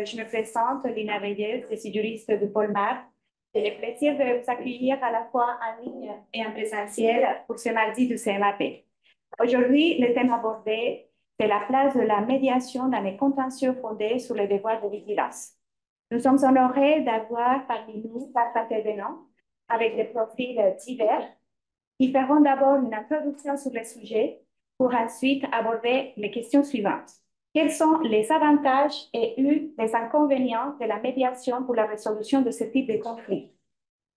je me présente, Lina Reyes, je suis juriste de Polmar. J'ai le plaisir de vous accueillir à la fois en ligne et en présentiel pour ce mardi du CMAP. Aujourd'hui, le thème abordé, c'est la place de la médiation dans les contentieux fondés sur le devoir de vigilance. Nous sommes honorés d'avoir parmi nous 4 intervenants avec des profils divers qui feront d'abord une introduction sur le sujet pour ensuite aborder les questions suivantes. Quels sont les avantages et les inconvénients de la médiation pour la résolution de ce type de conflit?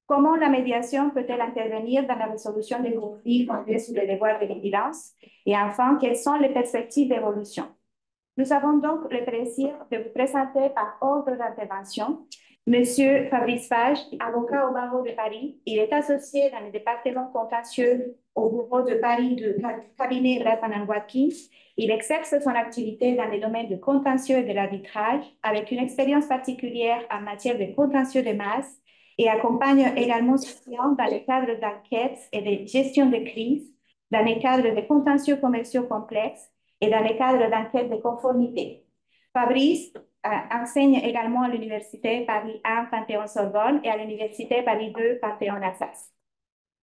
Comment la médiation peut-elle intervenir dans la résolution des conflits fondés sur le devoir de vigilance? Et enfin, quelles sont les perspectives d'évolution? Nous avons donc le plaisir de vous présenter par ordre d'intervention Monsieur Fabrice Page, avocat au barreau de Paris. Il est associé dans le département contentieux au bureau de Paris du cabinet Bradman & Watkins. Il exerce son activité dans les domaines du contentieux et de l'arbitrage avec une expérience particulière en matière de contentieux de masse et accompagne également ses clients dans le cadre d'enquêtes et de gestion de crise, dans le cadre de contentieux commerciaux complexes et dans le cadre d'enquêtes de conformité. Fabrice enseigne également à l'Université Paris 1 Panthéon-Sorbonne et à l'Université Paris 2 Panthéon-Assas.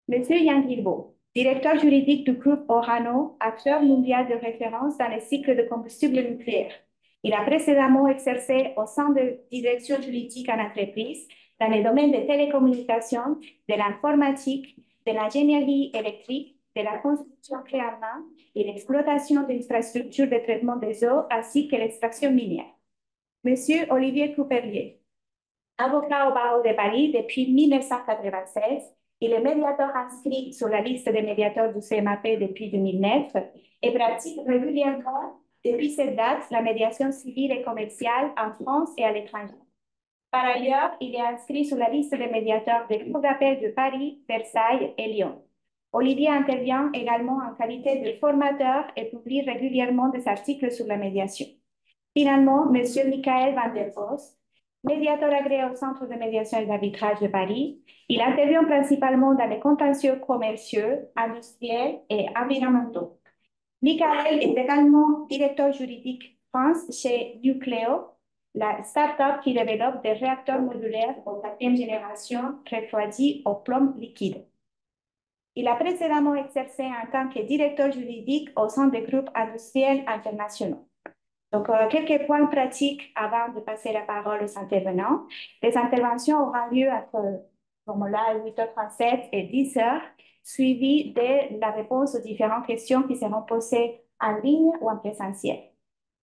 Monsieur Yann Guilbault, directeur juridique du groupe Orano, acteur mondial de référence dans les cycles de combustible nucléaire. Il a précédemment exercé au sein de direction juridique en entreprise dans les domaines des télécommunications, de l'informatique, de l'ingénierie électrique, de la construction clé en main et l'exploitation d'infrastructures de traitement des eaux ainsi que l'extraction minière. Monsieur Olivier Couperlier, avocat au barreau de Paris depuis 1996, il est médiateur inscrit sur la liste des médiateurs du CMAP depuis 2009 et pratique régulièrement depuis cette date la médiation civile et commerciale en France et à l'étranger. Par ailleurs, il est inscrit sur la liste des médiateurs des cours d'appel de Paris, Versailles et Lyon. Olivier intervient également en qualité de formateur et publie régulièrement des articles sur la médiation. Finalement, M. Michael Van der Vos, médiateur agréé au Centre de médiation et d'arbitrage de Paris, il intervient principalement dans les contentieux commerciaux, industriels et environnementaux. Michael est également directeur juridique France chez Nucléo, la start-up qui développe des réacteurs modulaires de 4e génération refroidis au plomb liquide. Il a précédemment exercé en tant que directeur juridique au sein des groupes industriels internationaux. Donc, quelques points pratiques avant de passer la parole aux intervenants. Les interventions auront lieu entre comme là, 8h37 et 10h, suivies de la réponse aux différentes questions qui seront posées en ligne ou en présentiel.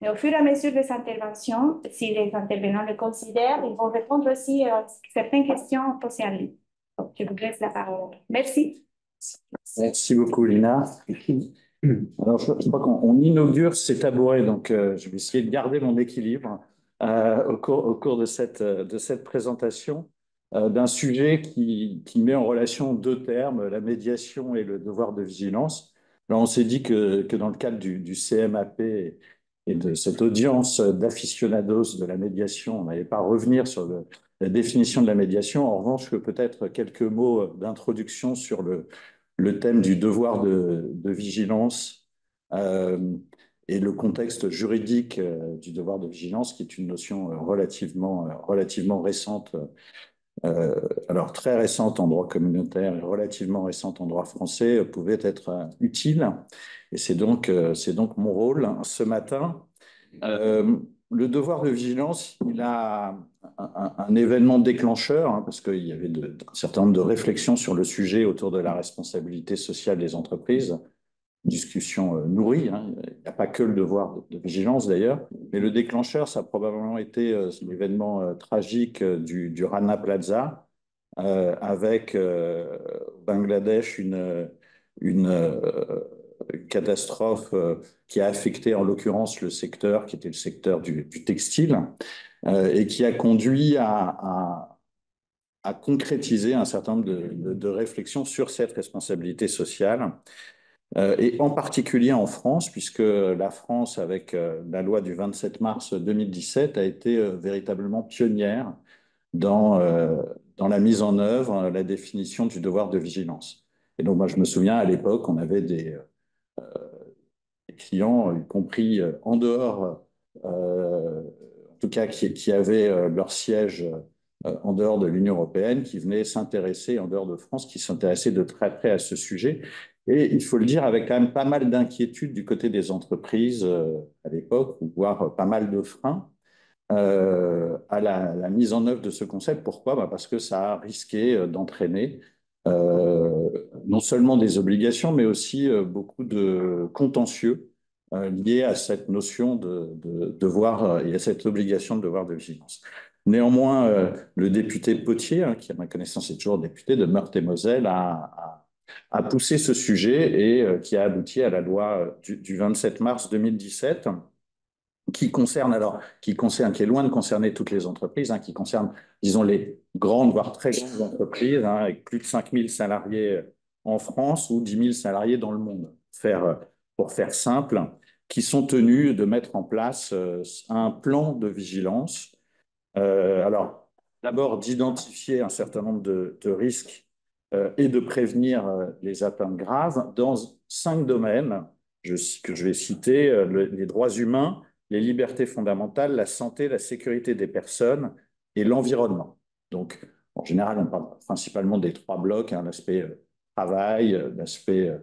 Mais au fur et à mesure des interventions, si les intervenants le considèrent, ils vont répondre aussi à certaines questions posées en ligne. Donc, je vous laisse la parole. Merci. Merci beaucoup, Lina. Alors, je crois qu'on inaugure ces tabourets, donc je vais essayer de garder mon équilibre au cours de cette présentation d'un sujet qui met en relation deux termes, la médiation et le devoir de vigilance. Alors, on s'est dit que dans le cadre du CMAP et de cette audience d'aficionados de la médiation, on n'allait pas revenir sur la définition de la médiation. En revanche, que peut-être quelques mots d'introduction sur le thème du devoir de vigilance et le contexte juridique du devoir de vigilance, qui est une notion relativement récente, alors très récente en droit communautaire et relativement récente en droit français, pouvait être utile. Et c'est donc mon rôle ce matin. Le devoir de vigilance, il a un événement déclencheur, parce qu'il y avait un certain nombre de réflexions sur le sujet autour de la responsabilité sociale des entreprises, discussion nourrie. Il n'y a pas que le devoir de vigilance d'ailleurs, mais le déclencheur, ça a probablement été l'événement tragique du Rana Plaza, avec au Bangladesh une catastrophe qui a affecté en l'occurrence le secteur qui était le secteur du textile et qui a conduit à concrétiser un certain nombre de réflexions sur cette responsabilité sociale. Et en particulier en France, puisque la France, avec la loi du 27 mars 2017, a été véritablement pionnière dans la mise en œuvre, la définition du devoir de vigilance. Et donc, moi, je me souviens, à l'époque, on avait des clients, y compris en dehors, tout cas qui avaient leur siège en dehors de l'Union européenne, qui venaient s'intéresser, en dehors de France, qui s'intéressaient de très près à ce sujet. Et il faut le dire, avec quand même pas mal d'inquiétudes du côté des entreprises à l'époque, voire pas mal de freins à la mise en œuvre de ce concept. Pourquoi? Parce que ça a risqué d'entraîner non seulement des obligations, mais aussi beaucoup de contentieux liés à cette notion de devoir et à cette obligation de devoir de vigilance. Néanmoins, le député Potier, qui à ma connaissance est toujours député de Meurthe-et-Moselle, a poussé ce sujet et qui a abouti à la loi du 27 mars 2017 qui est loin de concerner toutes les entreprises, qui concerne, disons, les grandes, voire très grandes entreprises, avec plus de 5000 salariés en France ou 10 000 salariés dans le monde, pour faire simple, qui sont tenus de mettre en place un plan de vigilance. Alors, d'abord, d'identifier un certain nombre de risques et de prévenir les atteintes graves dans 5 domaines que je vais citer, les droits humains, les libertés fondamentales, la santé, la sécurité des personnes et l'environnement. Donc, en général, on parle principalement des 3 blocs, l'aspect travail, l'aspect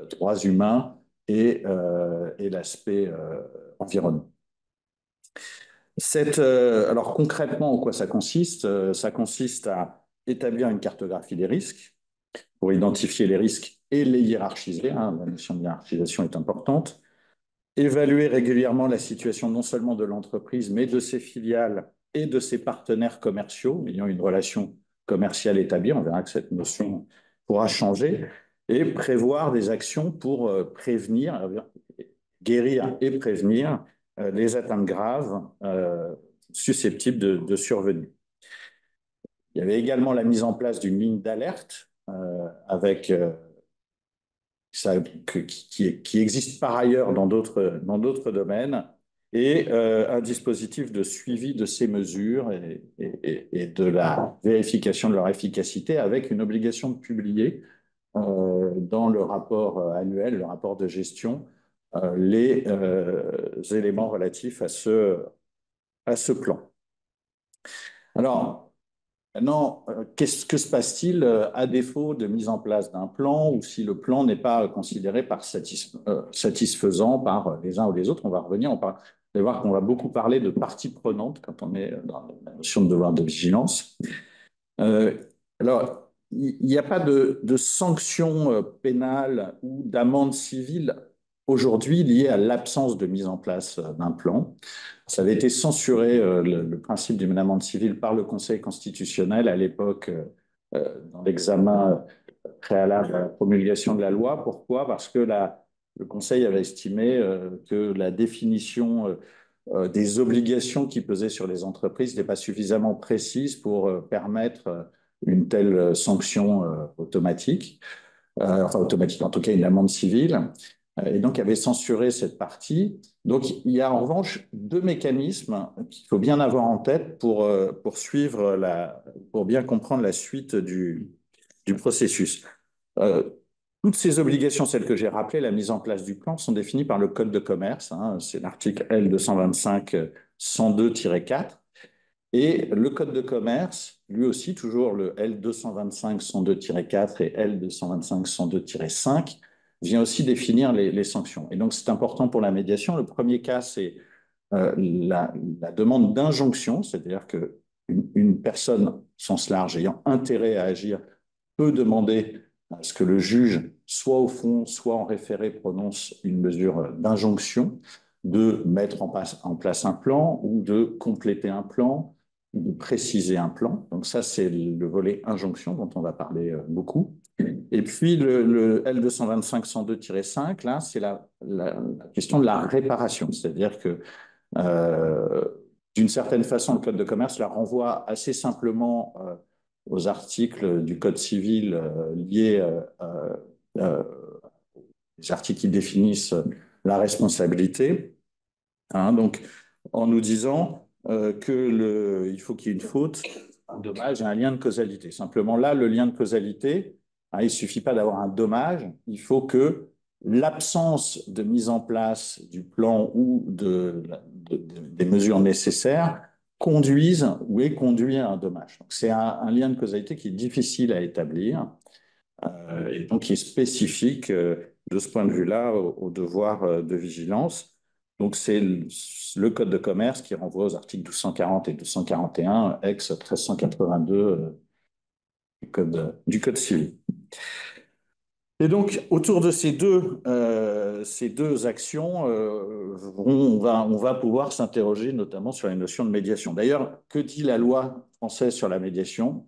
droits humains et l'aspect environnement. Alors concrètement, en quoi ça consiste? Ça consiste à établir une cartographie des risques pour identifier les risques et les hiérarchiser. La notion de hiérarchisation est importante. Évaluer régulièrement la situation non seulement de l'entreprise, mais de ses filiales et de ses partenaires commerciaux, ayant une relation commerciale établie. On verra que cette notion pourra changer. Et prévoir des actions pour prévenir, guérir et prévenir les atteintes graves susceptibles de survenir. Il y avait également la mise en place d'une ligne d'alerte avec qui existe par ailleurs dans d'autres domaines, et un dispositif de suivi de ces mesures et de la vérification de leur efficacité avec une obligation de publier dans le rapport annuel, le rapport de gestion, les éléments relatifs à ce plan. Alors, maintenant, que se passe-t-il à défaut de mise en place d'un plan ou si le plan n'est pas considéré satisfaisant par les uns ou les autres? On va revenir, vous allez voir qu'on va beaucoup parler de parties prenantes quand on est dans la notion de devoir de vigilance. Alors, il n'y a pas de sanctions pénales ou d'amende civile aujourd'hui liées à l'absence de mise en place d'un plan. Ça avait été censuré, le principe d'une amende civile, par le Conseil constitutionnel à l'époque, dans l'examen préalable à la promulgation de la loi. Pourquoi? Parce que le Conseil avait estimé que la définition des obligations qui pesaient sur les entreprises n'était pas suffisamment précise pour permettre une telle sanction automatique, enfin automatique, en tout cas une amende civile, et donc avait censuré cette partie. Donc il y a en revanche 2 mécanismes qu'il faut bien avoir en tête pour bien comprendre la suite du processus. Toutes ces obligations, celles que j'ai rappelées, la mise en place du plan, sont définies par le Code de commerce. C'est l'article L225-102-4. Et le Code de commerce, lui aussi, toujours le L225-102-4 et L225-102-5, vient aussi définir les sanctions. Et donc, c'est important pour la médiation. Le premier cas, c'est la demande d'injonction, c'est-à-dire qu'une personne, au sens large, ayant intérêt à agir, peut demander à ce que le juge, soit au fond, soit en référé, prononce une mesure d'injonction de mettre en place un plan ou de compléter un plan, de préciser un plan. Donc ça, c'est le volet injonction dont on va parler beaucoup. Et puis le L225-102-5, là, c'est la question de la réparation. C'est-à-dire que d'une certaine façon, le Code de commerce la renvoie assez simplement aux articles du Code civil liés aux articles qui définissent la responsabilité. Donc, en nous disant qu'il faut qu'il y ait une faute, un dommage et un lien de causalité. Simplement, là, le lien de causalité, il ne suffit pas d'avoir un dommage, il faut que l'absence de mise en place du plan ou des mesures nécessaires conduisent ou est conduit à un dommage. C'est un lien de causalité qui est difficile à établir et donc qui est spécifique de ce point de vue-là au devoir de vigilance. Donc c'est le Code de commerce qui renvoie aux articles 1240 et 1241, ex 1382 du Code civil. Et donc, autour de ces deux actions, on va pouvoir s'interroger notamment sur la notion de médiation. D'ailleurs, que dit la loi française sur la médiation?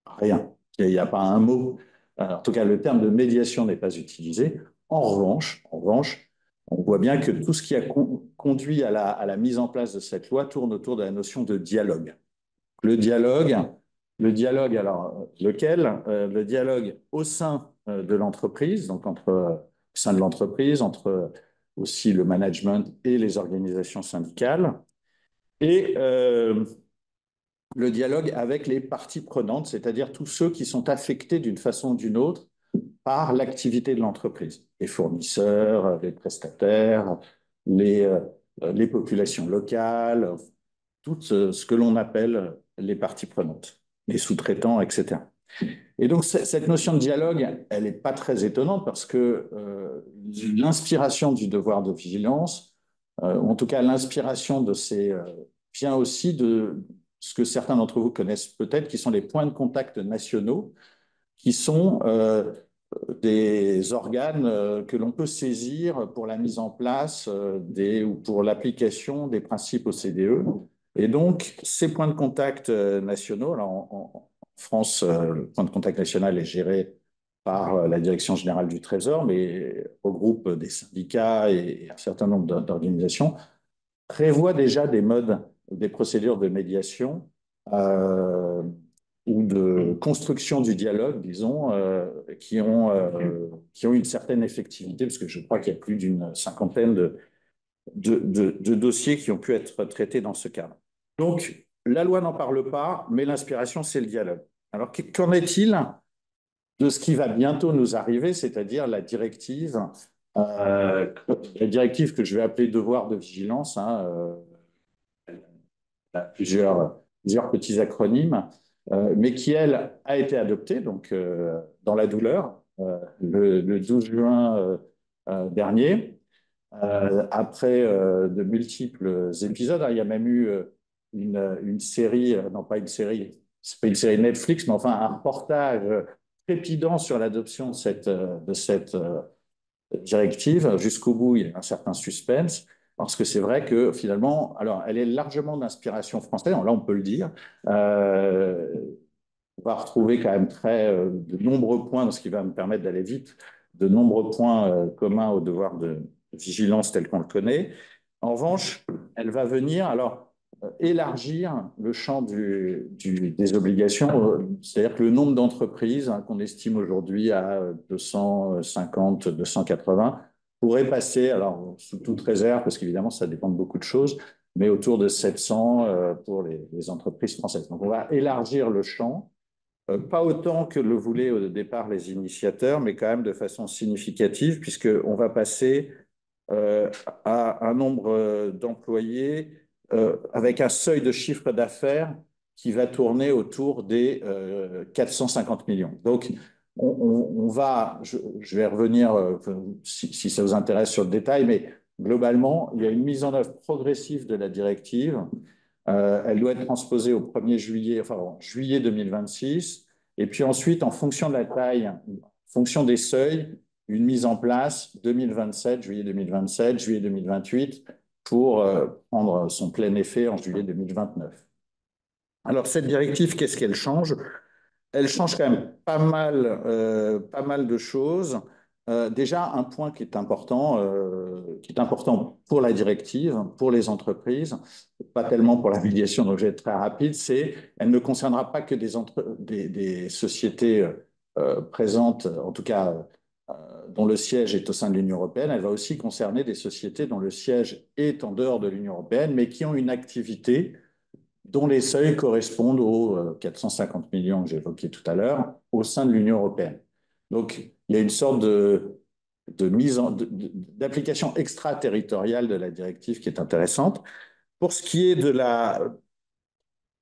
Rien. Il n'y a pas un mot. En tout cas, le terme de médiation n'est pas utilisé. En revanche, on voit bien que tout ce qui a conduit à la mise en place de cette loi tourne autour de la notion de dialogue. Le dialogue, alors lequel? Le dialogue au sein de l'entreprise, donc au sein de l'entreprise, entre aussi le management et les organisations syndicales, et le dialogue avec les parties prenantes, c'est-à-dire tous ceux qui sont affectés d'une façon ou d'une autre par l'activité de l'entreprise, les fournisseurs, les prestataires, les populations locales, tout ce que l'on appelle les parties prenantes, les sous-traitants, etc. Et donc, cette notion de dialogue, elle n'est pas très étonnante parce que l'inspiration du devoir de vigilance, ou en tout cas l'inspiration de ces, vient aussi de ce que certains d'entre vous connaissent peut-être, qui sont les points de contact nationaux, qui sont des organes que l'on peut saisir pour la mise en place ou pour l'application des principes OCDE. Et donc, ces points de contact nationaux, alors en France, le point de contact national est géré par la Direction générale du Trésor, mais regroupe des syndicats et un certain nombre d'organisations, prévoit déjà des modes, des procédures de médiation ou de construction du dialogue, disons, qui ont une certaine effectivité, parce que je crois qu'il y a plus d'une cinquantaine de dossiers qui ont pu être traités dans ce cadre. Donc, la loi n'en parle pas, mais l'inspiration, c'est le dialogue. Alors, qu'en est-il de ce qui va bientôt nous arriver, c'est-à-dire la directive que je vais appeler devoir de vigilance, hein, plusieurs petits acronymes, mais qui, elle, a été adoptée donc, dans la douleur le 12 juin dernier, après de multiples épisodes. Il y a même eu une série, non pas une série, c'est pas une série Netflix, mais enfin un reportage trépidant sur l'adoption de cette directive. Jusqu'au bout, il y a un certain suspense. Parce que c'est vrai que finalement, alors elle est largement d'inspiration française, là on peut le dire. On va retrouver quand même de nombreux points, dans ce qui va me permettre d'aller vite, de nombreux points communs au devoir de vigilance tel qu'on le connaît. En revanche, elle va venir élargir le champ des obligations, c'est-à-dire que le nombre d'entreprises qu'on estime aujourd'hui à 250, 280 pourrait passer, alors sous toute réserve, parce qu'évidemment ça dépend de beaucoup de choses, mais autour de 700 pour les entreprises françaises. Donc on va élargir le champ, pas autant que le voulaient au départ les initiateurs, mais quand même de façon significative, puisqu'on va passer à un nombre d'employés avec un seuil de chiffre d'affaires qui va tourner autour des 450 millions. Donc, je vais revenir si ça vous intéresse sur le détail, mais globalement, il y a une mise en œuvre progressive de la directive. Elle doit être transposée au 1er juillet, enfin en juillet 2026. Et puis ensuite, en fonction de la taille, en fonction des seuils, une mise en place 2027, juillet 2027, juillet 2028, pour prendre son plein effet en juillet 2029. Alors, cette directive, qu'est-ce qu'elle change? Elle change quand même pas mal de choses. Déjà, un point qui est important pour la directive, pour les entreprises, pas tellement pour la médiation, donc je vais être très rapide, c'est qu'elle ne concernera pas que des sociétés présentes, en tout cas dont le siège est au sein de l'Union européenne. Elle va aussi concerner des sociétés dont le siège est en dehors de l'Union européenne, mais qui ont une activité dont les seuils correspondent aux 450 millions que j'évoquais tout à l'heure au sein de l'Union européenne. Donc, il y a une sorte d'application extraterritoriale de la directive qui est intéressante. Pour ce qui est de la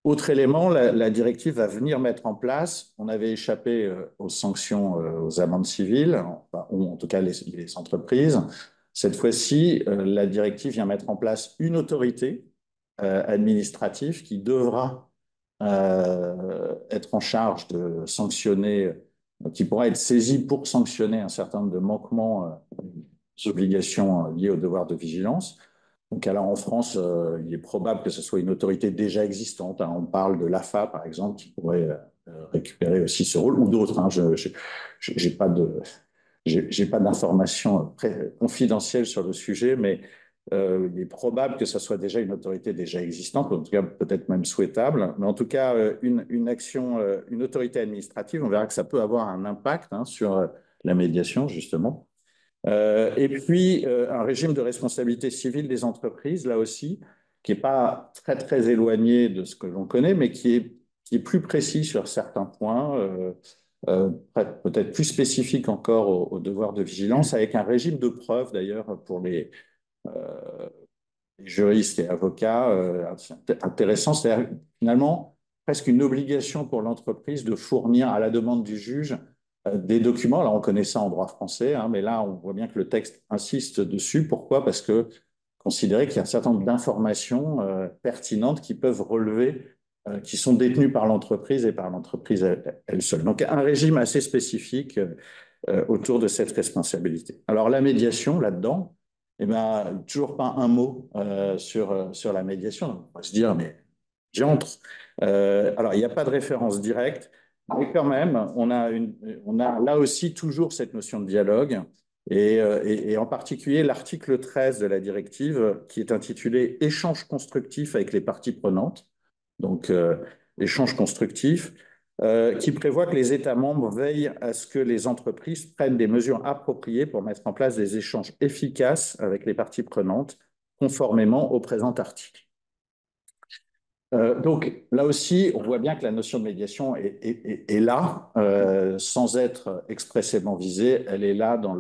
autre élément, la directive va venir mettre en place, on avait échappé aux sanctions, aux amendes civiles, enfin, ou en tout cas les entreprises. Cette fois-ci, la directive vient mettre en place une autorité administrative qui devra être en charge de sanctionner, qui pourra être saisie pour sanctionner un certain nombre de manquements aux obligations liées au devoir de vigilance. Donc, alors en France, il est probable que ce soit une autorité déjà existante, hein. On parle de l'AFA, par exemple, qui pourrait récupérer aussi ce rôle, ou d'autres, hein. Je n'ai pas j'ai pas d'informations confidentielles sur le sujet, mais il est probable que ce soit déjà une autorité déjà existante, en tout cas peut-être même souhaitable. Mais en tout cas, une action, une autorité administrative, on verra que ça peut avoir un impact, hein, sur la médiation, justement. Et puis, un régime de responsabilité civile des entreprises, là aussi, qui n'est pas très, très éloigné de ce que l'on connaît, mais qui est plus précis sur certains points, peut-être plus spécifique encore au devoir de vigilance, avec un régime de preuve, d'ailleurs, pour les juristes et avocats, intéressant. C'est-à-dire, finalement, presque une obligation pour l'entreprise de fournir à la demande du juge des documents. Alors, on connaît ça en droit français, hein, mais là, on voit bien que le texte insiste dessus. Pourquoi? Parce que considérer qu'il y a un certain nombre d'informations pertinentes qui peuvent relever, qui sont détenues par l'entreprise et par l'entreprise elle seule. Donc, un régime assez spécifique autour de cette responsabilité. Alors, la médiation, là-dedans, eh ben, toujours pas un mot sur la médiation. On va se dire, mais j'entre. Alors, il n'y a pas de référence directe, mais quand même, on a là aussi toujours cette notion de dialogue, et en particulier l'article 13 de la directive qui est intitulé Échange constructif avec les parties prenantes. Donc, échange constructif, qui prévoit que les États membres veillent à ce que les entreprises prennent des mesures appropriées pour mettre en place des échanges efficaces avec les parties prenantes, conformément au présent article. Donc là aussi, on voit bien que la notion de médiation est là, sans être expressément visée, elle est là dans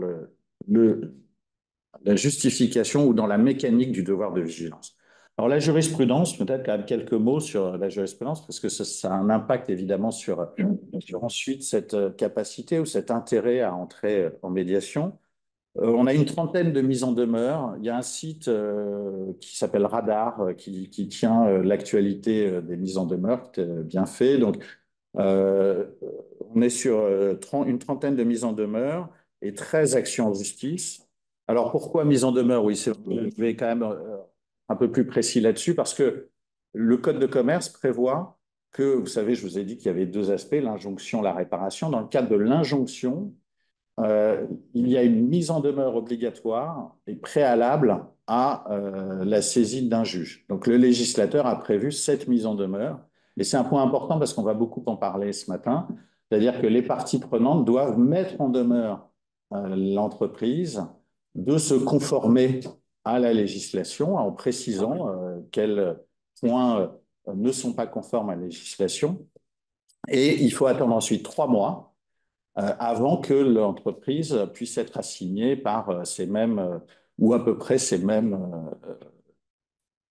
la justification ou dans la mécanique du devoir de vigilance. Alors la jurisprudence, peut-être quand même quelques mots sur la jurisprudence, parce que ça a un impact évidemment sur ensuite cette capacité ou cet intérêt à entrer en médiation. On a une trentaine de mises en demeure. Il y a un site qui s'appelle Radar qui tient l'actualité des mises en demeure, qui est bien fait. Donc, on est sur une trentaine de mises en demeure et 13 actions en justice. Alors, pourquoi mise en demeure? Oui, je vais quand même un peu plus précis là-dessus parce que le Code de commerce prévoit que, vous savez, je vous ai dit qu'il y avait deux aspects, l'injonction, la réparation. Dans le cadre de l'injonction, il y a une mise en demeure obligatoire et préalable à la saisine d'un juge. Donc le législateur a prévu cette mise en demeure. Et c'est un point important parce qu'on va beaucoup en parler ce matin. C'est-à-dire que les parties prenantes doivent mettre en demeure l'entreprise de se conformer à la législation en précisant quels points ne sont pas conformes à la législation. Et il faut attendre ensuite 3 mois avant que l'entreprise puisse être assignée par ces mêmes, ou à peu près ces mêmes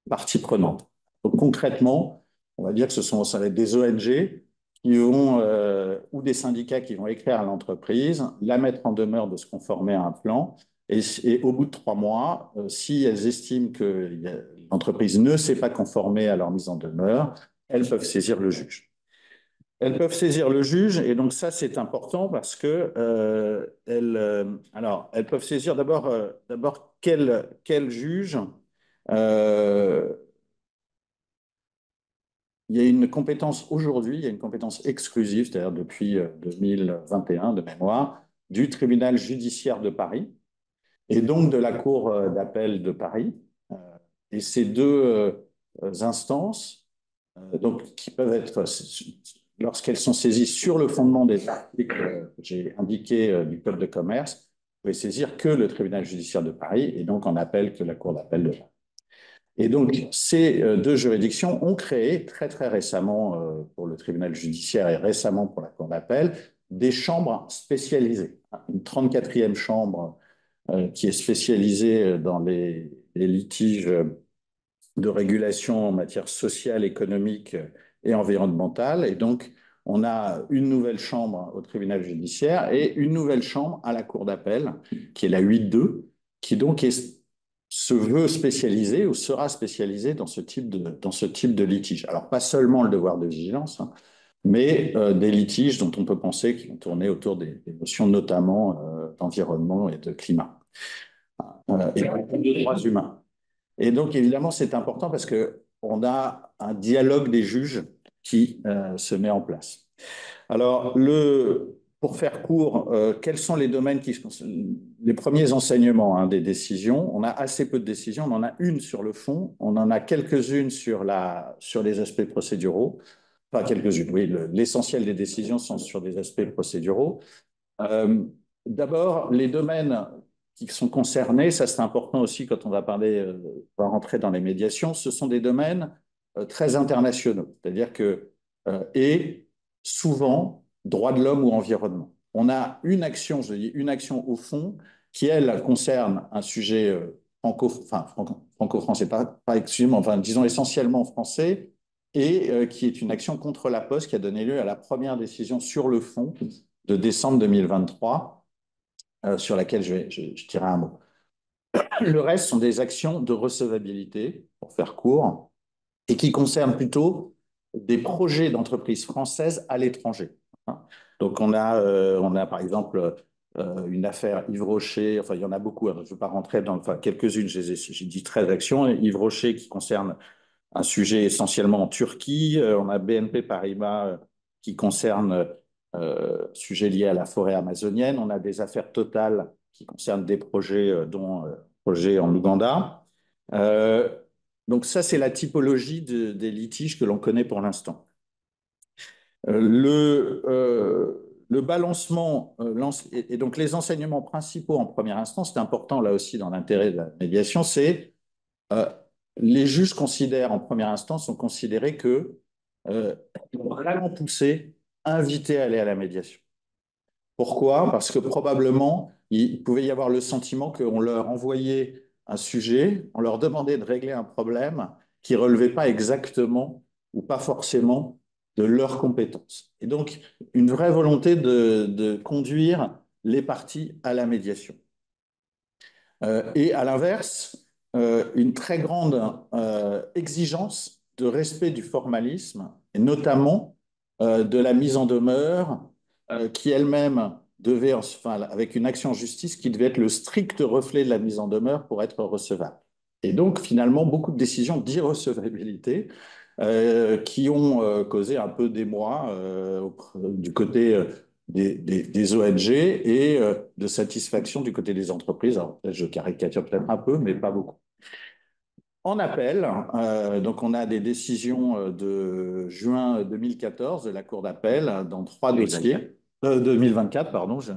parties prenantes. Donc concrètement, on va dire que ça va être des ONG qui vont, ou des syndicats qui vont écrire à l'entreprise, la mettre en demeure de se conformer à un plan, et au bout de 3 mois, si elles estiment que l'entreprise ne s'est pas conformée à leur mise en demeure, elles peuvent saisir le juge. Elles peuvent saisir le juge, et donc ça, c'est important parce que elles peuvent saisir d'abord quel juge. euh, il y a une compétence aujourd'hui, il y a une compétence exclusive, c'est-à-dire depuis 2021 de mémoire, du tribunal judiciaire de Paris et donc de la Cour d'appel de Paris. Et ces deux instances, donc, qui peuvent être, lorsqu'elles sont saisies sur le fondement des articles que j'ai indiqués du Code de commerce, vous pouvez saisir que le tribunal judiciaire de Paris et donc en appel que la Cour d'appel de Paris. Et donc, ces deux juridictions ont créé très, très récemment pour le tribunal judiciaire et récemment pour la Cour d'appel des chambres spécialisées. Une 34e chambre qui est spécialisé dans les litiges de régulation en matière sociale, économique et environnementale. Et donc, on a une nouvelle chambre au tribunal judiciaire et une nouvelle chambre à la cour d'appel, qui est la 8-2, qui donc se veut spécialisée ou sera spécialisée dans ce type de litige. Alors, pas seulement le devoir de vigilance, hein, mais des litiges dont on peut penser qu'ils vont tourner autour des notions notamment d'environnement et de climat et de droits humains. Et donc, évidemment, c'est important parce qu'on a un dialogue des juges qui se met en place. Alors, pour faire court, quels sont les domaines les premiers enseignements hein, des décisions? On a assez peu de décisions, on en a une sur le fond, on en a quelques-unes sur les aspects procéduraux. Enfin, quelques-unes, oui, l'essentiel des décisions sont sur des aspects procéduraux. Euh, D'abord, les domaines qui sont concernés, ça c'est important aussi quand on va va rentrer dans les médiations, ce sont des domaines très internationaux, c'est-à-dire et souvent, droits de l'homme ou environnement. On a une action, je dis une action au fond, qui elle concerne un sujet franco-français, pas exclusivement, enfin disons essentiellement français, et qui est une action contre la Poste qui a donné lieu à la première décision sur le fond de décembre 2023, sur laquelle je dirai un mot. Le reste sont des actions de recevabilité, pour faire court, et qui concernent plutôt des projets d'entreprises françaises à l'étranger. Donc on a par exemple une affaire Yves Rocher, enfin il y en a beaucoup, hein, je ne veux pas rentrer dans, enfin quelques-unes, j'ai dit 13 actions, Yves Rocher qui concerne un sujet essentiellement en Turquie. On a BNP Paribas qui concerne sujet lié à la forêt amazonienne. On a des affaires Total qui concernent des projets, dont projet en Ouganda. Euh, donc ça, c'est la typologie des litiges que l'on connaît pour l'instant. Le balancement et donc les enseignements principaux en première instance, c'est important là aussi dans l'intérêt de la médiation, c'est euh, les juges considèrent en première instance, ont considéré que ils ont vraiment poussé, invité à aller à la médiation. Pourquoi? Parce que probablement, il pouvait y avoir le sentiment qu'on leur envoyait un sujet, on leur demandait de régler un problème qui ne relevait pas exactement ou pas forcément de leurs compétences. Et donc, une vraie volonté de conduire les parties à la médiation. Et à l'inverse, une très grande exigence de respect du formalisme, et notamment de la mise en demeure, qui elle-même devait, enfin, avec une action en justice qui devait être le strict reflet de la mise en demeure pour être recevable. Et donc, finalement, beaucoup de décisions d'irrecevabilité qui ont causé un peu d'émoi du côté des ONG et de satisfaction du côté des entreprises. Alors, je caricature peut-être un peu, mais pas beaucoup. En appel, donc on a des décisions de juin 2014 de la Cour d'appel dans 3 dossiers, 2024, pardon, je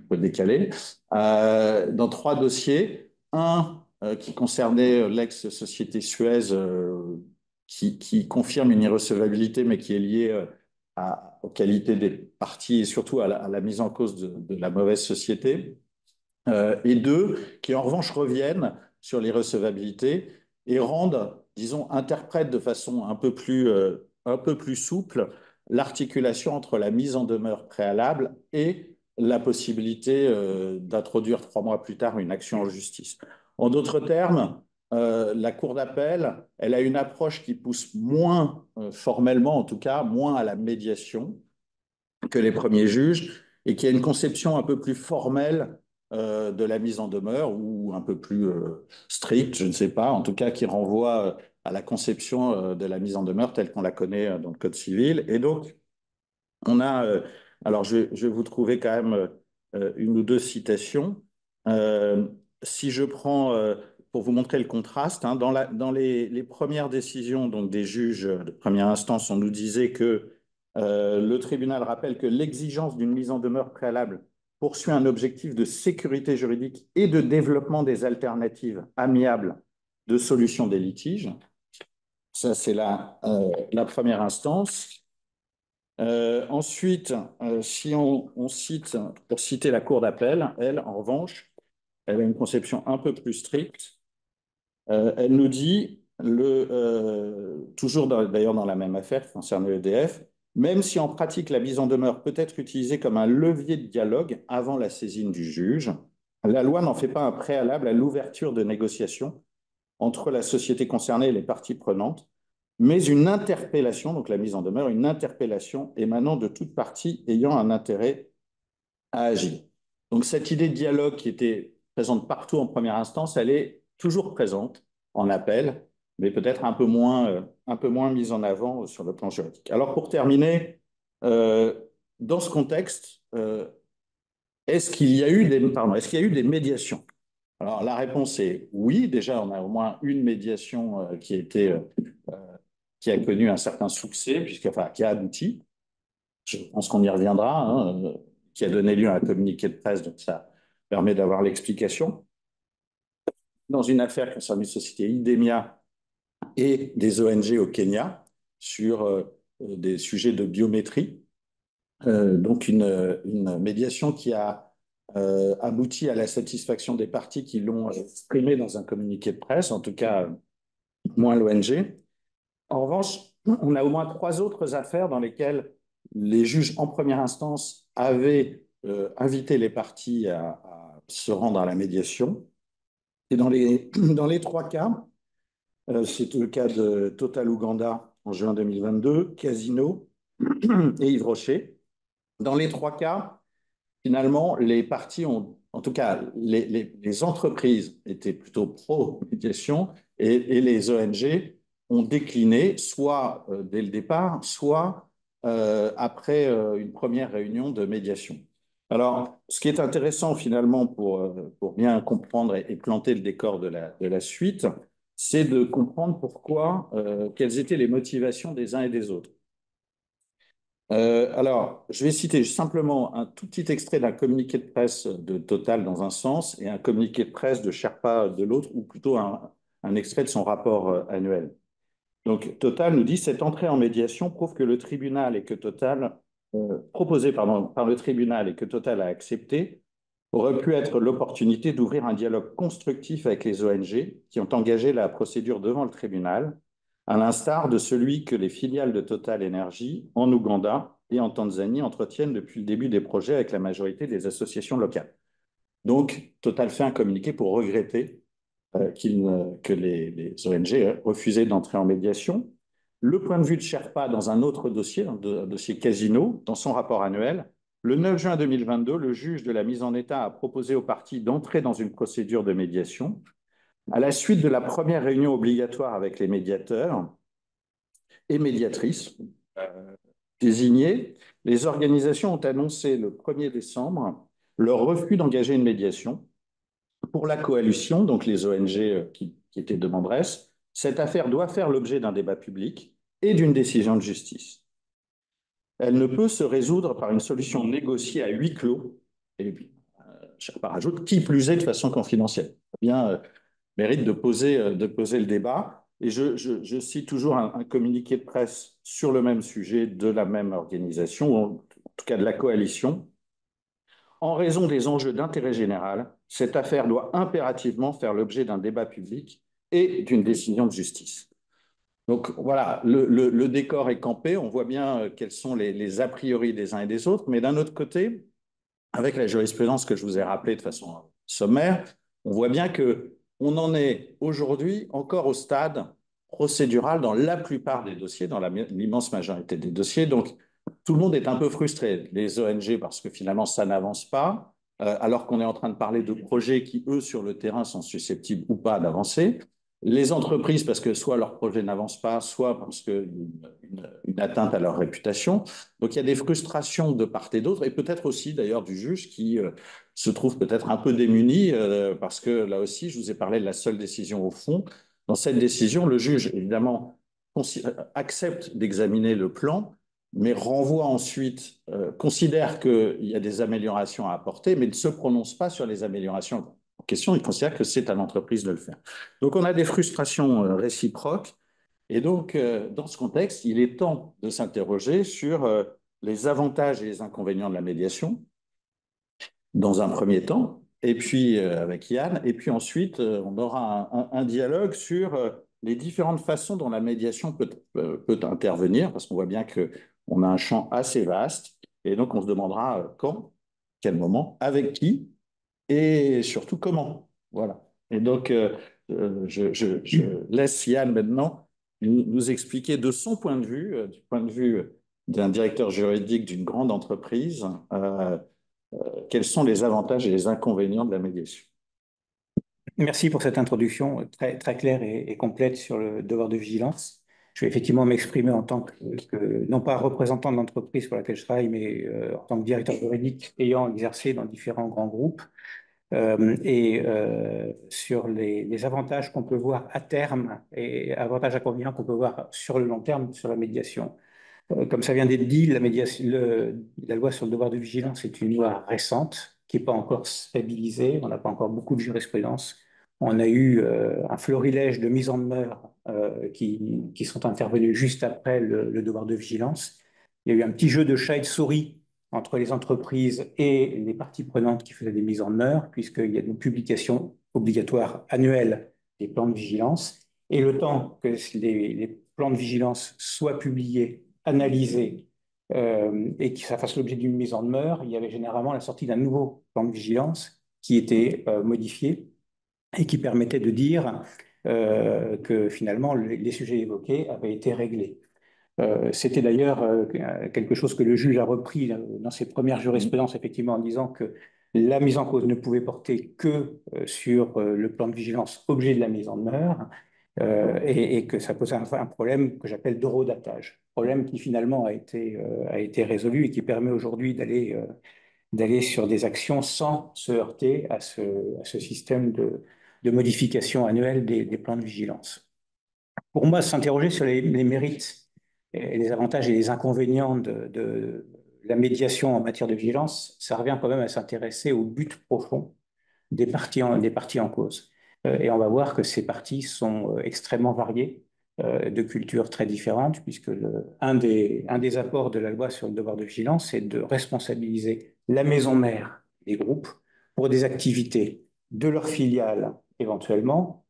peux décaler, dans 3 dossiers. Un qui concernait l'ex-société Suez, qui confirme une irrecevabilité, mais qui est liée aux qualités des parties et surtout à la mise en cause de la mauvaise société. Et deux qui en revanche reviennent sur l'irrecevabilité et rendent, disons, interprètent de façon un peu plus souple l'articulation entre la mise en demeure préalable et la possibilité d'introduire 3 mois plus tard une action en justice. En d'autres termes, la Cour d'appel, elle a une approche qui pousse moins, formellement en tout cas, moins à la médiation que les premiers juges et qui a une conception un peu plus formelle de la mise en demeure ou un peu plus stricte, je ne sais pas, en tout cas qui renvoie à la conception de la mise en demeure telle qu'on la connaît dans le Code civil. Et donc, on a, alors je vais vous trouver quand même une ou deux citations. Euh, Si je prends, pour vous montrer le contraste, hein, dans les premières décisions donc des juges de première instance, on nous disait que le tribunal rappelle que l'exigence d'une mise en demeure préalable poursuit un objectif de sécurité juridique et de développement des alternatives amiables de solution des litiges. Ça, c'est la première instance. Ensuite, si on cite, pour citer la Cour d'appel, elle, en revanche, elle a une conception un peu plus stricte. Elle nous dit, toujours d'ailleurs dans la même affaire concernant l'EDF, même si en pratique la mise en demeure peut être utilisée comme un levier de dialogue avant la saisine du juge, la loi n'en fait pas un préalable à l'ouverture de négociations entre la société concernée et les parties prenantes, mais une interpellation, donc la mise en demeure, une interpellation émanant de toute partie ayant un intérêt à agir. Donc cette idée de dialogue qui était présente partout en première instance, elle est toujours présente en appel, mais peut-être un peu moins mise en avant sur le plan juridique. Alors pour terminer, dans ce contexte, est-ce qu'il y a eu des médiations? Alors la réponse est oui. Déjà, on a au moins une médiation qui a connu un certain succès, qui a abouti. Je pense qu'on y reviendra, hein, qui a donné lieu à un communiqué de presse, donc ça permet d'avoir l'explication. Dans une affaire concernant une société Idemia et des ONG au Kenya sur des sujets de biométrie. Donc une médiation qui a abouti à la satisfaction des parties qui l'ont exprimé dans un communiqué de presse, en tout cas moins l'ONG. En revanche, on a au moins 3 autres affaires dans lesquelles les juges en première instance avaient invité les parties à se rendre à la médiation. Et dans les 3 cas, c'est le cas de Total Ouganda en juin 2022, Casino et Yves Rocher. Dans les 3 cas, finalement, les parties en tout cas, les entreprises étaient plutôt pro-médiation et les ONG ont décliné, soit dès le départ, soit après une première réunion de médiation. Alors, ce qui est intéressant finalement pour bien comprendre et planter le décor de la suite, c'est de comprendre pourquoi, quelles étaient les motivations des uns et des autres. Alors, je vais citer simplement un tout petit extrait d'un communiqué de presse de Total dans un sens et un communiqué de presse de Sherpa de l'autre, ou plutôt un extrait de son rapport annuel. Donc, Total nous dit: cette entrée en médiation prouve que le tribunal et que Total, proposé par le tribunal et que Total a accepté, aurait pu être l'opportunité d'ouvrir un dialogue constructif avec les ONG qui ont engagé la procédure devant le tribunal, à l'instar de celui que les filiales de Total Energy en Ouganda et en Tanzanie entretiennent depuis le début des projets avec la majorité des associations locales. Donc, Total fait un communiqué pour regretter que les ONG refusaient d'entrer en médiation. Le point de vue de Sherpa dans un autre dossier, un dossier Casino, dans son rapport annuel, le 9 juin 2022, le juge de la mise en état a proposé aux parties d'entrer dans une procédure de médiation. À la suite de la première réunion obligatoire avec les médiateurs et médiatrices désignés, les organisations ont annoncé le 1er décembre leur refus d'engager une médiation. Pour la coalition, donc les ONG qui étaient demanderesses, cette affaire doit faire l'objet d'un débat public et d'une décision de justice. Elle ne peut se résoudre par une solution négociée à huis clos, et Sherpa rajoute, qui plus est de façon confidentielle. Bien, mérite de poser le débat. Et je cite toujours un communiqué de presse sur le même sujet de la même organisation, ou en tout cas de la coalition. En raison des enjeux d'intérêt général, cette affaire doit impérativement faire l'objet d'un débat public et d'une décision de justice. Donc voilà, le décor est campé, on voit bien quels sont les a priori des uns et des autres, mais d'un autre côté, avec la jurisprudence que je vous ai rappelée de façon sommaire, on voit bien qu'on en est aujourd'hui encore au stade procédural dans la plupart des dossiers, dans l'immense majorité des dossiers. Donc, tout le monde est un peu frustré. Les ONG, parce que finalement, ça n'avance pas, alors qu'on est en train de parler de projets qui, eux, sur le terrain, sont susceptibles ou pas d'avancer. Les entreprises, parce que soit leur projet n'avance pas, soit parce qu'il y a une atteinte à leur réputation. Donc, il y a des frustrations de part et d'autre, et peut-être aussi, d'ailleurs, du juge qui se trouve peut-être un peu démuni, parce que là aussi, je vous ai parlé de la seule décision au fond. Dans cette décision, le juge, évidemment, accepte d'examiner le plan, mais renvoie ensuite, considère qu'il y a des améliorations à apporter, mais ne se prononce pas sur les améliorations en question. Il considère que c'est à l'entreprise de le faire. Donc, on a des frustrations réciproques. Et donc, dans ce contexte, il est temps de s'interroger sur les avantages et les inconvénients de la médiation, dans un premier temps, et puis avec Yann, et puis ensuite on aura un dialogue sur les différentes façons dont la médiation peut intervenir, parce qu'on voit bien qu'on a un champ assez vaste, et donc on se demandera quand, quel moment, avec qui, et surtout comment. Voilà. Et donc je laisse Yann maintenant nous expliquer de son point de vue, du point de vue d'un directeur juridique d'une grande entreprise, quels sont les avantages et les inconvénients de la médiation. Merci pour cette introduction très, très claire et complète sur le devoir de vigilance. Je vais effectivement m'exprimer en tant non pas représentant de l'entreprise pour laquelle je travaille, mais en tant que directeur juridique ayant exercé dans différents grands groupes sur les avantages qu'on peut voir à terme et avantages inconvénients qu'on peut voir sur le long terme sur la médiation. Comme ça vient d'être dit, la loi sur le devoir de vigilance est une loi récente qui n'est pas encore stabilisée. On n'a pas encore beaucoup de jurisprudence. On a eu un florilège de mises en demeure qui sont intervenues juste après le devoir de vigilance. Il y a eu un petit jeu de chat et de souris entre les entreprises et les parties prenantes qui faisaient des mises en demeure, puisqu'il y a une publication obligatoire annuelle des plans de vigilance. Et le temps que les plans de vigilance soient publiés, analysés et que ça fasse l'objet d'une mise en demeure, il y avait généralement la sortie d'un nouveau plan de vigilance qui était modifié et qui permettait de dire que finalement les sujets évoqués avaient été réglés. C'était d'ailleurs quelque chose que le juge a repris dans ses premières jurisprudences, effectivement, en disant que la mise en cause ne pouvait porter que sur le plan de vigilance objet de la mise en demeure et que ça posait un problème que j'appelle d'horodatage. Problème qui finalement a été résolu et qui permet aujourd'hui d'aller sur des actions sans se heurter à ce système de modification annuelle des plans de vigilance. Pour moi, s'interroger sur les mérites et les avantages et les inconvénients de la médiation en matière de vigilance, ça revient quand même à s'intéresser au but profond des parties en cause. Et on va voir que ces parties sont extrêmement variées, de cultures très différentes, puisque un des apports de la loi sur le devoir de vigilance, c'est de responsabiliser la maison mère des groupes pour des activités de leurs filiales éventuellement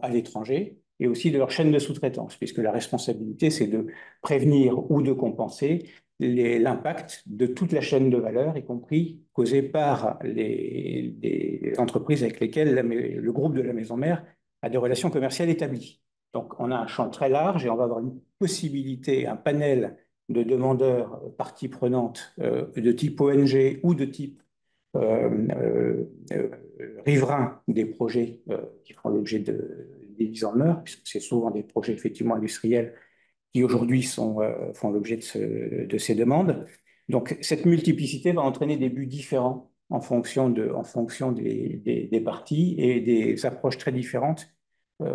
à l'étranger, et aussi de leur chaîne de sous-traitance, puisque la responsabilité, c'est de prévenir ou de compenser l'impact de toute la chaîne de valeur, y compris causée par les entreprises avec lesquelles le groupe de la maison mère a des relations commerciales établies. Donc, on a un champ très large et on va avoir une possibilité, un panel de demandeurs, parties prenantes de type ONG ou de type riverains des projets qui font l'objet des mises en demeure, puisque c'est souvent des projets effectivement industriels qui aujourd'hui font l'objet de ces demandes. Donc, cette multiplicité va entraîner des buts différents en fonction des parties et des approches très différentes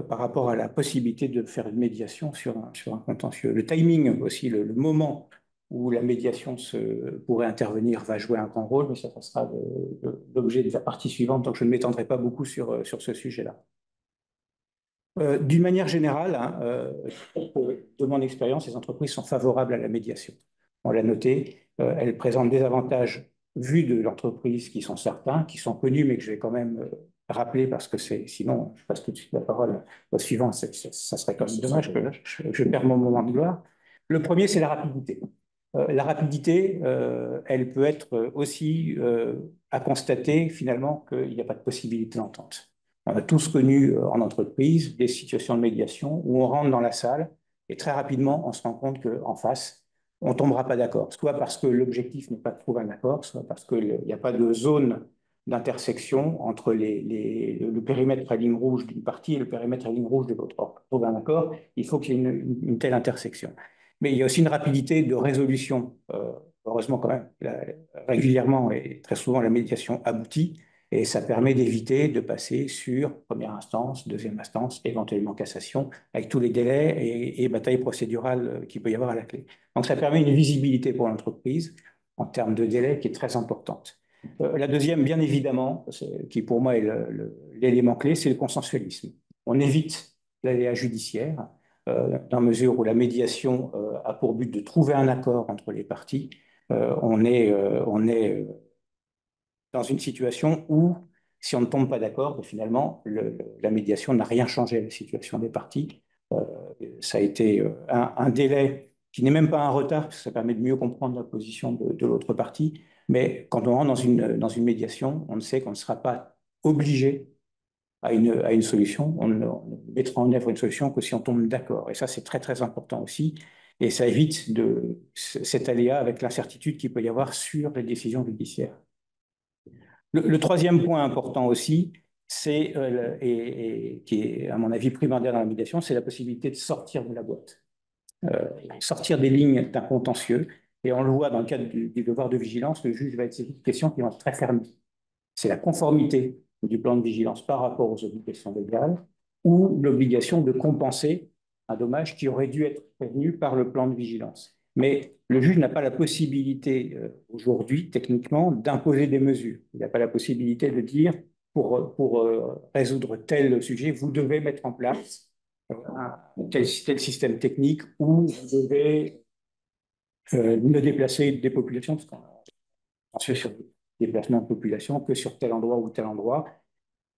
par rapport à la possibilité de faire une médiation sur un contentieux. Le timing aussi, le moment où la médiation pourrait intervenir va jouer un grand rôle, mais ça sera l'objet de la partie suivante, donc je ne m'étendrai pas beaucoup sur ce sujet-là. D'une manière générale, hein, de mon expérience, les entreprises sont favorables à la médiation. On l'a noté, elles présentent des avantages vus de l'entreprise qui sont certains, qui sont connus, mais que je vais quand même rappeler parce que sinon, je passe tout de suite la parole au suivant, ça serait quand même dommage que je perds mon moment de gloire. Le premier, c'est la rapidité. La rapidité, elle peut être aussi à constater finalement qu'il n'y a pas de possibilité d'entente. On a tous connu en entreprise des situations de médiation où on rentre dans la salle et très rapidement, on se rend compte qu'en face, on ne tombera pas d'accord. Soit parce que l'objectif n'est pas de trouver un accord, soit parce qu'il n'y a pas de zone d'intersection entre le périmètre à ligne rouge d'une partie et le périmètre à ligne rouge de l'autre. Pour trouver un accord, il faut qu'il y ait une telle intersection. Mais il y a aussi une rapidité de résolution. Heureusement, quand même, régulièrement et très souvent, la médiation aboutit. Et ça permet d'éviter de passer sur première instance, deuxième instance, éventuellement cassation, avec tous les délais et batailles procédurales qu'il peut y avoir à la clé. Donc ça permet une visibilité pour l'entreprise en termes de délai qui est très importante. La deuxième, bien évidemment, qui pour moi est l'élément clé, c'est le consensualisme. On évite l'aléa judiciaire dans la mesure où la médiation a pour but de trouver un accord entre les parties. On est dans une situation où, si on ne tombe pas d'accord, finalement, la médiation n'a rien changé à la situation des parties. Ça a été un délai qui n'est même pas un retard, parce que ça permet de mieux comprendre la position de l'autre partie. Mais quand on rentre dans une médiation, on sait qu'on ne sera pas obligé à une solution. On ne mettra en œuvre une solution que si on tombe d'accord. Et ça, c'est très, très important aussi. Et ça évite cet aléa avec l'incertitude qu'il peut y avoir sur les décisions judiciaires. Le troisième point important aussi, c'est, qui est à mon avis primordial dans la médiation, c'est la possibilité de sortir de la boîte, sortir des lignes d'un contentieux. Et on le voit dans le cadre du devoir de vigilance, le juge va être saisi de questions qui vont être très fermées. C'est la conformité du plan de vigilance par rapport aux obligations légales ou l'obligation de compenser un dommage qui aurait dû être prévenu par le plan de vigilance. Mais le juge n'a pas la possibilité aujourd'hui, techniquement, d'imposer des mesures. Il n'a pas la possibilité de dire, pour résoudre tel sujet, vous devez mettre en place tel système technique ou vous devez ne déplacer des populations, parce qu'on se fait sur des déplacements de population que sur tel endroit ou tel endroit.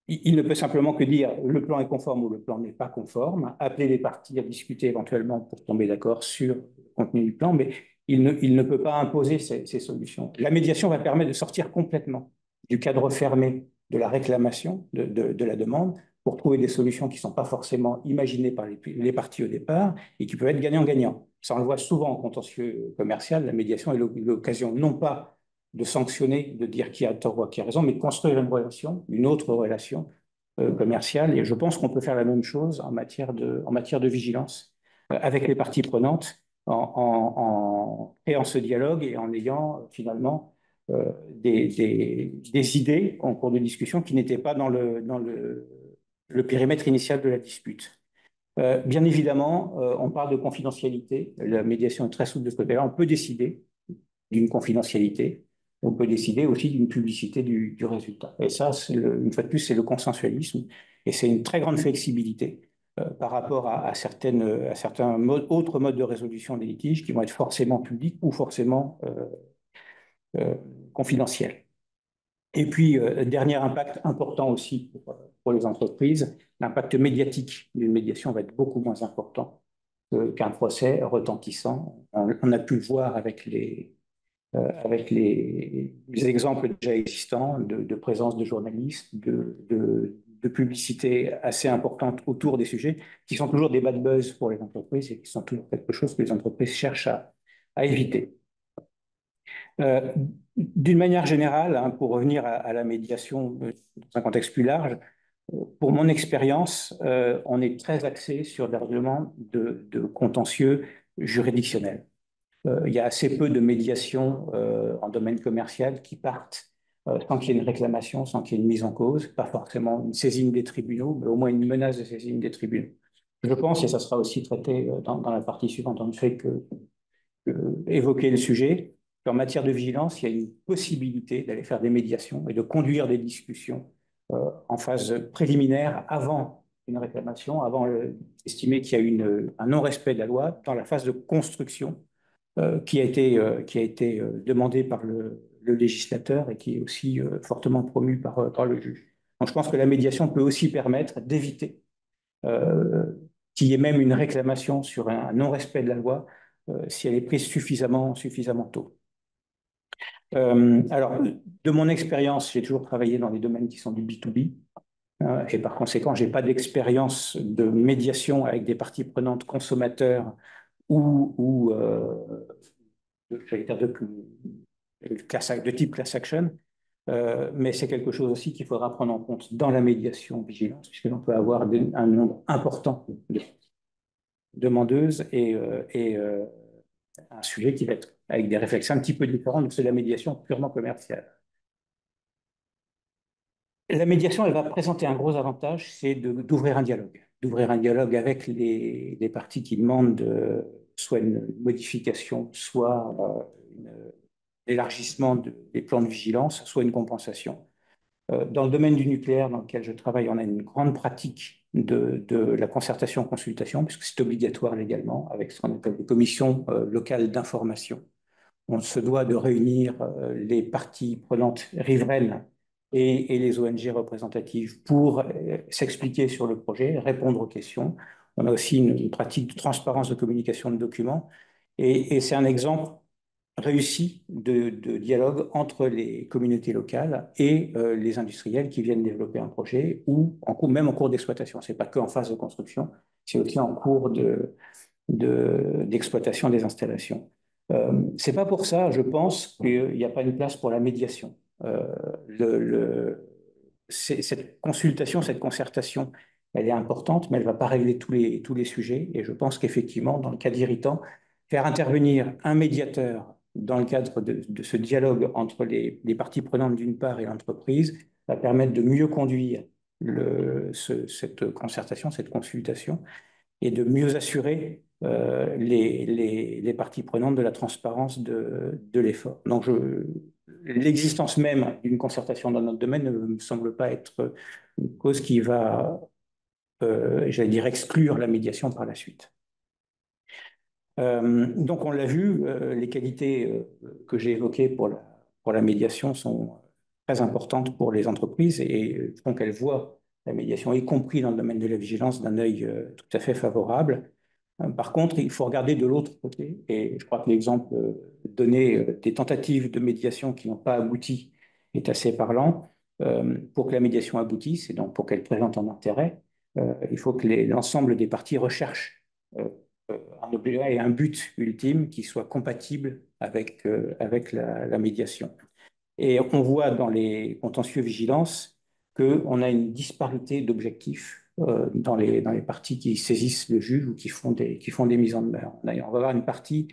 Il ne peut simplement que dire le plan est conforme ou le plan n'est pas conforme, appeler les parties à discuter éventuellement pour tomber d'accord sur le contenu du plan, mais il ne peut pas imposer ces solutions. La médiation va permettre de sortir complètement du cadre fermé de la réclamation, de la demande, pour trouver des solutions qui ne sont pas forcément imaginées par les parties au départ et qui peuvent être gagnant-gagnant. Ça, on le voit souvent en contentieux commercial. La médiation est l'occasion non pas de sanctionner, de dire qui a tort ou qui a raison, mais de construire une relation, une autre relation commerciale. Et je pense qu'on peut faire la même chose en matière de vigilance avec les parties prenantes, en créant ce dialogue et en ayant finalement des idées en cours de discussion qui n'étaient pas dans le périmètre initial de la dispute. Bien évidemment, on parle de confidentialité. La médiation est très souple de ce côté-là. On peut décider d'une confidentialité. On peut décider aussi d'une publicité du résultat. Et ça, une fois de plus, c'est le consensualisme. Et c'est une très grande flexibilité par rapport à certains autres modes de résolution des litiges qui vont être forcément publics ou forcément confidentiels. Et puis, dernier impact important aussi pour les entreprises, l'impact médiatique d'une médiation va être beaucoup moins important qu'un procès retentissant. On a pu le voir avec les exemples déjà existants de présence de journalistes, de publicité assez importante autour des sujets, qui sont toujours des bad buzz pour les entreprises et qui sont toujours quelque chose que les entreprises cherchent à éviter. D'une manière générale, hein, pour revenir à la médiation dans un contexte plus large, pour mon expérience, on est très axé sur des règlements de contentieux juridictionnels. Il y a assez peu de médiation en domaine commercial qui partent sans qu'il y ait une réclamation, sans qu'il y ait une mise en cause, pas forcément une saisine des tribunaux, mais au moins une menace de saisine des tribunaux. Je pense, et ça sera aussi traité dans la partie suivante, on ne fait que évoquer le sujet, qu'en matière de vigilance, il y a une possibilité d'aller faire des médiations et de conduire des discussions en phase préliminaire avant une réclamation, avant d'estimer qu'il y a un non-respect de la loi, dans la phase de construction qui a été demandé par le législateur et qui est aussi fortement promu par le juge. Donc je pense que la médiation peut aussi permettre d'éviter qu'il y ait même une réclamation sur un non-respect de la loi si elle est prise suffisamment tôt. Alors, de mon expérience, j'ai toujours travaillé dans les domaines qui sont du B2B. Et par conséquent, je n'ai pas d'expérience de médiation avec des parties prenantes consommateurs ou j'allais dire de type class action, mais c'est quelque chose aussi qu'il faudra prendre en compte dans la médiation vigilance, puisque l'on peut avoir un nombre important de demandeuses et un sujet qui va être avec des réflexes un petit peu différents de ceux de la médiation purement commerciale. La médiation, elle va présenter un gros avantage, c'est d'ouvrir un dialogue avec les parties qui demandent soit une modification, soit l'élargissement des plans de vigilance, soit une compensation. Dans le domaine du nucléaire dans lequel je travaille, on a une grande pratique de la concertation-consultation, puisque c'est obligatoire légalement, avec ce qu'on appelle des commissions locales d'information, on se doit de réunir les parties prenantes riveraines et les ONG représentatives pour s'expliquer sur le projet, répondre aux questions. On a aussi une pratique de transparence de communication de documents. Et c'est un exemple réussi de dialogue entre les communautés locales et les industriels qui viennent développer un projet ou même en cours d'exploitation. Ce n'est pas qu'en phase de construction, c'est aussi en cours d'exploitation des installations. Ce n'est pas pour ça, je pense, qu'il n'y a pas une place pour la médiation. Cette consultation, cette concertation, elle est importante, mais elle ne va pas régler tous les sujets. Et je pense qu'effectivement, dans le cas d'Irritant, faire intervenir un médiateur dans le cadre de ce dialogue entre les parties prenantes d'une part et l'entreprise va permettre de mieux conduire cette concertation, cette consultation, et de mieux assurer les parties prenantes de la transparence de l'effort. Donc, l'existence même d'une concertation dans notre domaine ne me semble pas être une cause qui va, j'allais dire, exclure la médiation par la suite. Donc, on l'a vu, les qualités que j'ai évoquées pour la médiation sont très importantes pour les entreprises et font qu'elles voient la médiation, y compris dans le domaine de la vigilance, d'un œil tout à fait favorable. Par contre, il faut regarder de l'autre côté, et je crois que l'exemple donné des tentatives de médiation qui n'ont pas abouti est assez parlant. Pour que la médiation aboutisse, et donc pour qu'elle présente un intérêt, il faut que l'ensemble des parties recherchent un objet et un but ultime qui soit compatible avec la médiation. Et on voit dans les contentieux vigilance qu'on a une disparité d'objectifs dans les parties qui saisissent le juge ou qui font des mises en demeure. On va avoir une partie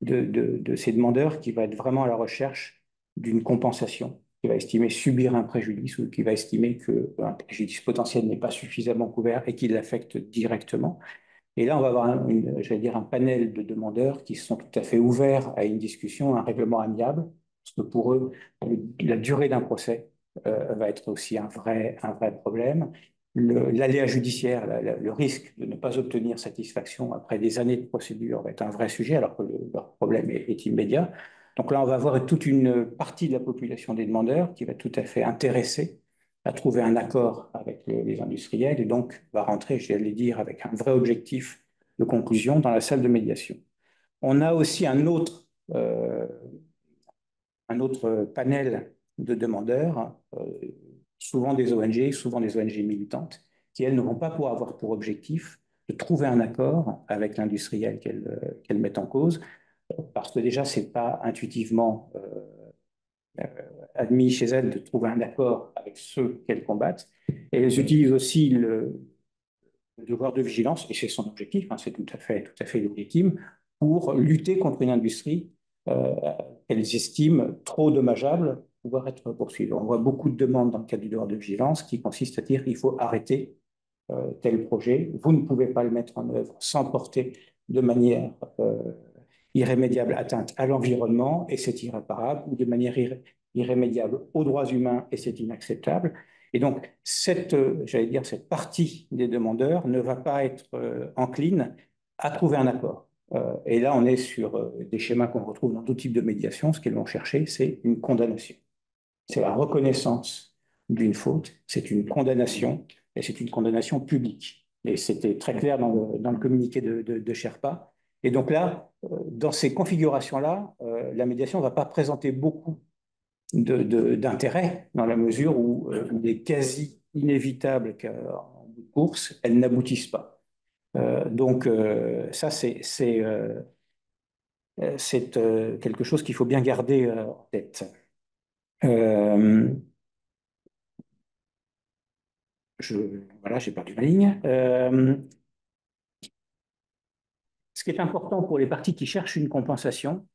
de ces demandeurs qui va être vraiment à la recherche d'une compensation, qui va estimer subir un préjudice ou qui va estimer qu'un préjudice potentiel n'est pas suffisamment couvert et qui l'affecte directement. Et là, on va avoir j'allais dire, un panel de demandeurs qui sont tout à fait ouverts à une discussion, à un règlement amiable, parce que pour eux, la durée d'un procès va être aussi un vrai problème. L'aléa judiciaire, le risque de ne pas obtenir satisfaction après des années de procédure va être un vrai sujet, alors que leur problème est immédiat. Donc là, on va avoir toute une partie de la population des demandeurs qui va être tout à fait intéressée à trouver un accord avec les industriels et donc va rentrer, j'allais dire, avec un vrai objectif de conclusion dans la salle de médiation. On a aussi un autre panel de demandeurs, souvent des ONG militantes, qui, elles, ne vont pas pouvoir avoir pour objectif de trouver un accord avec l'industriel qu'elles mettent en cause, parce que déjà, ce n'est pas intuitivement admis chez elles de trouver un accord avec ceux qu'elles combattent. Et elles utilisent aussi le devoir de vigilance, et c'est son objectif, hein, c'est tout à fait légitime, pour lutter contre une industrie qu'elles estiment trop dommageable pour pouvoir être poursuivie. On voit beaucoup de demandes dans le cadre du devoir de vigilance qui consistent à dire qu'il faut arrêter tel projet, vous ne pouvez pas le mettre en œuvre sans porter de manière irrémédiable atteinte à l'environnement, et c'est irréparable, ou de manière irrémédiable aux droits humains, et c'est inacceptable. Et donc, j'allais dire, cette partie des demandeurs ne va pas être encline à trouver un accord. Et là, on est sur des schémas qu'on retrouve dans tout type de médiation. Ce qu'elles vont chercher, c'est une condamnation. C'est la reconnaissance d'une faute, c'est une condamnation, et c'est une condamnation publique. Et c'était très clair dans le communiqué de Sherpa. Et donc là, dans ces configurations-là, la médiation ne va pas présenter beaucoup d'intérêt dans la mesure où il est quasi inévitable qu'en bout de course, elles n'aboutissent pas. Donc ça, c'est quelque chose qu'il faut bien garder en tête. Voilà, j'ai perdu ma ligne. Ce qui est important pour les parties qui cherchent une compensation,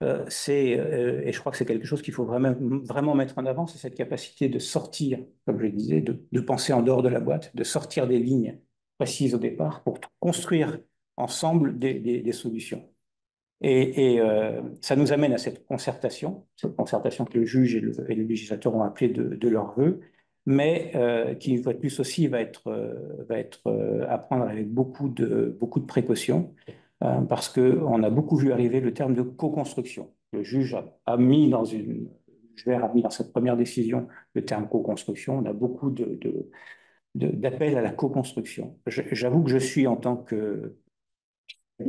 et je crois que c'est quelque chose qu'il faut vraiment mettre en avant, c'est cette capacité de sortir, comme je le disais, de penser en dehors de la boîte, de sortir des lignes précises au départ pour construire ensemble des solutions. Et ça nous amène à cette concertation que le juge et le législateur ont appelée de leur vœu, mais qui, une fois de plus aussi, va être à prendre avec beaucoup de précautions, parce qu'on a beaucoup vu arriver le terme de co-construction. le juge a mis dans une, a mis dans cette première décision le terme co-construction. On a beaucoup d'appels à la co-construction. J'avoue que je suis, en tant que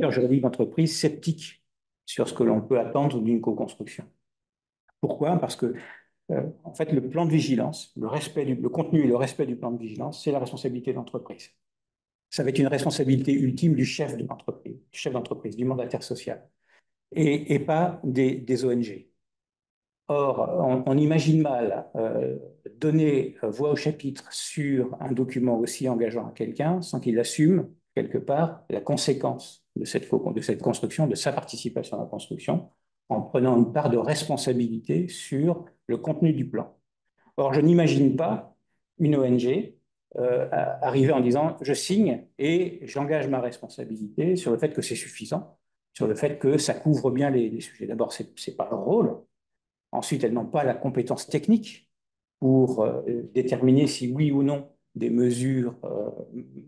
juridique d'entreprise, sceptique sur ce que l'on peut attendre d'une co-construction. Pourquoi? Parce que, en fait, le plan de vigilance, le contenu et le respect du plan de vigilance, c'est la responsabilité de l'entreprise. Ça va être une responsabilité ultime du chef de l'entreprise, du chef d'entreprise, du mandataire social, et pas des ONG. Or, on imagine mal donner voix au chapitre sur un document aussi engageant à quelqu'un sans qu'il assume quelque part la conséquence de cette construction, de sa participation à la construction, en prenant une part de responsabilité sur le contenu du plan. Or, je n'imagine pas une ONG arriver en disant je signe et j'engage ma responsabilité sur le fait que c'est suffisant, sur le fait que ça couvre bien les sujets. D'abord, ce n'est pas leur rôle. Ensuite, elles n'ont pas la compétence technique pour déterminer si oui ou non des mesures,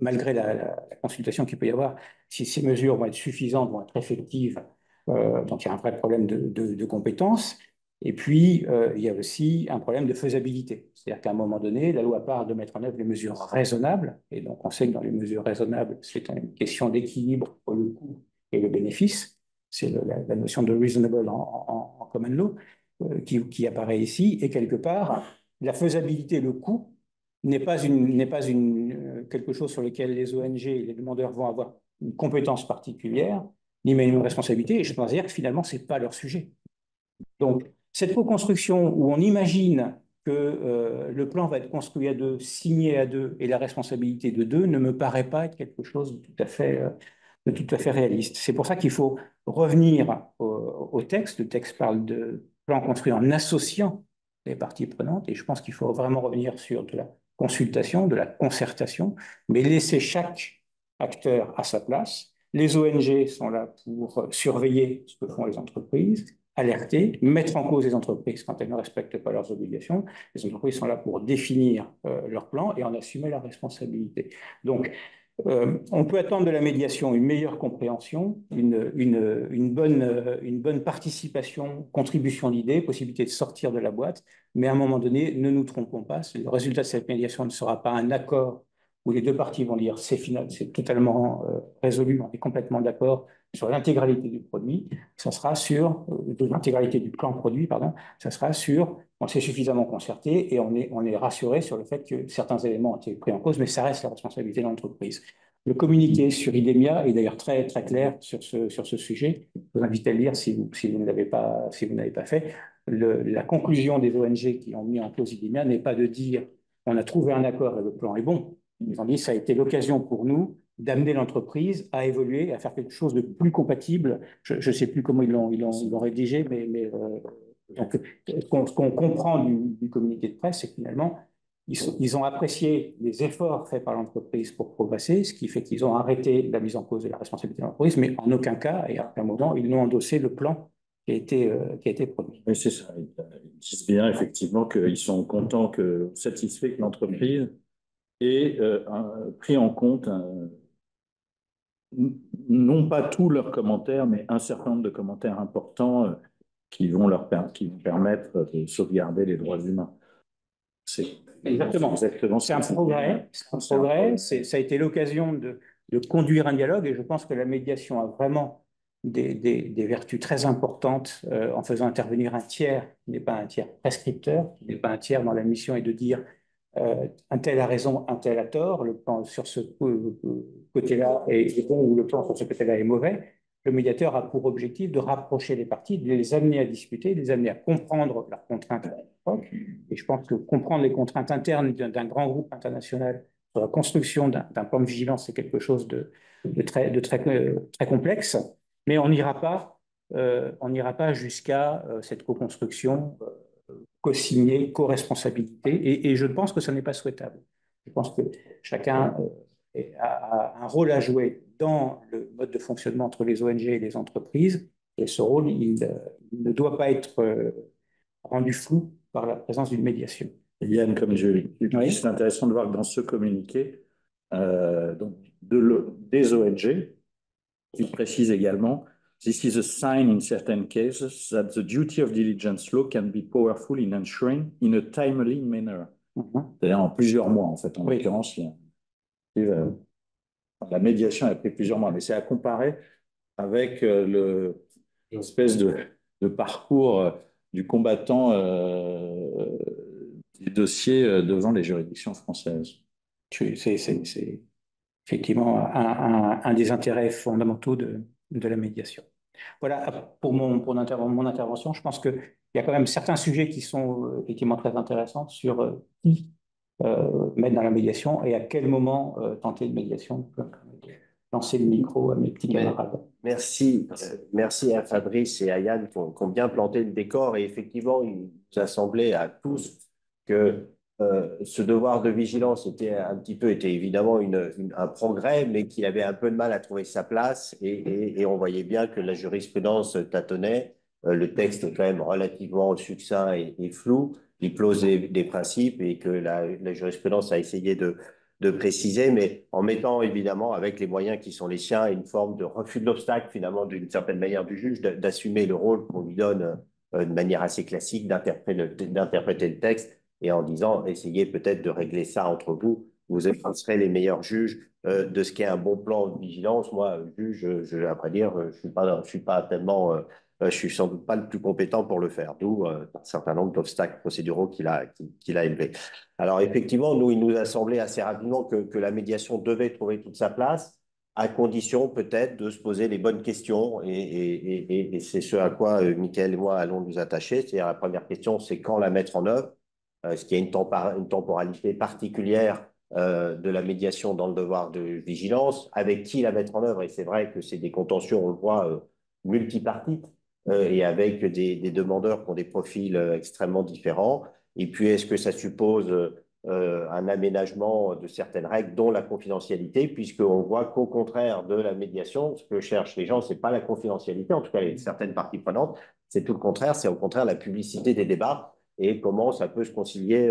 malgré la consultation qu'il peut y avoir, si ces mesures vont être suffisantes, vont être effectives. Donc, il y a un vrai problème de compétences. Et puis, il y a aussi un problème de faisabilité. C'est-à-dire qu'à un moment donné, la loi parle de mettre en œuvre des mesures raisonnables. Et donc, on sait que dans les mesures raisonnables, c'est une question d'équilibre entre le coût et le bénéfice. C'est la notion de reasonable en common law. Qui apparaît ici, et quelque part, la faisabilité, le coût, n'est pas quelque chose sur lequel les ONG et les demandeurs vont avoir une compétence particulière, ni même une responsabilité, et je pense dire que finalement, ce n'est pas leur sujet. Donc, cette co-construction où on imagine que le plan va être construit à deux, signé à deux, et la responsabilité de deux, ne me paraît pas être quelque chose de tout à fait réaliste. C'est pour ça qu'il faut revenir au texte. Le texte parle de plan construit en associant les parties prenantes, et je pense qu'il faut vraiment revenir sur de la consultation, de la concertation, mais laisser chaque acteur à sa place. Les ONG sont là pour surveiller ce que font les entreprises, alerter, mettre en cause les entreprises quand elles ne respectent pas leurs obligations. Les entreprises sont là pour définir leur plan et en assumer la responsabilité. Donc, on peut attendre de la médiation une meilleure compréhension, une bonne participation, contribution d'idées, possibilité de sortir de la boîte, mais à un moment donné, ne nous trompons pas, le résultat de cette médiation ne sera pas un accord où les deux parties vont dire c'est final, c'est totalement résolu, on est complètement d'accord sur l'intégralité du produit, ça sera sur l'intégralité du plan produit, pardon, ça sera sur on s'est suffisamment concerté et on est rassuré sur le fait que certains éléments ont été pris en cause, mais ça reste la responsabilité de l'entreprise. Le communiqué sur IDEMIA est d'ailleurs très, très clair sur ce sujet. Je vous invite à le lire si vous ne l'avez pas fait. La conclusion des ONG qui ont mis en cause IDEMIA n'est pas de dire on a trouvé un accord et le plan est bon. Ils ont dit ça a été l'occasion pour nous d'amener l'entreprise à évoluer, à faire quelque chose de plus compatible. Je ne sais plus comment ils l'ont rédigé, mais donc, ce qu'on comprend du communiqué de presse, c'est que finalement, ils ont apprécié les efforts faits par l'entreprise pour progresser, ce qui fait qu'ils ont arrêté la mise en cause de la responsabilité de l'entreprise, mais en aucun cas, et à un moment, ils n'ont endossé le plan qui a été produit. Oui, c'est ça. Ils disent bien effectivement qu'ils sont contents, satisfaits que l'entreprise ait pris en compte non pas tous leurs commentaires, mais un certain nombre de commentaires importants qui vont permettre de sauvegarder les droits humains. Exactement. C'est un progrès. Ça a été l'occasion de conduire un dialogue, et je pense que la médiation a vraiment des vertus très importantes en faisant intervenir un tiers qui n'est pas un tiers prescripteur, qui n'est pas un tiers dont la mission est de dire un tel a raison, un tel a tort, le plan sur ce côté-là est bon ou le plan sur ce côté-là est mauvais. Le médiateur a pour objectif de rapprocher les parties, de les amener à discuter, de les amener à comprendre leurs contraintes à l'époque. Et je pense que comprendre les contraintes internes d'un grand groupe international sur la construction d'un plan de vigilance, c'est quelque chose de très complexe. Mais on n'ira pas jusqu'à cette co-construction co-signée, co-responsabilité. Et je pense que ce n'est pas souhaitable. Je pense que chacun a un rôle à jouer dans le mode de fonctionnement entre les ONG et les entreprises. Et ce rôle, il ne doit pas être rendu flou par la présence d'une médiation. Yann, comme je l'ai dit, oui. C'est intéressant de voir que dans ce communiqué, donc des ONG, qui précisent également This is a sign in certain cases that the duty of diligence law can be powerful in ensuring in a timely manner. C'est-à-dire en plusieurs mois, en fait. En l'occurrence, la médiation a pris plusieurs mois, mais c'est à comparer avec l'espèce de parcours du combattant des dossiers devant les juridictions françaises. C'est effectivement un des intérêts fondamentaux de la médiation. Voilà pour mon intervention. Je pense qu'il y a quand même certains sujets qui sont effectivement très intéressants sur qui mettre dans la médiation et à quel moment tenter une médiation. Lancer le micro à mes petits camarades. Merci, merci à Fabrice et à Yann qui ont bien planté le décor. Et effectivement, il nous a semblé à tous que ce devoir de vigilance était évidemment un progrès, mais qu'il avait un peu de mal à trouver sa place. Et on voyait bien que la jurisprudence tâtonnait. Le texte est quand même relativement succinct et flou. Il pose des principes et que la jurisprudence a essayé de préciser, mais en mettant évidemment avec les moyens qui sont les siens une forme de refus de l'obstacle finalement d'une certaine manière du juge d'assumer le rôle qu'on lui donne de manière assez classique d'interpréter le texte et en disant essayez peut-être de régler ça entre vous, vous serez les meilleurs juges de ce qu'est un bon plan de vigilance. Moi, juge, après dire, je suis pas tellement je suis sans doute pas le plus compétent pour le faire, d'où un certain nombre d'obstacles procéduraux qu'il a élevés. Alors effectivement, il nous a semblé assez rapidement que la médiation devait trouver toute sa place, à condition peut-être de se poser les bonnes questions, et c'est ce à quoi Mickaël et moi allons nous attacher. C'est-à-dire la première question, c'est quand la mettre en œuvre, ce qui a une temporalité particulière de la médiation dans le devoir de vigilance, avec qui la mettre en œuvre, et c'est vrai que c'est des contentieux, on le voit, multipartites, et avec des demandeurs qui ont des profils extrêmement différents. Et puis, est-ce que ça suppose un aménagement de certaines règles, dont la confidentialité, puisqu'on voit qu'au contraire de la médiation, ce que cherchent les gens, ce n'est pas la confidentialité, en tout cas certaines parties prenantes, c'est tout le contraire, c'est au contraire la publicité des débats et comment ça peut se concilier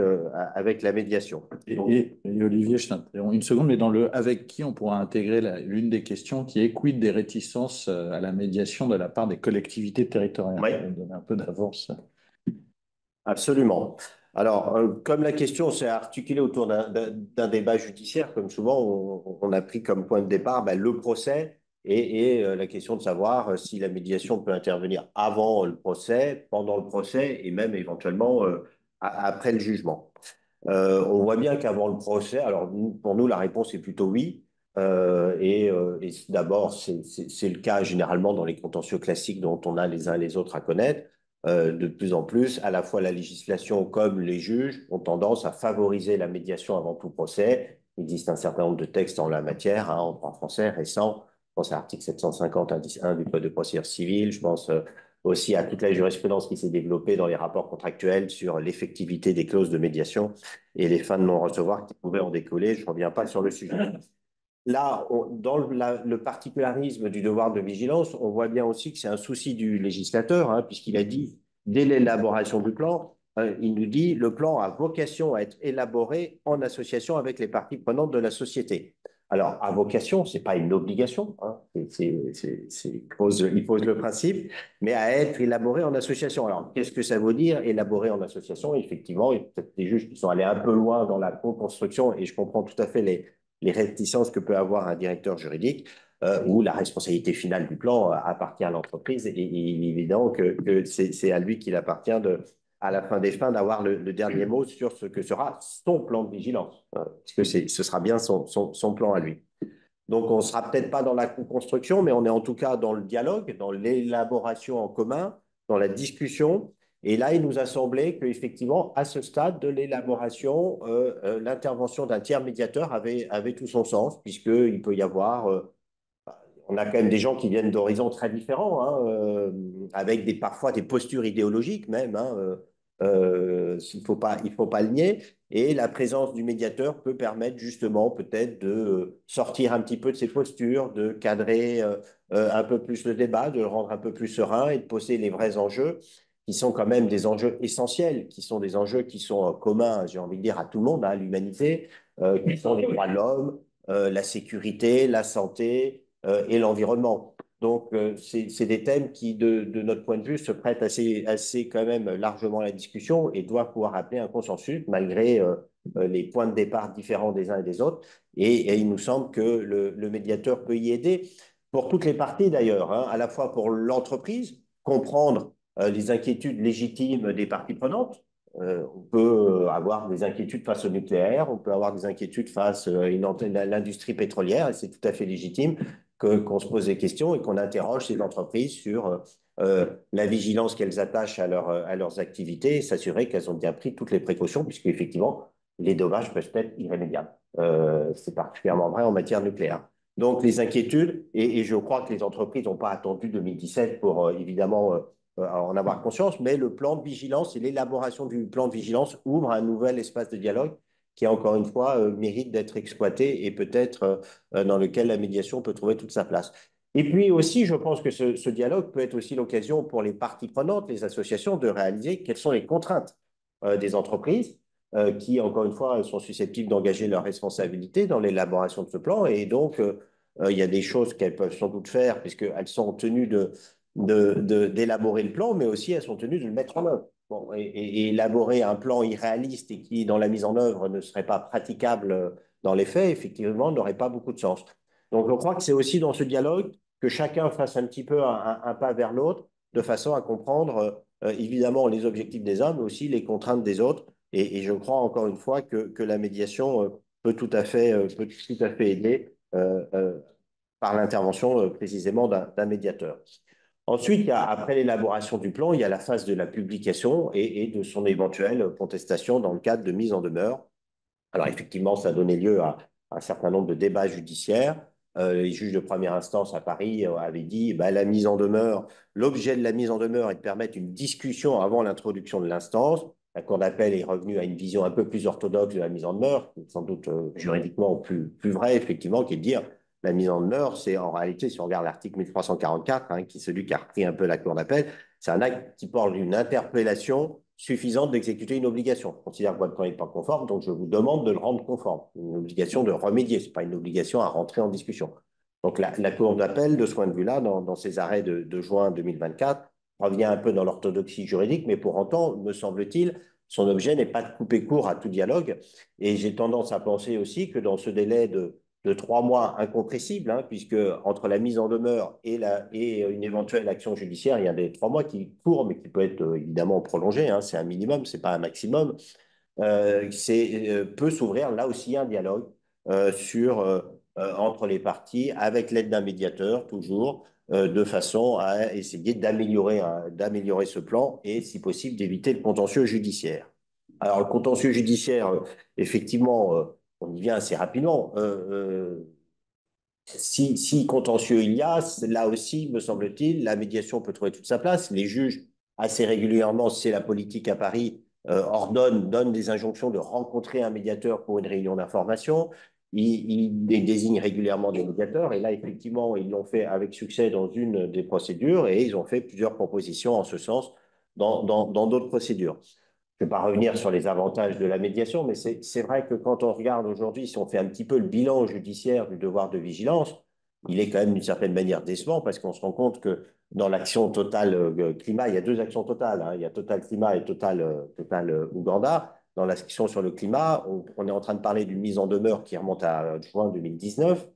avec la médiation. Et Olivier, je t'interromps une seconde, mais dans le avec qui on pourra intégrer l'une des questions qui est quid des réticences à la médiation de la part des collectivités territoriales. Oui. On donne un peu d'avance. Absolument. Alors, comme la question s'est articulée autour d'un débat judiciaire, comme souvent, on a pris comme point de départ le procès et la question de savoir si la médiation peut intervenir avant le procès, pendant le procès et même éventuellement après le jugement. On voit bien qu'avant le procès, alors pour nous, la réponse est plutôt oui. Et d'abord, c'est le cas généralement dans les contentieux classiques dont on a les uns et les autres à connaître. De plus en plus, à la fois la législation comme les juges ont tendance à favoriser la médiation avant tout procès. Il existe un certain nombre de textes en la matière, en droit français récent. Je pense à l'article 750 indice 1 du Code de procédure civile. Je pense aussi à toute la jurisprudence qui s'est développée dans les rapports contractuels sur l'effectivité des clauses de médiation et les fins de non-recevoir qui pouvaient en décoller. Je ne reviens pas sur le sujet. Là, dans le particularisme du devoir de vigilance, on voit bien aussi que c'est un souci du législateur, puisqu'il a dit, dès l'élaboration du plan, il nous dit, le plan a vocation à être élaboré en association avec les parties prenantes de la société. Alors, à vocation, ce n'est pas une obligation, il pose le principe, mais à être élaboré en association. Alors, qu'est-ce que ça veut dire, élaboré en association? Effectivement, il y a peut-être des juges qui sont allés un peu loin dans la co-construction, et je comprends tout à fait les réticences que peut avoir un directeur juridique, où la responsabilité finale du plan appartient à l'entreprise, et il est évident que c'est à lui qu'il appartient à la fin des fins d'avoir le dernier mot sur ce que sera son plan de vigilance, puisque ce sera bien son plan à lui. Donc, on ne sera peut-être pas dans la construction, mais on est en tout cas dans le dialogue, dans l'élaboration en commun, dans la discussion. Et là, il nous a semblé qu'effectivement, à ce stade de l'élaboration, l'intervention d'un tiers médiateur avait tout son sens, puisqu'il peut y avoir on a quand même des gens qui viennent d'horizons très différents, avec parfois des postures idéologiques même, il faut pas le nier. Et la présence du médiateur peut permettre justement peut-être de sortir un petit peu de ces postures, de cadrer un peu plus le débat, de le rendre un peu plus serein et de poser les vrais enjeux qui sont quand même des enjeux essentiels, qui sont des enjeux qui sont communs, j'ai envie de dire, à tout le monde, à l'humanité, qui sont les droits de l'homme, la sécurité, la santé, et l'environnement. Donc, c'est des thèmes qui, de notre point de vue, se prêtent assez quand même largement à la discussion et doivent pouvoir appeler un consensus malgré les points de départ différents des uns et des autres. Et il nous semble que le médiateur peut y aider pour toutes les parties d'ailleurs, hein, à la fois pour l'entreprise, comprendre les inquiétudes légitimes des parties prenantes. On peut avoir des inquiétudes face au nucléaire, on peut avoir des inquiétudes face à l'industrie pétrolière, et c'est tout à fait légitime qu'on se pose des questions et qu'on interroge ces entreprises sur la vigilance qu'elles attachent à leurs activités et s'assurer qu'elles ont bien pris toutes les précautions, puisque effectivement, les dommages peuvent être irrémédiables. C'est particulièrement vrai en matière nucléaire. Donc, les inquiétudes, et je crois que les entreprises n'ont pas attendu 2017 pour évidemment en avoir conscience, mais le plan de vigilance et l'élaboration du plan de vigilance ouvre un nouvel espace de dialogue qui, encore une fois, mérite d'être exploité et peut-être dans lequel la médiation peut trouver toute sa place. Et puis aussi, je pense que ce dialogue peut être aussi l'occasion pour les parties prenantes, les associations, de réaliser quelles sont les contraintes des entreprises qui, encore une fois, sont susceptibles d'engager leurs responsabilités dans l'élaboration de ce plan. Et donc, il y a des choses qu'elles peuvent sans doute faire, puisqu'elles sont tenues d'élaborer le plan, mais aussi elles sont tenues de le mettre en œuvre. Bon, et élaborer un plan irréaliste et qui, dans la mise en œuvre, ne serait pas praticable dans les faits, effectivement, n'aurait pas beaucoup de sens. Donc, je crois que c'est aussi dans ce dialogue que chacun fasse un petit peu un pas vers l'autre, de façon à comprendre évidemment les objectifs des uns, mais aussi les contraintes des autres. Et je crois encore une fois que la médiation peut tout à fait aider par l'intervention précisément d'un médiateur. Ensuite, après l'élaboration du plan, il y a la phase de la publication et de son éventuelle contestation dans le cadre de mise en demeure. Alors effectivement, ça a donné lieu à un certain nombre de débats judiciaires. Les juges de première instance à Paris avaient dit bah, la mise en demeure, l'objet de la mise en demeure est de permettre une discussion avant l'introduction de l'instance. La Cour d'appel est revenue à une vision un peu plus orthodoxe de la mise en demeure, sans doute juridiquement plus vrai, effectivement, qui est de dire la mise en demeure, c'est en réalité, si on regarde l'article 1344, hein, qui est celui qui a repris un peu la Cour d'appel, c'est un acte qui porte une interpellation suffisante d'exécuter une obligation. Je considère que votre plan n'est pas conforme, donc je vous demande de le rendre conforme. Une obligation de remédier, ce n'est pas une obligation à rentrer en discussion. Donc la Cour d'appel, de ce point de vue-là, dans ses arrêts de juin 2024, revient un peu dans l'orthodoxie juridique, mais pour autant, me semble-t-il, son objet n'est pas de couper court à tout dialogue. Et j'ai tendance à penser aussi que dans ce délai de 3 mois incompressible, hein, puisque entre la mise en demeure et une éventuelle action judiciaire, il y a des 3 mois qui courent, mais qui peut être évidemment prolongé, hein, c'est un minimum, c'est pas un maximum, peut s'ouvrir là aussi un dialogue entre les parties, avec l'aide d'un médiateur, toujours, de façon à essayer d'améliorer ce plan et, si possible, d'éviter le contentieux judiciaire. Alors, le contentieux judiciaire, effectivement, on y vient assez rapidement. Si contentieux il y a, là aussi, me semble-t-il, la médiation peut trouver toute sa place. Les juges, assez régulièrement, c'est la politique à Paris, donnent des injonctions de rencontrer un médiateur pour une réunion d'information. Ils désignent régulièrement des médiateurs. Et là, effectivement, ils l'ont fait avec succès dans une des procédures et ils ont fait plusieurs propositions en ce sens dans d'autres procédures. Je ne vais pas revenir sur les avantages de la médiation, mais c'est vrai que quand on regarde aujourd'hui, si on fait un petit peu le bilan judiciaire du devoir de vigilance, il est quand même d'une certaine manière décevant parce qu'on se rend compte que dans l'action Total Climat, il y a 2 actions totales, hein, il y a Total Climat et Total Ouganda. Dans l'action sur le climat, on est en train de parler d'une mise en demeure qui remonte à juin 2019,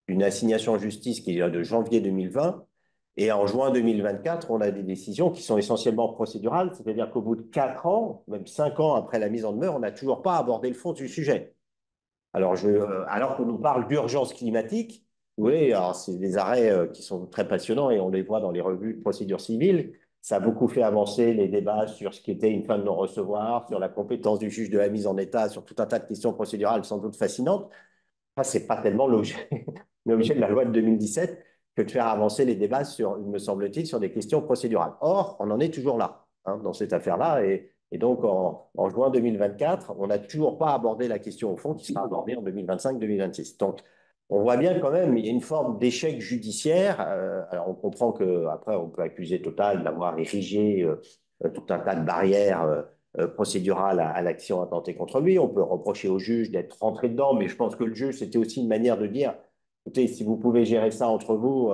d'une assignation en justice qui est de janvier 2020. Et en juin 2024, on a des décisions qui sont essentiellement procédurales, c'est-à-dire qu'au bout de 4 ans, même 5 ans après la mise en demeure, on n'a toujours pas abordé le fond du sujet. Alors qu'on nous parle d'urgence climatique, vous voyez, alors c'est des arrêts qui sont très passionnants et on les voit dans les revues de procédure civile. Ça a beaucoup fait avancer les débats sur ce qu'était une fin de non-recevoir, sur la compétence du juge de la mise en état, sur tout un tas de questions procédurales sans doute fascinantes. Ce n'est pas tellement l'objet de la loi de 2017 que de faire avancer les débats me semble-t-il, sur des questions procédurales. Or, on en est toujours là, hein, dans cette affaire-là. Et donc, en juin 2024, on n'a toujours pas abordé la question au fond qui sera abordée en 2025-2026. Donc, on voit bien quand même, il y a une forme d'échec judiciaire. Alors, on comprend qu'après, on peut accuser Total d'avoir érigé tout un tas de barrières procédurale à l'action intentée contre lui. On peut reprocher au juge d'être rentré dedans, mais je pense que le juge, c'était aussi une manière de dire, écoutez, si vous pouvez gérer ça entre vous,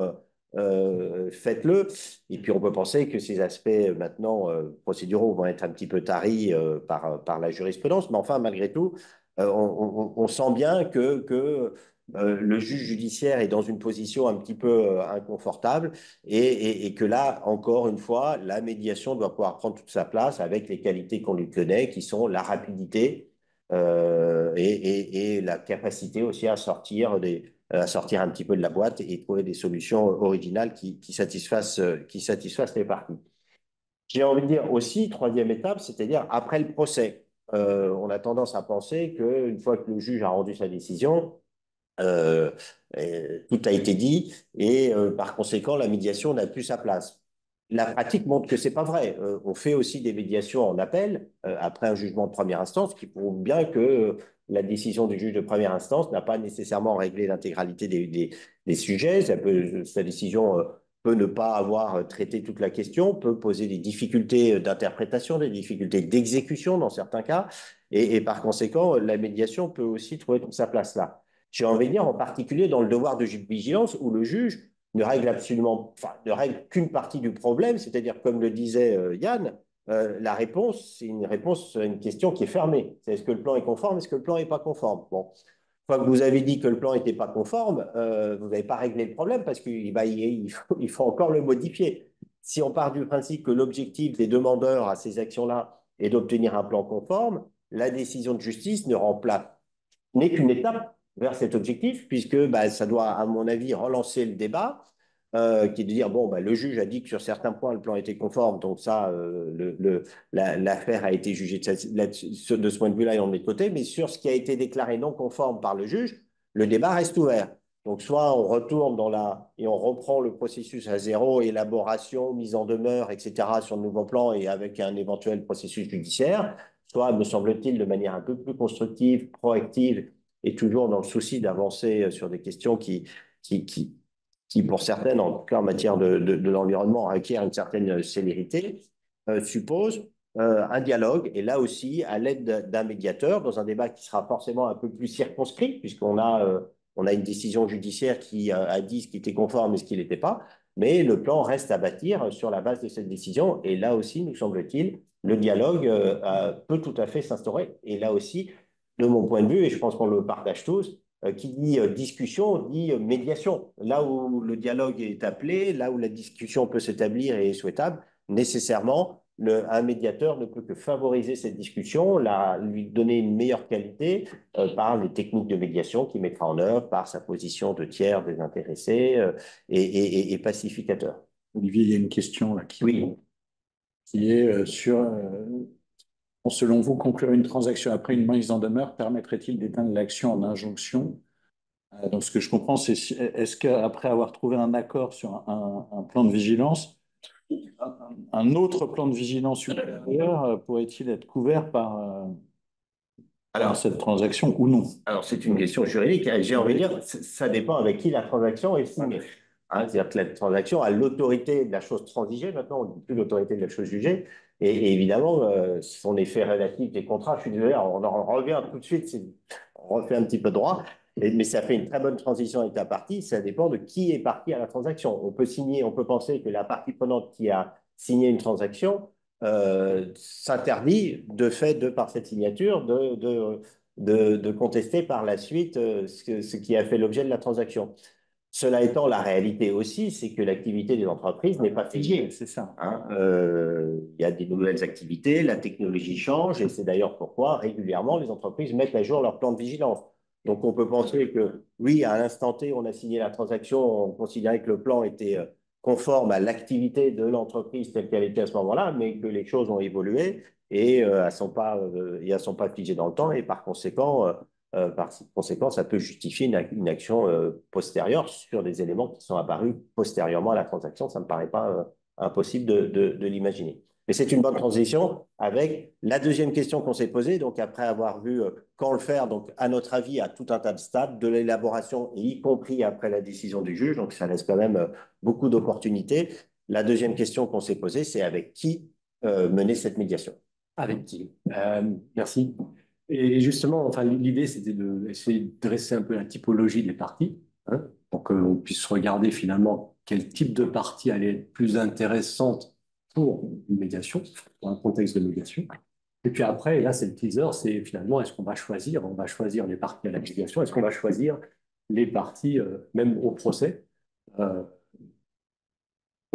faites-le. Et puis on peut penser que ces aspects maintenant procéduraux vont être un petit peu taris par la jurisprudence, mais enfin malgré tout, on sent bien que le juge judiciaire est dans une position un petit peu inconfortable et que là, encore une fois, la médiation doit pouvoir prendre toute sa place avec les qualités qu'on lui connaît, qui sont la rapidité et la capacité aussi à sortir un petit peu de la boîte et trouver des solutions originales qui satisfassent les parties. J'ai envie de dire aussi, troisième étape, c'est-à-dire après le procès. On a tendance à penser qu'une fois que le juge a rendu sa décision, euh, tout a été dit et par conséquent, la médiation n'a plus sa place. La pratique montre que c'est pas vrai. On fait aussi des médiations en appel après un jugement de première instance qui prouve bien que la décision du juge de première instance n'a pas nécessairement réglé l'intégralité des sujets. Sa décision peut ne pas avoir traité toute la question, peut poser des difficultés d'interprétation, des difficultés d'exécution dans certains cas, et par conséquent, la médiation peut aussi trouver toute sa place là. J'ai envie de dire en particulier dans le devoir de vigilance où le juge ne règle ne règle qu'une partie du problème, c'est-à-dire comme le disait Yann, la réponse, c'est une réponse à une question qui est fermée. C'est est-ce que le plan est conforme, est-ce que le plan n'est pas conforme? Bon, une fois que vous avez dit que le plan n'était pas conforme, vous n'avez pas réglé le problème parce qu'il faut encore le modifier. Si on part du principe que l'objectif des demandeurs à ces actions-là est d'obtenir un plan conforme, la décision de justice n'est qu'une étape vers cet objectif, puisque ça doit, à mon avis, relancer le débat, qui est de dire, bon, le juge a dit que sur certains points, le plan était conforme, donc ça, l'affaire a été jugée de ce point de vue-là et on met de côté, mais sur ce qui a été déclaré non conforme par le juge, le débat reste ouvert. Donc, soit on retourne et on reprend le processus à zéro, élaboration, mise en demeure, etc., sur le nouveau plan et avec un éventuel processus judiciaire, soit, me semble-t-il, de manière un peu plus constructive, proactive, et toujours dans le souci d'avancer sur des questions qui, pour certaines, en tout cas en matière de l'environnement, requièrent une certaine célérité, suppose un dialogue, et là aussi, à l'aide d'un médiateur, dans un débat qui sera forcément un peu plus circonscrit, puisqu'on a une décision judiciaire qui a dit ce qui était conforme et ce qui n'était pas, mais le plan reste à bâtir sur la base de cette décision, et là aussi, nous semble-t-il, le dialogue peut tout à fait s'instaurer, et là aussi, de mon point de vue, et je pense qu'on le partage tous, qui dit discussion, dit médiation. Là où le dialogue est appelé, là où la discussion peut s'établir et est souhaitable, nécessairement, un médiateur ne peut que favoriser cette discussion, lui donner une meilleure qualité par les techniques de médiation qu'il mettra en œuvre, par sa position de tiers désintéressé et pacificateur. Olivier, il y a une question là Oui. qui est sur selon vous, conclure une transaction après une mise en demeure permettrait-il d'éteindre l'action en injonction? Donc, ce que je comprends, c'est est-ce qu'après avoir trouvé un accord sur un plan de vigilance, un autre plan de vigilance supérieur pourrait-il être couvert par cette transaction ou non? Alors, c'est une question juridique. J'ai envie de dire, ça dépend avec qui la transaction est signée. C'est-à-dire que la transaction a l'autorité de la chose transigée. Maintenant, on ne dit plus l'autorité de la chose jugée. Et évidemment, son effet relatif des contrats, je suis désolé, on en revient tout de suite, on refait un petit peu de droit, mais ça fait une très bonne transition avec la partie. Ça dépend de qui est partie à la transaction. On peut penser que la partie prenante qui a signé une transaction s'interdit de fait, par cette signature, de contester par la suite ce qui a fait l'objet de la transaction. Cela étant, la réalité aussi, c'est que l'activité des entreprises n'est pas figée. C'est ça. Il y a des nouvelles activités, la technologie change, et c'est d'ailleurs pourquoi régulièrement les entreprises mettent à jour leur plan de vigilance. Donc on peut penser que oui, à l'instant T, on a signé la transaction, on considérait que le plan était conforme à l'activité de l'entreprise telle qu'elle était à ce moment-là, mais que les choses ont évolué et elles ne sont pas figées dans le temps, et par conséquent, ça peut justifier une action postérieure sur des éléments qui sont apparus postérieurement à la transaction. Ça ne me paraît pas impossible de l'imaginer. Mais c'est une bonne transition avec la deuxième question qu'on s'est posée. Donc, après avoir vu quand le faire, donc à notre avis, à tout un tas de stades de l'élaboration, et y compris après la décision du juge. Donc, ça laisse quand même beaucoup d'opportunités. La deuxième question qu'on s'est posée, c'est avec qui mener cette médiation. Avec qui? Merci. Et justement, enfin, l'idée, c'était d'essayer de dresser un peu la typologie des parties, pour qu'on puisse regarder finalement quel type de partie allait être plus intéressante pour une médiation, pour un contexte de médiation. Et puis après, là, c'est le teaser, c'est finalement, est-ce qu'on va choisir? On va choisir les parties à la médiation, est-ce qu'on va choisir les parties, même au procès? Là,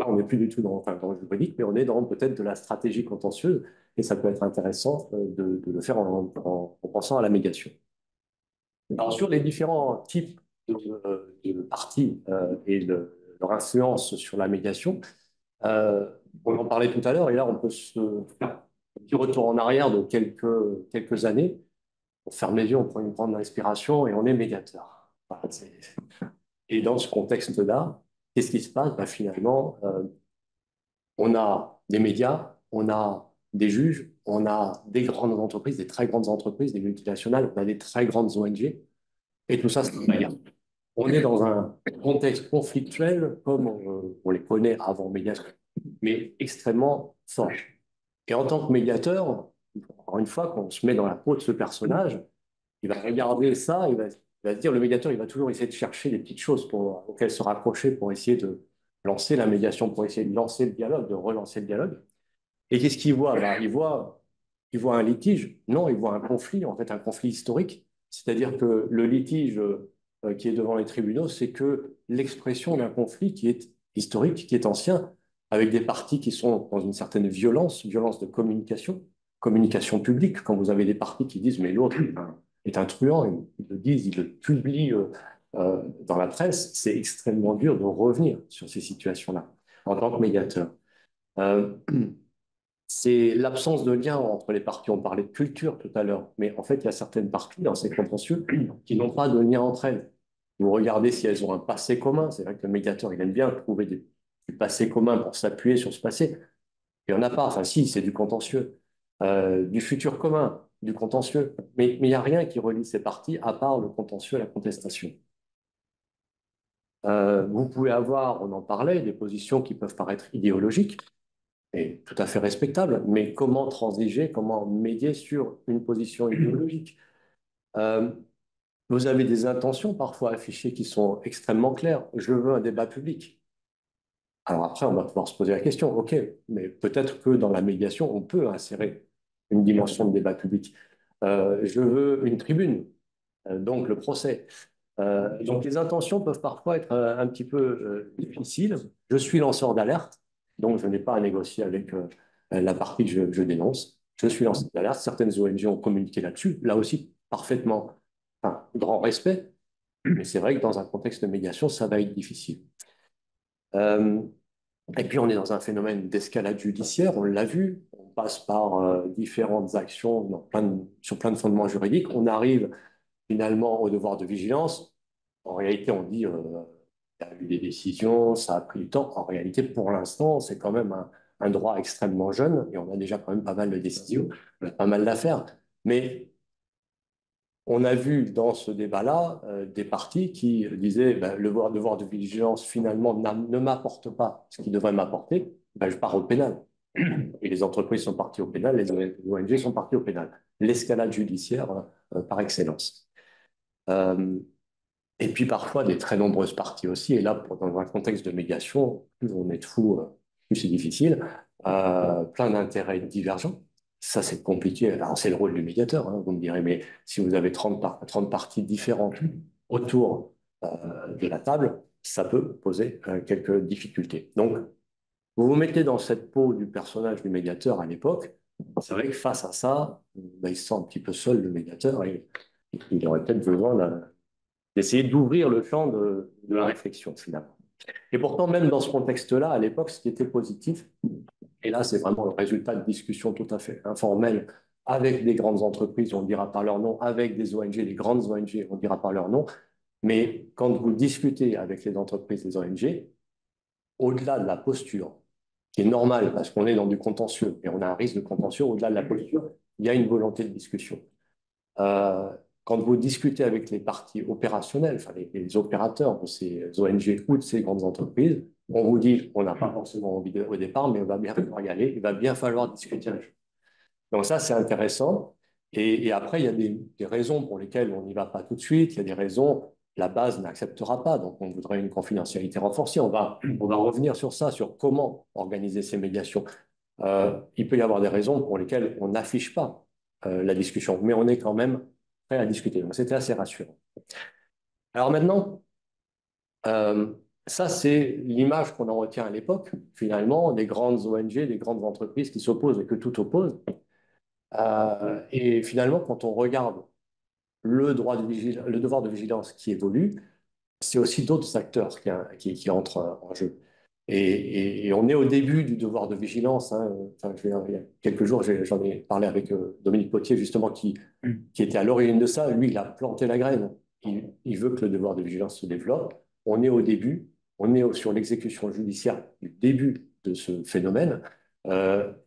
on n'est plus du tout dans le juridique, mais on est dans peut-être de la stratégie contentieuse, et ça peut être intéressant de le faire en pensant à la médiation. Alors, sur les différents types de parties et leur influence sur la médiation, on en parlait tout à l'heure, et là, on peut se faire un petit retour en arrière de quelques années. On ferme les yeux, on prend une grande inspiration et on est médiateur. Voilà, et dans ce contexte-là, qu'est-ce qui se passe? Ben, finalement, on a des médias, on a des juges, on a des grandes entreprises, des très grandes entreprises, des multinationales, on a des très grandes ONG, et tout ça, c'est une manière. On est dans un contexte conflictuel comme on les connaît avant médiation, mais extrêmement fort. Et en tant que médiateur, encore une fois, quand on se met dans la peau de ce personnage, il va regarder ça, il va se dire, le médiateur, il va toujours essayer de chercher des petites choses auxquelles se raccrocher pour essayer de lancer la médiation, pour essayer de lancer le dialogue, de relancer le dialogue. Et qu'est-ce qu'il voit? Ben, il voit un litige. Non, il voit un conflit, en fait, un conflit historique. C'est-à-dire que le litige qui est devant les tribunaux, c'est que l'expression d'un conflit qui est historique, qui est ancien, avec des parties qui sont dans une certaine violence, violence de communication, communication publique. Quand vous avez des parties qui disent, mais l'autre est un truand, ils le disent, ils le publient dans la presse, c'est extrêmement dur de revenir sur ces situations-là en tant que médiateur. C'est l'absence de lien entre les parties. On parlait de culture tout à l'heure, mais en fait, il y a certaines parties dans ces contentieux qui n'ont pas de lien entre elles. Vous regardez si elles ont un passé commun. C'est vrai que le médiateur, il aime bien trouver du passé commun pour s'appuyer sur ce passé. Il n'y en a pas. Enfin, si, c'est du contentieux. Du futur commun, du contentieux. Mais il n'y a rien qui relie ces parties à part le contentieux et la contestation. Vous pouvez avoir, on en parlait, des positions qui peuvent paraître idéologiques, et tout à fait respectable, mais comment transiger, comment médier sur une position idéologique? Vous avez des intentions parfois affichées qui sont extrêmement claires. Je veux un débat public. Alors après, on va pouvoir se poser la question, OK, mais peut-être que dans la médiation, on peut insérer une dimension de débat public. Je veux une tribune, donc le procès. Donc les intentions peuvent parfois être un petit peu difficiles. Je suis lanceur d'alerte, donc je n'ai pas à négocier avec la partie que je dénonce. Je suis lanceur d'alerte. Certaines ONG ont communiqué là-dessus. Là aussi, parfaitement, enfin, grand respect. Mais c'est vrai que dans un contexte de médiation, ça va être difficile. Et puis on est dans un phénomène d'escalade judiciaire, on l'a vu. On passe par différentes actions sur plein de fondements juridiques. On arrive finalement au devoir de vigilance. En réalité, on dit il y a eu des décisions, ça a pris du temps. En réalité, pour l'instant, c'est quand même un droit extrêmement jeune et on a déjà quand même pas mal de décisions, on a pas mal d'affaires. Mais on a vu dans ce débat-là des partis qui disaient ben, le devoir de vigilance finalement ne m'apporte pas ce qu'il devrait m'apporter, ben, je pars au pénal. Et les entreprises sont parties au pénal, les ONG sont parties au pénal. L'escalade judiciaire par excellence. Et puis parfois des très nombreuses parties aussi. Et là, dans un contexte de médiation, plus on est de fous, plus c'est difficile. Plein d'intérêts divergents. Ça, c'est compliqué. Alors, c'est le rôle du médiateur, hein, vous me direz, mais si vous avez 30 parties différentes autour de la table, ça peut poser quelques difficultés. Donc, vous vous mettez dans cette peau du personnage du médiateur à l'époque. C'est vrai que face à ça, ben, il se sent un petit peu seul, le médiateur, et il aurait peut-être besoin d'essayer d'ouvrir le champ de la réflexion, finalement. Et pourtant, même dans ce contexte-là, à l'époque, ce qui était positif, et là, c'est vraiment le résultat de discussions tout à fait informelles avec des grandes entreprises, on ne dira pas leur nom, avec des ONG, des grandes ONG, on ne dira pas leur nom, mais quand vous discutez avec les entreprises, les ONG, au-delà de la posture, qui est normale parce qu'on est dans du contentieux, et on a un risque de contentieux, au-delà de la posture, il y a une volonté de discussion. Quand vous discutez avec les parties opérationnelles, enfin les opérateurs de ces ONG ou de ces grandes entreprises, on vous dit on n'a pas forcément envie au départ, mais on va bien falloir y aller, il va bien falloir discuter un jour. Donc ça, c'est intéressant. Et après, il y a des raisons pour lesquelles on n'y va pas tout de suite, il y a des raisons, la base n'acceptera pas, donc on voudrait une confidentialité renforcée. On va revenir sur ça, sur comment organiser ces médiations. Il peut y avoir des raisons pour lesquelles on n'affiche pas la discussion, mais on est quand même prêt à discuter. Donc c'était assez rassurant. Alors maintenant, ça c'est l'image qu'on en retient à l'époque, finalement, des grandes ONG, des grandes entreprises qui s'opposent et que tout oppose. Et finalement, quand on regarde le devoir de vigilance qui évolue, c'est aussi d'autres acteurs qui entrent en jeu. Et on est au début du devoir de vigilance. Hein. Enfin, il y a quelques jours, j'en ai parlé avec Dominique Potier, justement, qui était à l'origine de ça. Lui, il a planté la graine. Il veut que le devoir de vigilance se développe. On est au début, sur l'exécution judiciaire du début de ce phénomène.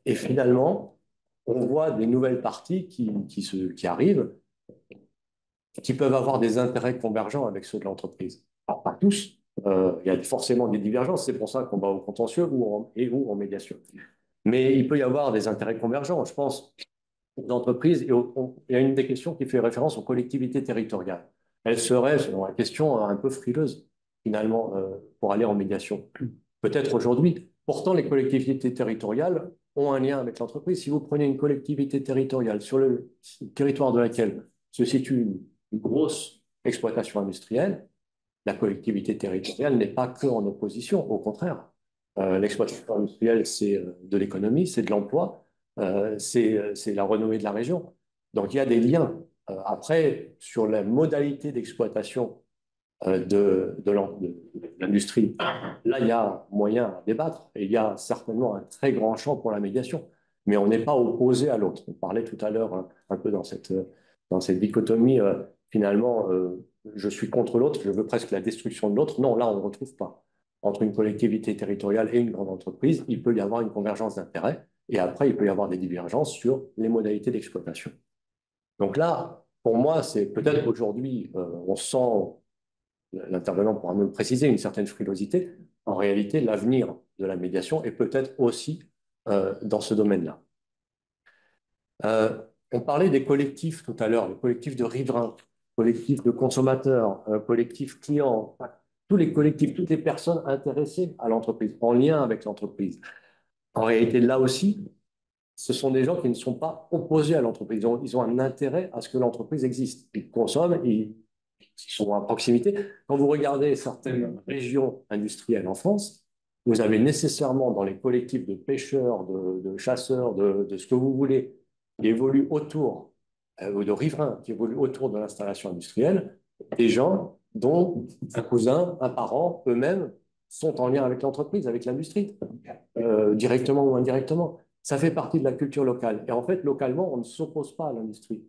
Et finalement, on voit des nouvelles parties qui arrivent, qui peuvent avoir des intérêts convergents avec ceux de l'entreprise. Alors, pas tous, il y a forcément des divergences, c'est pour ça qu'on va au contentieux ou en médiation. Mais il peut y avoir des intérêts convergents, je pense, d'entreprise. Il y a une des questions qui fait référence aux collectivités territoriales. Elle serait, selon la question, un peu frileuse, finalement, pour aller en médiation. Peut-être aujourd'hui. Pourtant, les collectivités territoriales ont un lien avec l'entreprise. Si vous prenez une collectivité territoriale sur le territoire de laquelle se situe une grosse exploitation industrielle, la collectivité territoriale n'est pas que en opposition, au contraire. L'exploitation industrielle, c'est de l'économie, c'est de l'emploi, c'est la renommée de la région. Donc il y a des liens. Après, sur la modalité d'exploitation de l'industrie, là, il y a moyen à débattre et il y a certainement un très grand champ pour la médiation. Mais on n'est pas opposé à l'autre. On parlait tout à l'heure un peu dans cette dichotomie, finalement, je suis contre l'autre, je veux presque la destruction de l'autre. Non, là, on ne retrouve pas. Entre une collectivité territoriale et une grande entreprise, il peut y avoir une convergence d'intérêts et après, il peut y avoir des divergences sur les modalités d'exploitation. Donc là, pour moi, c'est peut-être qu'aujourd'hui, on sent, l'intervenant pourra me le préciser, une certaine frilosité. En réalité, l'avenir de la médiation est peut-être aussi dans ce domaine-là. On parlait des collectifs tout à l'heure, les collectifs de riverains, collectifs de consommateurs, collectifs clients, tous les collectifs, toutes les personnes intéressées à l'entreprise, en lien avec l'entreprise. En réalité, là aussi, ce sont des gens qui ne sont pas opposés à l'entreprise. Ils ont un intérêt à ce que l'entreprise existe. Ils consomment, ils sont à proximité. Quand vous regardez certaines régions industrielles en France, vous avez nécessairement dans les collectifs de pêcheurs, de chasseurs, de ce que vous voulez, qui évoluent autour, ou de riverains qui évoluent autour de l'installation industrielle, des gens dont un cousin, un parent, eux-mêmes, sont en lien avec l'entreprise, avec l'industrie, directement ou indirectement. Ça fait partie de la culture locale. Et en fait, localement, on ne s'oppose pas à l'industrie.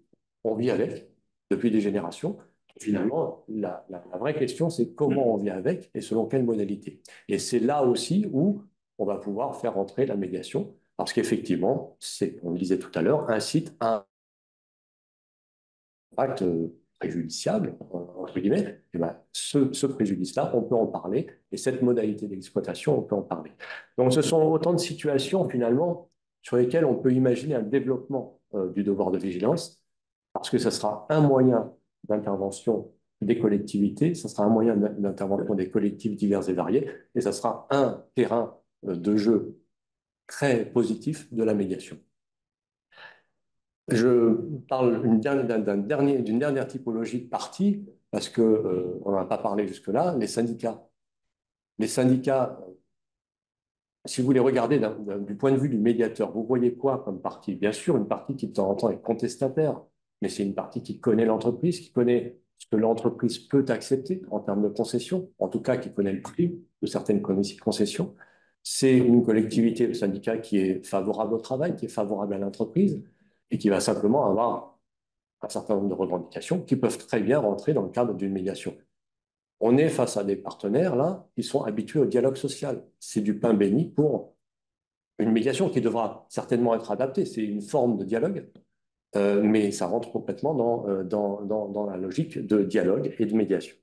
On vit avec depuis des générations. Finalement, la vraie question, c'est comment on vit avec et selon quelle modalité. Et c'est là aussi où on va pouvoir faire entrer la médiation, parce qu'effectivement, on le disait tout à l'heure, incite à un acte préjudiciable, entre guillemets. Et ben, ce préjudice-là, on peut en parler, et cette modalité d'exploitation, on peut en parler. Donc, ce sont autant de situations, finalement, sur lesquelles on peut imaginer un développement du devoir de vigilance, parce que ça sera un moyen d'intervention des collectivités, ça sera un moyen d'intervention des collectifs divers et variés, et ça sera un terrain de jeu très positif de la médiation. Je parle d'une dernière typologie de partie, parce qu'on n'en a pas parlé jusque-là, les syndicats. Les syndicats, si vous les regardez du point de vue du médiateur, vous voyez quoi comme partie? Bien sûr, une partie qui de temps en temps est contestataire, mais c'est une partie qui connaît l'entreprise, qui connaît ce que l'entreprise peut accepter en termes de concessions, en tout cas qui connaît le prix de certaines concessions. C'est une collectivité, le syndicat, qui est favorable au travail, qui est favorable à l'entreprise et qui va simplement avoir un certain nombre de revendications qui peuvent très bien rentrer dans le cadre d'une médiation. On est face à des partenaires, là, qui sont habitués au dialogue social. C'est du pain béni pour une médiation qui devra certainement être adaptée. C'est une forme de dialogue, mais ça rentre complètement dans la logique de dialogue et de médiation.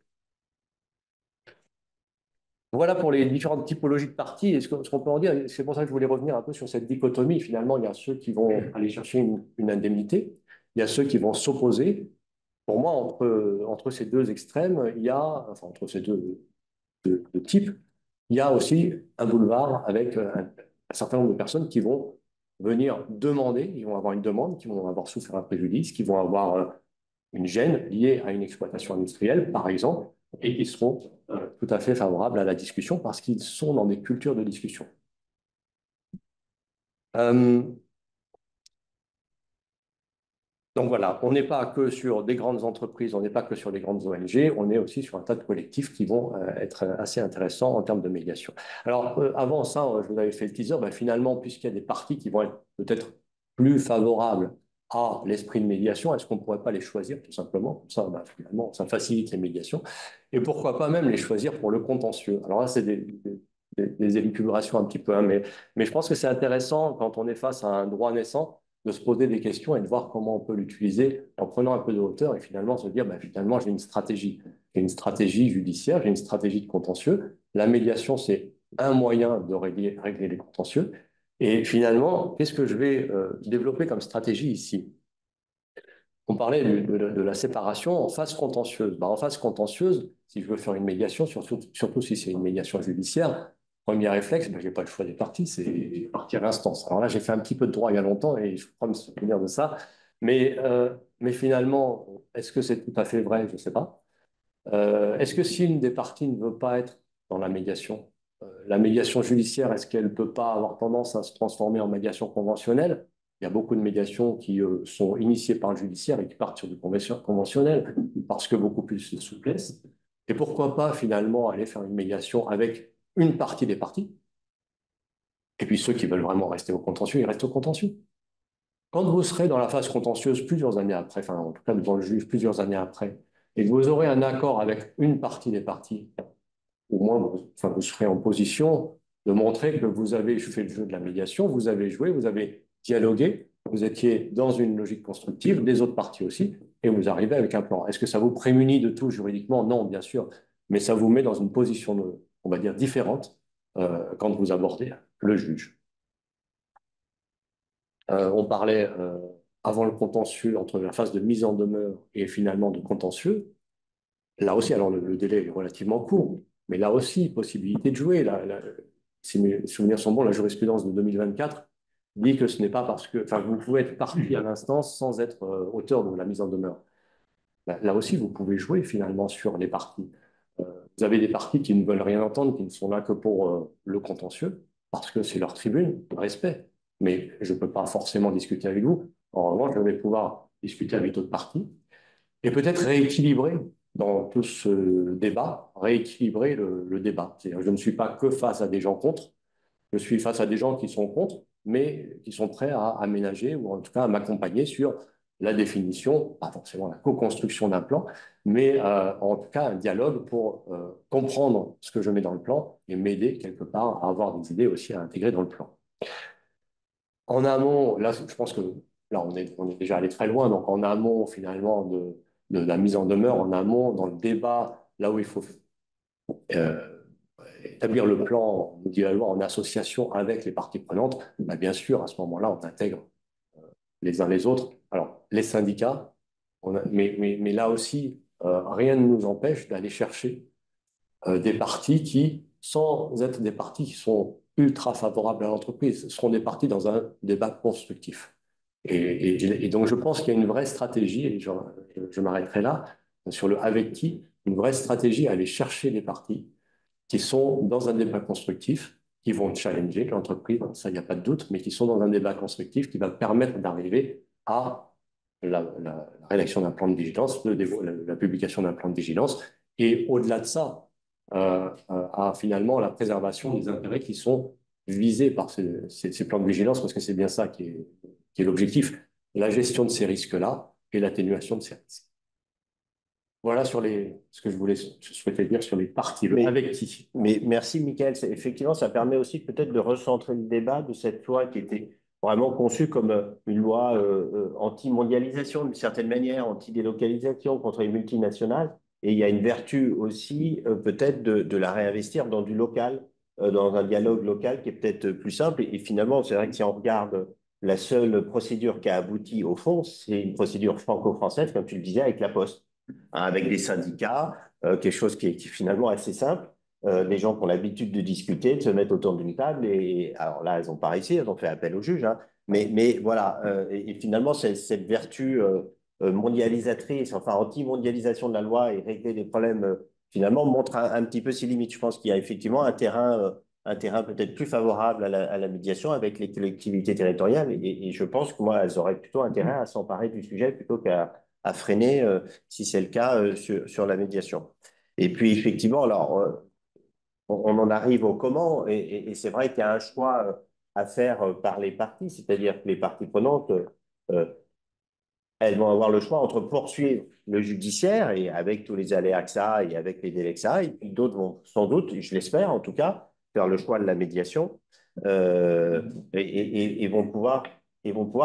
Voilà pour les différentes typologies de parties. Et ce qu'on peut en dire, c'est pour ça que je voulais revenir un peu sur cette dichotomie. Finalement, il y a ceux qui vont aller chercher une indemnité, il y a ceux qui vont s'opposer, pour moi, entre ces deux extrêmes, il y a, enfin, entre ces deux types, il y a aussi un boulevard avec un certain nombre de personnes qui vont venir demander, ils vont avoir une demande, qui vont avoir souffert un préjudice, qui vont avoir une gêne liée à une exploitation industrielle, par exemple, et qui seront tout à fait favorables à la discussion parce qu'ils sont dans des cultures de discussion. Donc voilà, on n'est pas que sur des grandes entreprises, on n'est pas que sur des grandes ONG, on est aussi sur un tas de collectifs qui vont être assez intéressants en termes de médiation. Alors avant ça, je vous avais fait le teaser, finalement, puisqu'il y a des parties qui vont être peut-être plus favorables à l'esprit de médiation, est-ce qu'on ne pourrait pas les choisir tout simplement? Comme ça, finalement, ça facilite les médiations. Et pourquoi pas même les choisir pour le contentieux? Alors là, c'est des élucubrations un petit peu, hein, mais je pense que c'est intéressant quand on est face à un droit naissant de se poser des questions et de voir comment on peut l'utiliser en prenant un peu de hauteur et finalement se dire, finalement, j'ai une stratégie. J'ai une stratégie judiciaire, j'ai une stratégie de contentieux. La médiation, c'est un moyen de régler les contentieux. Et finalement, qu'est-ce que je vais développer comme stratégie ici? On parlait de la séparation en phase contentieuse. En phase contentieuse, si je veux faire une médiation, surtout si c'est une médiation judiciaire, premier réflexe, je n'ai pas le choix des parties, c'est partir l'instance. Alors là, j'ai fait un petit peu de droit il y a longtemps et je crois me souvenir de ça. Mais finalement, est-ce que c'est tout à fait vrai? Je ne sais pas. Est-ce que si une des parties ne veut pas être dans la médiation judiciaire, est-ce qu'elle ne peut pas avoir tendance à se transformer en médiation conventionnelle? Il y a beaucoup de médiations qui sont initiées par le judiciaire et qui partent sur du conventionnel parce que beaucoup plus de souplesse. Et pourquoi pas finalement aller faire une médiation avec une partie des parties? Et puis ceux qui veulent vraiment rester au contentieux, ils restent au contentieux. Quand vous serez dans la phase contentieuse plusieurs années après, enfin en tout cas devant le juge plusieurs années après, et que vous aurez un accord avec une partie des parties, au moins vous serez en position de montrer que vous avez fait le jeu de la médiation, vous avez joué, vous avez dialogué, vous étiez dans une logique constructive, les autres parties aussi, et vous arrivez avec un plan. Est-ce que ça vous prémunit de tout juridiquement? Non, bien sûr, mais ça vous met dans une position, on va dire, différente quand vous abordez le juge. On parlait avant le contentieux, entre la phase de mise en demeure et finalement de contentieux. Là aussi, alors le délai est relativement court, mais là aussi, possibilité de jouer. Si mes souvenirs sont bons, la jurisprudence de 2024 dit que ce n'est pas parce que, enfin, vous pouvez être partie à l'instance sans être auteur de la mise en demeure. Là aussi, vous pouvez jouer finalement sur les parties. Vous avez des parties qui ne veulent rien entendre, qui ne sont là que pour le contentieux, parce que c'est leur tribune, respect. Mais je ne peux pas forcément discuter avec vous. En revanche, je vais pouvoir discuter avec d'autres parties et peut-être rééquilibrer dans tout ce débat, rééquilibrer le débat. C'est-à-dire, je ne suis pas que face à des gens contre, je suis face à des gens qui sont contre, mais qui sont prêts à aménager ou en tout cas à m'accompagner sur la définition, pas forcément la co-construction d'un plan, mais en tout cas un dialogue pour comprendre ce que je mets dans le plan et m'aider quelque part à avoir des idées aussi à intégrer dans le plan. En amont, là, je pense que là, on est déjà allé très loin, donc en amont finalement de la mise en demeure, en amont, dans le débat, là où il faut établir le plan de la loi en association avec les parties prenantes, bien sûr, à ce moment-là, on intègre les uns les autres. Alors, les syndicats, mais là aussi, rien ne nous empêche d'aller chercher des parties qui, sans être des parties qui sont ultra favorables à l'entreprise, seront des parties dans un débat constructif. Et donc, je pense qu'il y a une vraie stratégie, et je m'arrêterai là, sur le avec qui, une vraie stratégie à aller chercher des parties qui sont dans un débat constructif, qui vont challenger l'entreprise, ça, il n'y a pas de doute, mais qui sont dans un débat constructif qui va permettre d'arriver à la rédaction d'un plan de vigilance, la publication d'un plan de vigilance, et au-delà de ça, à finalement la préservation des intérêts qui sont visés par ces plans de vigilance, parce que c'est bien ça qui est l'objectif, la gestion de ces risques-là et l'atténuation de ces risques. Voilà ce que je souhaitais dire sur les parties, avec qui. Mais merci, Mickaël. Effectivement, ça permet aussi peut-être de recentrer le débat de cette loi qui était vraiment conçue comme une loi anti-mondialisation d'une certaine manière, anti-délocalisation contre les multinationales. Et il y a une vertu aussi peut-être de la réinvestir dans du local, dans un dialogue local qui est peut-être plus simple. Et finalement, c'est vrai que si on regarde la seule procédure qui a abouti au fond, c'est une procédure franco-française, comme tu le disais, avec la Poste, hein, avec des syndicats, quelque chose qui est finalement assez simple. Les gens qui ont l'habitude de discuter, de se mettre autour d'une table, et alors là, elles n'ont pas réussi, elles ont fait appel au juge, hein, mais voilà, et finalement, cette vertu mondialisatrice, enfin anti-mondialisation de la loi et régler les problèmes, finalement, montre un petit peu ses limites. Je pense qu'il y a effectivement un terrain peut-être plus favorable à la médiation avec les collectivités territoriales, et je pense que moi, elles auraient plutôt intérêt à s'emparer du sujet plutôt qu'à freiner, si c'est le cas, sur la médiation. Et puis, effectivement, alors, on en arrive au comment, et c'est vrai qu'il y a un choix à faire par les parties, c'est-à-dire que les parties prenantes, euh, elles vont avoir le choix entre poursuivre le judiciaire, et avec tous les aléas que ça a, et avec les délais que ça a, et puis d'autres vont sans doute, je l'espère en tout cas, faire le choix de la médiation, euh, et vont pouvoir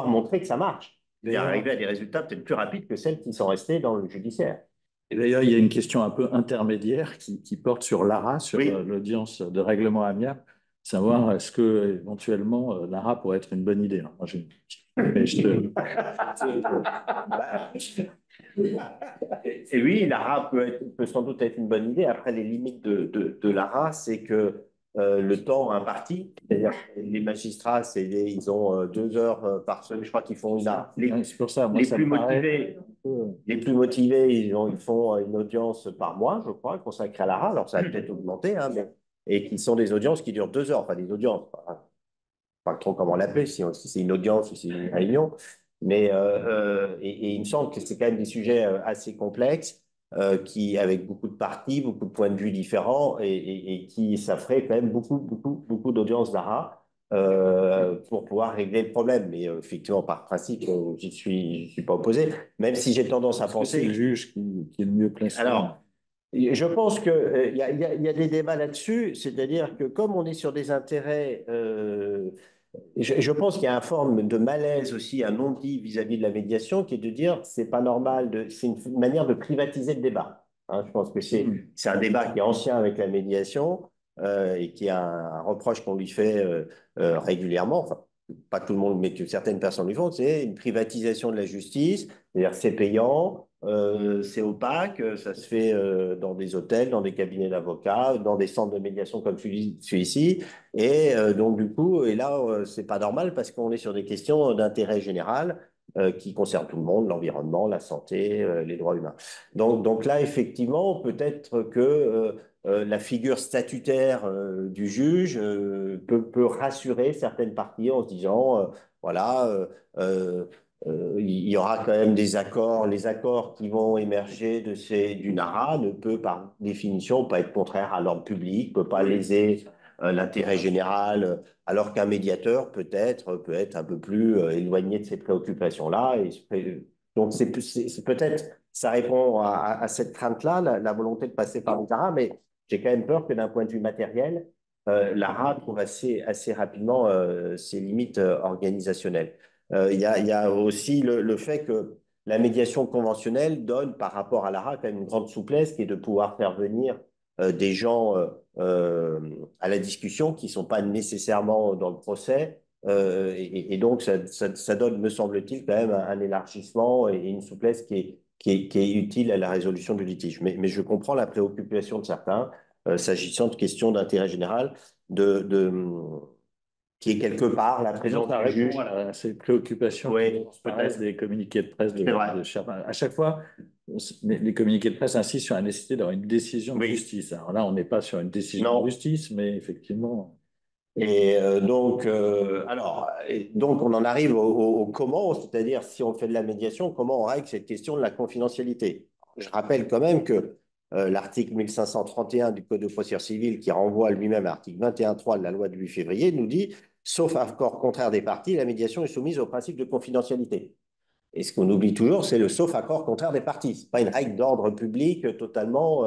montrer que ça marche, et arriver à des résultats peut-être plus rapides que celles qui sont restées dans le judiciaire. Et d'ailleurs, il y a une question un peu intermédiaire qui porte sur l'ARA, sur Oui. l'audience de règlement amiable, savoir est-ce que éventuellement l'ARA pourrait être une bonne idée. Alors, moi, Et oui, l'ARA peut sans doute être une bonne idée. Après, les limites de l'ARA, c'est que le temps imparti, c'est-à-dire que les magistrats, ils ont 2 heures par semaine, je crois qu'ils font une ARA. C'est pour ça, moi, Les ça plus me paraît motivés, les plus motivés, ils font une audience par mois, je crois, consacrée à l'ARA. Alors, ça va peut-être augmenter, hein, et qui sont des audiences qui durent 2 heures, enfin des audiences, pas trop comment l'appeler, si c'est une audience ou si c'est une réunion. Mais il me semble que c'est quand même des sujets assez complexes, avec beaucoup de parties, beaucoup de points de vue différents, et qui, ça ferait quand même beaucoup d'audiences d'ARA pour pouvoir régler le problème. Mais effectivement, par principe, j'y suis pas opposé, même si j'ai tendance à penser. C'est le juge qui est le mieux placé. Alors, je pense qu'il y a des débats là-dessus, c'est-à-dire que comme on est sur des intérêts, je pense qu'il y a une forme de malaise aussi, un non-dit vis-à-vis de la médiation, qui est de dire c'est pas normal, c'est une manière de privatiser le débat. Hein, je pense que c'est un débat qui est ancien avec la médiation, et qui est un reproche qu'on lui fait régulièrement. Enfin, pas tout le monde, mais que certaines personnes lui font, c'est une privatisation de la justice, c'est-à-dire c'est payant. C'est opaque, ça se fait dans des hôtels, dans des cabinets d'avocats, dans des centres de médiation comme celui-ci. Et donc, du coup, et là, c'est pas normal parce qu'on est sur des questions d'intérêt général qui concernent tout le monde, l'environnement, la santé, les droits humains. Donc là, effectivement, peut-être que la figure statutaire du juge peut rassurer certaines parties en se disant, voilà, il y aura quand même des accords. Les accords qui vont émerger du NARA ne peut par définition pas être contraire à l'ordre public, ne peut pas léser l'intérêt général, alors qu'un médiateur peut être un peu plus éloigné de ces préoccupations-là. Donc c'est peut-être, ça répond à cette crainte-là, la volonté de passer par le NARA, mais j'ai quand même peur que d'un point de vue matériel, l'ARA trouve assez rapidement ses limites organisationnelles. Il y a aussi le fait que la médiation conventionnelle donne par rapport à l'ARA quand même une grande souplesse qui est de pouvoir faire venir des gens à la discussion qui ne sont pas nécessairement dans le procès. Et donc, ça donne, me semble-t-il, quand même un élargissement et une souplesse qui est utile à la résolution du litige. Mais je comprends la préoccupation de certains s'agissant de questions d'intérêt général, qui est quelque part la présence Ça du juge. répond à ces préoccupations Oui, qui apparaissent des communiqués de presse C'est vrai. À chaque fois, les communiqués de presse insistent sur la nécessité d'avoir une décision de Oui. justice. Alors là, on n'est pas sur une décision Non. de justice, mais effectivement. Et donc, on en arrive au comment, c'est-à-dire si on fait de la médiation, comment on règle cette question de la confidentialité. Je rappelle quand même que l'article 1531 du Code de procédure civile, qui renvoie lui-même à l'article 21.3 de la loi de 8 février, nous dit, sauf accord contraire des parties, la médiation est soumise au principe de confidentialité. Et ce qu'on oublie toujours, c'est le sauf accord contraire des parties. Ce n'est pas une règle d'ordre public totalement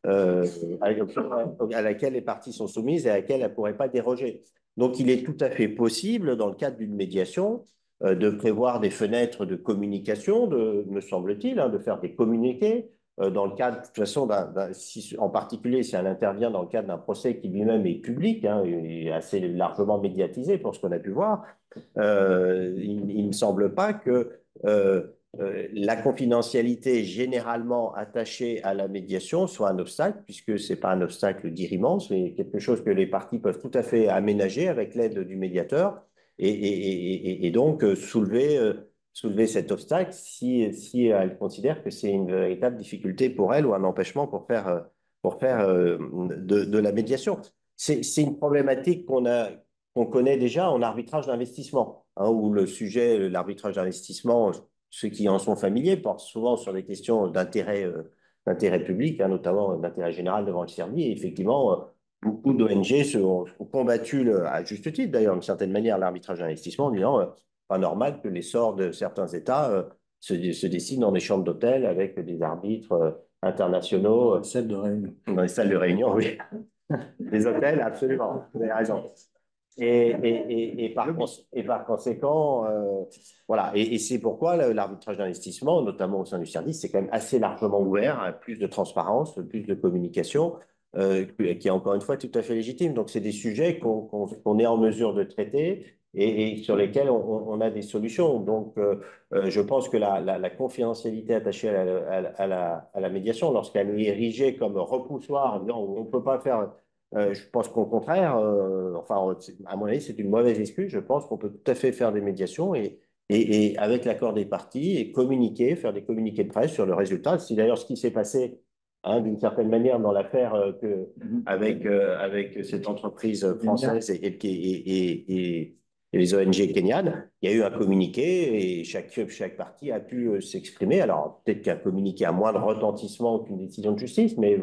euh, à laquelle les parties sont soumises et à laquelle elles ne pourraient pas déroger. Donc, il est tout à fait possible, dans le cadre d'une médiation, de prévoir des fenêtres de communication, me semble-t-il, de faire des communiqués dans le cadre, de toute façon, en particulier si elle intervient dans le cadre d'un procès qui lui-même est public, hein, et assez largement médiatisé pour ce qu'on a pu voir, il ne me semble pas que la confidentialité généralement attachée à la médiation soit un obstacle, puisque ce n'est pas un obstacle dirimant, c'est quelque chose que les parties peuvent tout à fait aménager avec l'aide du médiateur et donc soulever cet obstacle si elle considère que c'est une véritable difficulté pour elle ou un empêchement pour faire de la médiation. C'est une problématique qu'on connaît déjà en arbitrage d'investissement, hein, où le sujet, l'arbitrage d'investissement, ceux qui en sont familiers portent souvent sur des questions d'intérêt public, hein, notamment d'intérêt général devant le CERDI. Et effectivement, beaucoup d'ONG ont combattu, à juste titre d'ailleurs, d'une certaine manière, l'arbitrage d'investissement en disant pas normal que les sorts de certains États se décident dans des chambres d'hôtel avec des arbitres internationaux. Celle de réunion. Dans les salles de réunion, oui. Les hôtels, absolument. Vous avez raison. Et par conséquent, voilà. Et c'est pourquoi l'arbitrage d'investissement, notamment au sein du service, c'est quand même assez largement ouvert à plus de transparence, plus de communication, qui est encore une fois tout à fait légitime. Donc, c'est des sujets qu'on est en mesure de traiter et sur lesquels on a des solutions. Donc, je pense que la confidentialité attachée à la médiation, lorsqu'elle est érigée comme repoussoir, non, on ne peut pas faire. Je pense qu'au contraire, enfin, à mon avis, c'est une mauvaise excuse. Je pense qu'on peut tout à fait faire des médiations et avec l'accord des parties et communiquer, faire des communiqués de presse sur le résultat. C'est d'ailleurs ce qui s'est passé, hein, d'une certaine manière dans l'affaire avec cette entreprise française et les ONG kenyanes. Il y a eu un communiqué et chaque partie a pu s'exprimer. Alors, peut-être qu'un communiqué a moins de retentissement qu'une décision de justice, mais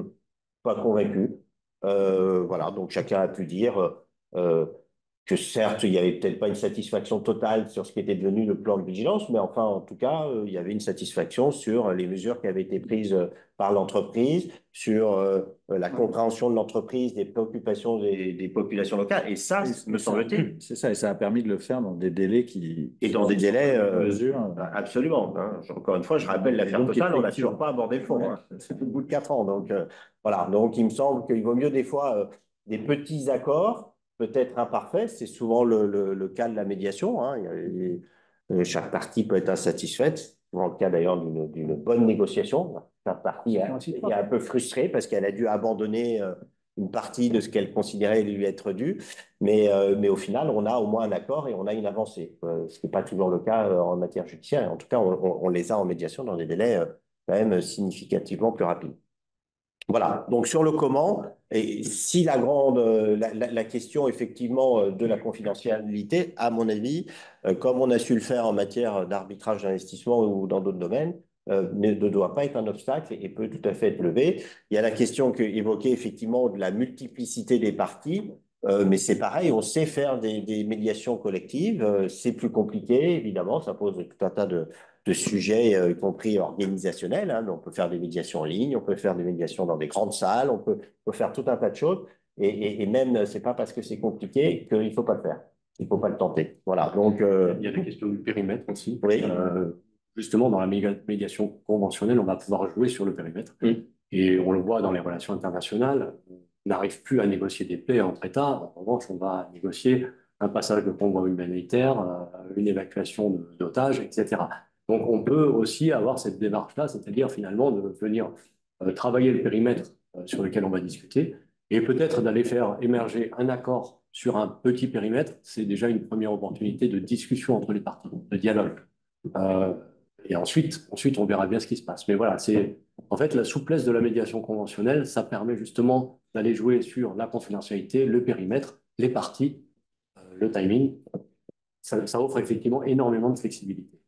pas convaincu. Voilà, donc chacun a pu dire que certes, il n'y avait peut-être pas une satisfaction totale sur ce qui était devenu le plan de vigilance, mais enfin, en tout cas, il y avait une satisfaction sur les mesures qui avaient été prises par l'entreprise, sur la compréhension de l'entreprise, des préoccupations des populations locales. Et ça, me semble-t-il. C'est ça, et ça a permis de le faire dans des délais qui. Et dans des délais. Mesure. Absolument. Hein. Encore une fois, je rappelle l'affaire Total, on n'a toujours pas abordé le fond. Hein. C'est au bout de 4 ans. Donc, voilà. Donc, il me semble qu'il vaut mieux des fois des petits accords, peut-être imparfaits. C'est souvent le cas de la médiation. Hein. Chaque partie peut être insatisfaite. C'est souvent le cas d'ailleurs d'une bonne négociation. Chaque partie est un peu frustrée parce qu'elle a dû abandonner une partie de ce qu'elle considérait lui être dû. Mais au final, on a au moins un accord et on a une avancée. Ce qui n'est pas toujours le cas en matière judiciaire. En tout cas, on les a en médiation dans des délais quand même significativement plus rapides. Voilà, donc sur le comment, et si la question effectivement de la confidentialité, à mon avis, comme on a su le faire en matière d'arbitrage d'investissement ou dans d'autres domaines, ne doit pas être un obstacle et peut tout à fait être levé. Il y a la question évoquée effectivement de la multiplicité des parties, mais c'est pareil, on sait faire des médiations collectives, c'est plus compliqué, évidemment, ça pose tout un tas de sujets, y compris organisationnels. Hein. On peut faire des médiations en ligne, on peut faire des médiations dans des grandes salles, on peut faire tout un tas de choses. Et même, c'est pas parce que c'est compliqué qu'il ne faut pas le faire. Il ne faut pas le tenter. Voilà. Donc, il y a la question du périmètre aussi. Oui. Justement, dans la médiation conventionnelle, on va pouvoir jouer sur le périmètre. Oui. Et on le voit dans les relations internationales, on n'arrive plus à négocier des plaies entre États. En revanche, on va négocier un passage de convoi humanitaire, une évacuation d'otages, etc. Donc, on peut aussi avoir cette démarche-là, c'est-à-dire finalement de venir travailler le périmètre sur lequel on va discuter et peut-être d'aller faire émerger un accord sur un petit périmètre. C'est déjà une première opportunité de discussion entre les parties, de dialogue. Et ensuite, on verra bien ce qui se passe. Mais voilà, en fait, la souplesse de la médiation conventionnelle, ça permet justement d'aller jouer sur la confidentialité, le périmètre, les parties, le timing. Ça offre effectivement énormément de flexibilité.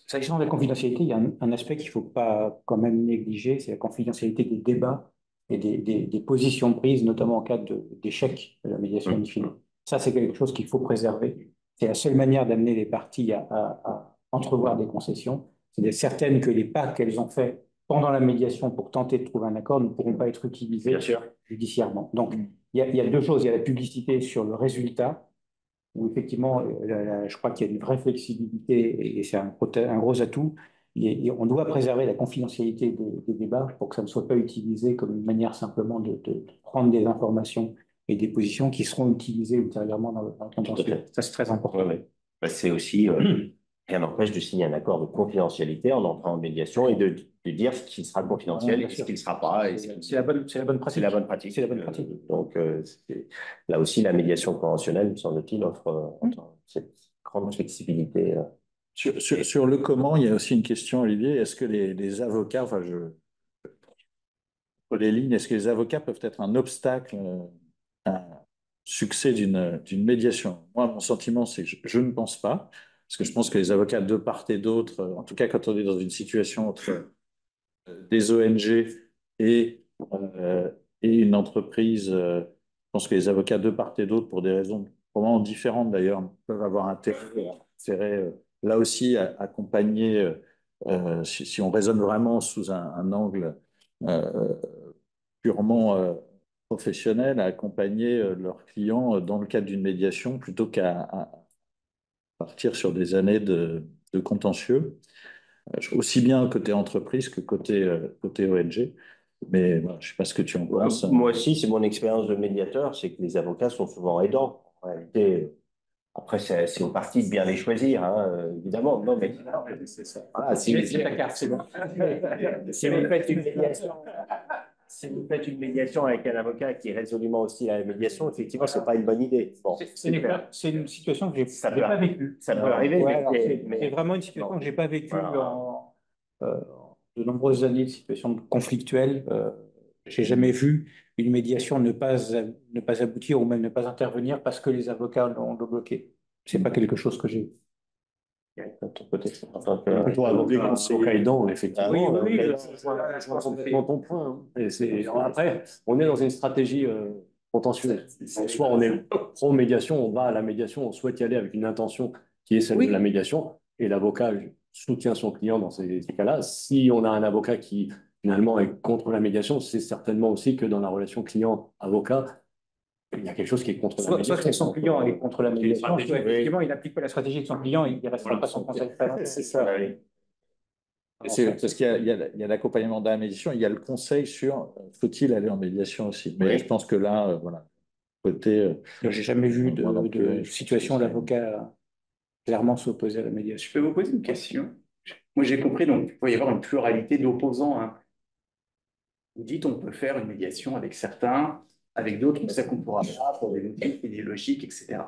S'agissant de la confidentialité, il y a un aspect qu'il ne faut pas quand même négliger, c'est la confidentialité des débats et des positions prises, notamment en cas d'échec de la médiation in fine. Ça, c'est quelque chose qu'il faut préserver. C'est la seule manière d'amener les parties à entrevoir des concessions. C'est certaines que les pas qu'elles ont fait pendant la médiation pour tenter de trouver un accord ne pourront pas être utilisés judiciairement. Donc, il y a deux choses. Il y a la publicité sur le résultat, où effectivement, je crois qu'il y a une vraie flexibilité et c'est un gros atout. on doit préserver la confidentialité des débats pour que ça ne soit pas utilisé comme une manière simplement de prendre des informations et des positions qui seront utilisées ultérieurement dans le contentieux. Ça, c'est très important. Ouais, ouais. Bah, c'est aussi, rien n'empêche de signer un accord de confidentialité en entrant en médiation et de dire ce qui sera confidentiel et ce qui ne le sera pas. C'est la bonne pratique. C'est la bonne pratique. C'est la bonne pratique. Donc, là aussi, la médiation conventionnelle, me semble-t-il, offre cette grande flexibilité. Sur le comment, il y a aussi une question, Olivier. Est-ce que les avocats, enfin, pour les lignes, est-ce que les avocats peuvent être un obstacle à un succès d'une médiation? Moi, mon sentiment, c'est que je ne pense pas, parce que je pense que les avocats de part et d'autre, en tout cas quand on est dans une situation entre des ONG et, et une entreprise, je pense que les avocats de part et d'autre, pour des raisons probablement différentes d'ailleurs, peuvent avoir intérêt là aussi à accompagner, si on raisonne vraiment sous un angle purement professionnel, à accompagner leurs clients dans le cadre d'une médiation plutôt qu'à partir sur des années de contentieux, aussi bien côté entreprise que côté ONG. Mais voilà, je ne sais pas ce que tu en penses. Moi aussi, c'est mon expérience de médiateur, c'est que les avocats sont souvent aidants. En réalité, après, c'est au parti de bien les choisir, hein, évidemment. Non, mais c'est ça. voilà, C'est ta carte, c'est bon. si vous faites une médiation, si vous faites une médiation avec un avocat qui est résolument hostile à la médiation, effectivement, c'est pas une bonne idée. Bon, c'est une situation que je Ça n'ai peut pas vécue. ça peut arriver, C'est vraiment une situation non. que je n'ai pas vécue Voilà. en de nombreuses années de situation conflictuelle. Je n'ai jamais vu une médiation ne pas aboutir ou même ne pas intervenir parce que les avocats l'ont bloqué. Ce n'est pas quelque chose que j'ai vu. Plutôt avocat aidant, effectivement. Oui, je vois complètement ton point. Hein. Et après, on est dans une stratégie contentieuse. Soit on est pro-médiation, on va à la médiation, on souhaite y aller avec une intention qui est celle de la médiation, et l'avocat soutient son client dans ces cas-là. Si on a un avocat qui, finalement, est contre la médiation, c'est certainement aussi que dans la relation client-avocat, il y a quelque chose qui est contre la médiation. Soit que son client est contre la médiation, soit effectivement il n'applique pas la stratégie de son client, il ne restera pas son conseil. C'est ça. Parce qu'il y a l'accompagnement de la médiation, il y a le conseil sur faut-il aller en médiation aussi. Mais je pense que là, voilà, côté. J'ai jamais vu de situation où l'avocat clairement s'opposer à la médiation. Je peux vous poser une question? Moi, j'ai compris, donc il peut y avoir une pluralité d'opposants. Hein. Vous dites on peut faire une médiation avec certains, avec d'autres, on sait qu'on ne pourra pas pour des motifs idéologiques, etc.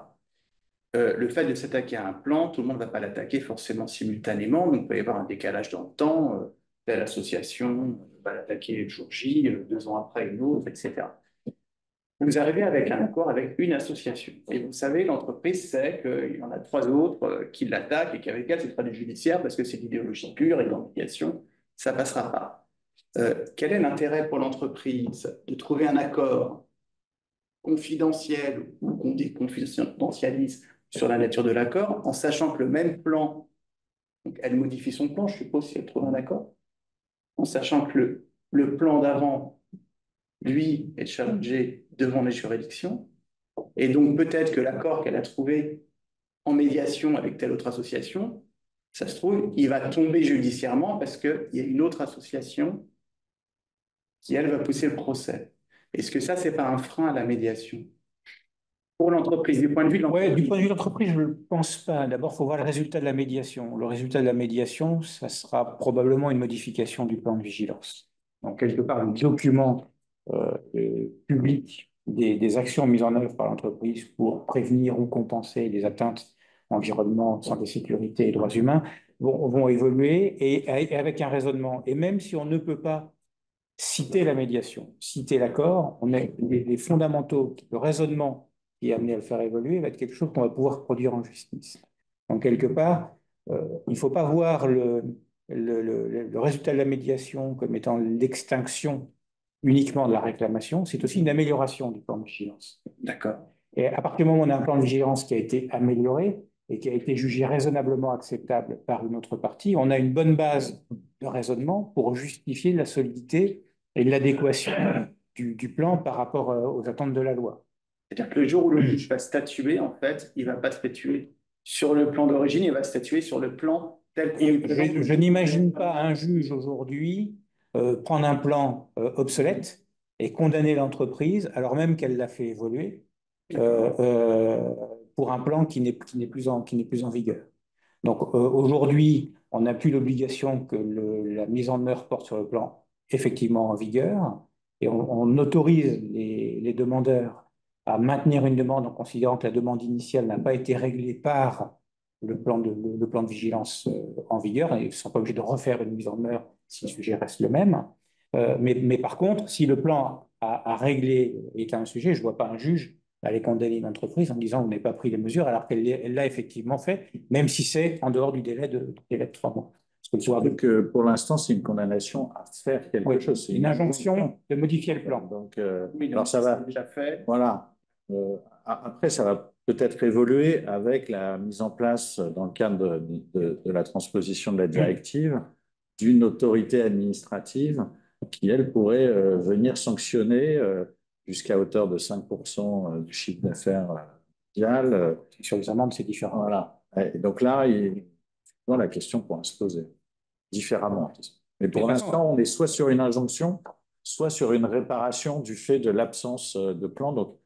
Le fait de s'attaquer à un plan, tout le monde ne va pas l'attaquer forcément simultanément, donc il peut y avoir un décalage dans le temps. Telle association va l'attaquer le jour J, 2 ans après une autre, etc. Vous arrivez avec un accord avec une association. Et vous savez, l'entreprise sait qu'il y en a 3 autres qui l'attaquent et qu'avec elle, ce sera du judiciaire parce que c'est l'idéologie pure et dans médiation, ça ne passera pas. Quel est l'intérêt pour l'entreprise de trouver un accord confidentiel ou qu'on déconfidentialise sur la nature de l'accord en sachant que le même plan, donc elle modifie son plan, je suppose, si elle trouve un accord, en sachant que le plan d'avant, lui, est challengé devant les juridictions, et donc peut-être que l'accord qu'elle a trouvé en médiation avec telle autre association, ça se trouve, il va tomber judiciairement parce qu'il y a une autre association qui, elle, va pousser le procès. Est-ce que ça, c'est pas un frein à la médiation? Pour l'entreprise, du point de vue de l'entreprise. Du point de vue de l'entreprise, je ne le pense pas. D'abord, il faut voir le résultat de la médiation. Le résultat de la médiation, ça sera probablement une modification du plan de vigilance. Donc, quelque part, un document public des actions mises en œuvre par l'entreprise pour prévenir ou compenser les atteintes environnement, santé, sécurité et droits humains vont évoluer et avec un raisonnement. Et même si on ne peut pas citer la médiation, citer l'accord, on a les fondamentaux, le raisonnement qui est amené à le faire évoluer va être quelque chose qu'on va pouvoir produire en justice. Donc, quelque part, il ne faut pas voir le résultat de la médiation comme étant l'extinction uniquement de la réclamation, c'est aussi une amélioration du plan de vigilance. D'accord. Et à partir du moment où on a un plan de vigilance qui a été amélioré et qui a été jugé raisonnablement acceptable par une autre partie, on a une bonne base de raisonnement pour justifier la solidité et l'adéquation du plan par rapport aux attentes de la loi. C'est-à-dire que le jour où le juge va statuer, en fait, il ne va pas statuer sur le plan d'origine, il va statuer sur le plan tel qu'on le présente. Je n'imagine pas un juge aujourd'hui prendre un plan obsolète et condamner l'entreprise alors même qu'elle l'a fait évoluer pour un plan qui n'est plus en vigueur. Donc aujourd'hui, on n'a plus l'obligation que la mise en œuvre porte sur le plan effectivement en vigueur et on autorise les demandeurs à maintenir une demande en considérant que la demande initiale n'a pas été réglée par le plan de vigilance en vigueur et ils ne sont pas obligés de refaire une mise en œuvre si le sujet reste le même. Mais par contre, si le plan à régler est un sujet, je ne vois pas un juge aller condamner une entreprise en disant vous n'avez pas pris les mesures alors qu'elle l'a effectivement fait, même si c'est en dehors du délai de 3 mois. Surtout que pour l'instant, c'est une condamnation à faire quelque chose. C'est une injonction de modifier le plan. Donc, Oui, alors ça va. déjà fait. Voilà. Après, ça va peut-être évoluer avec la mise en place, dans le cadre de la transposition de la directive, d'une autorité administrative qui, elle, pourrait venir sanctionner jusqu'à hauteur de 5% du chiffre d'affaires mondial. Sur les amendes, c'est différent. Voilà. Et donc là, la question pourra se poser différemment. Mais pour l'instant, on est soit sur une injonction, soit sur une réparation du fait de l'absence de plan. Donc,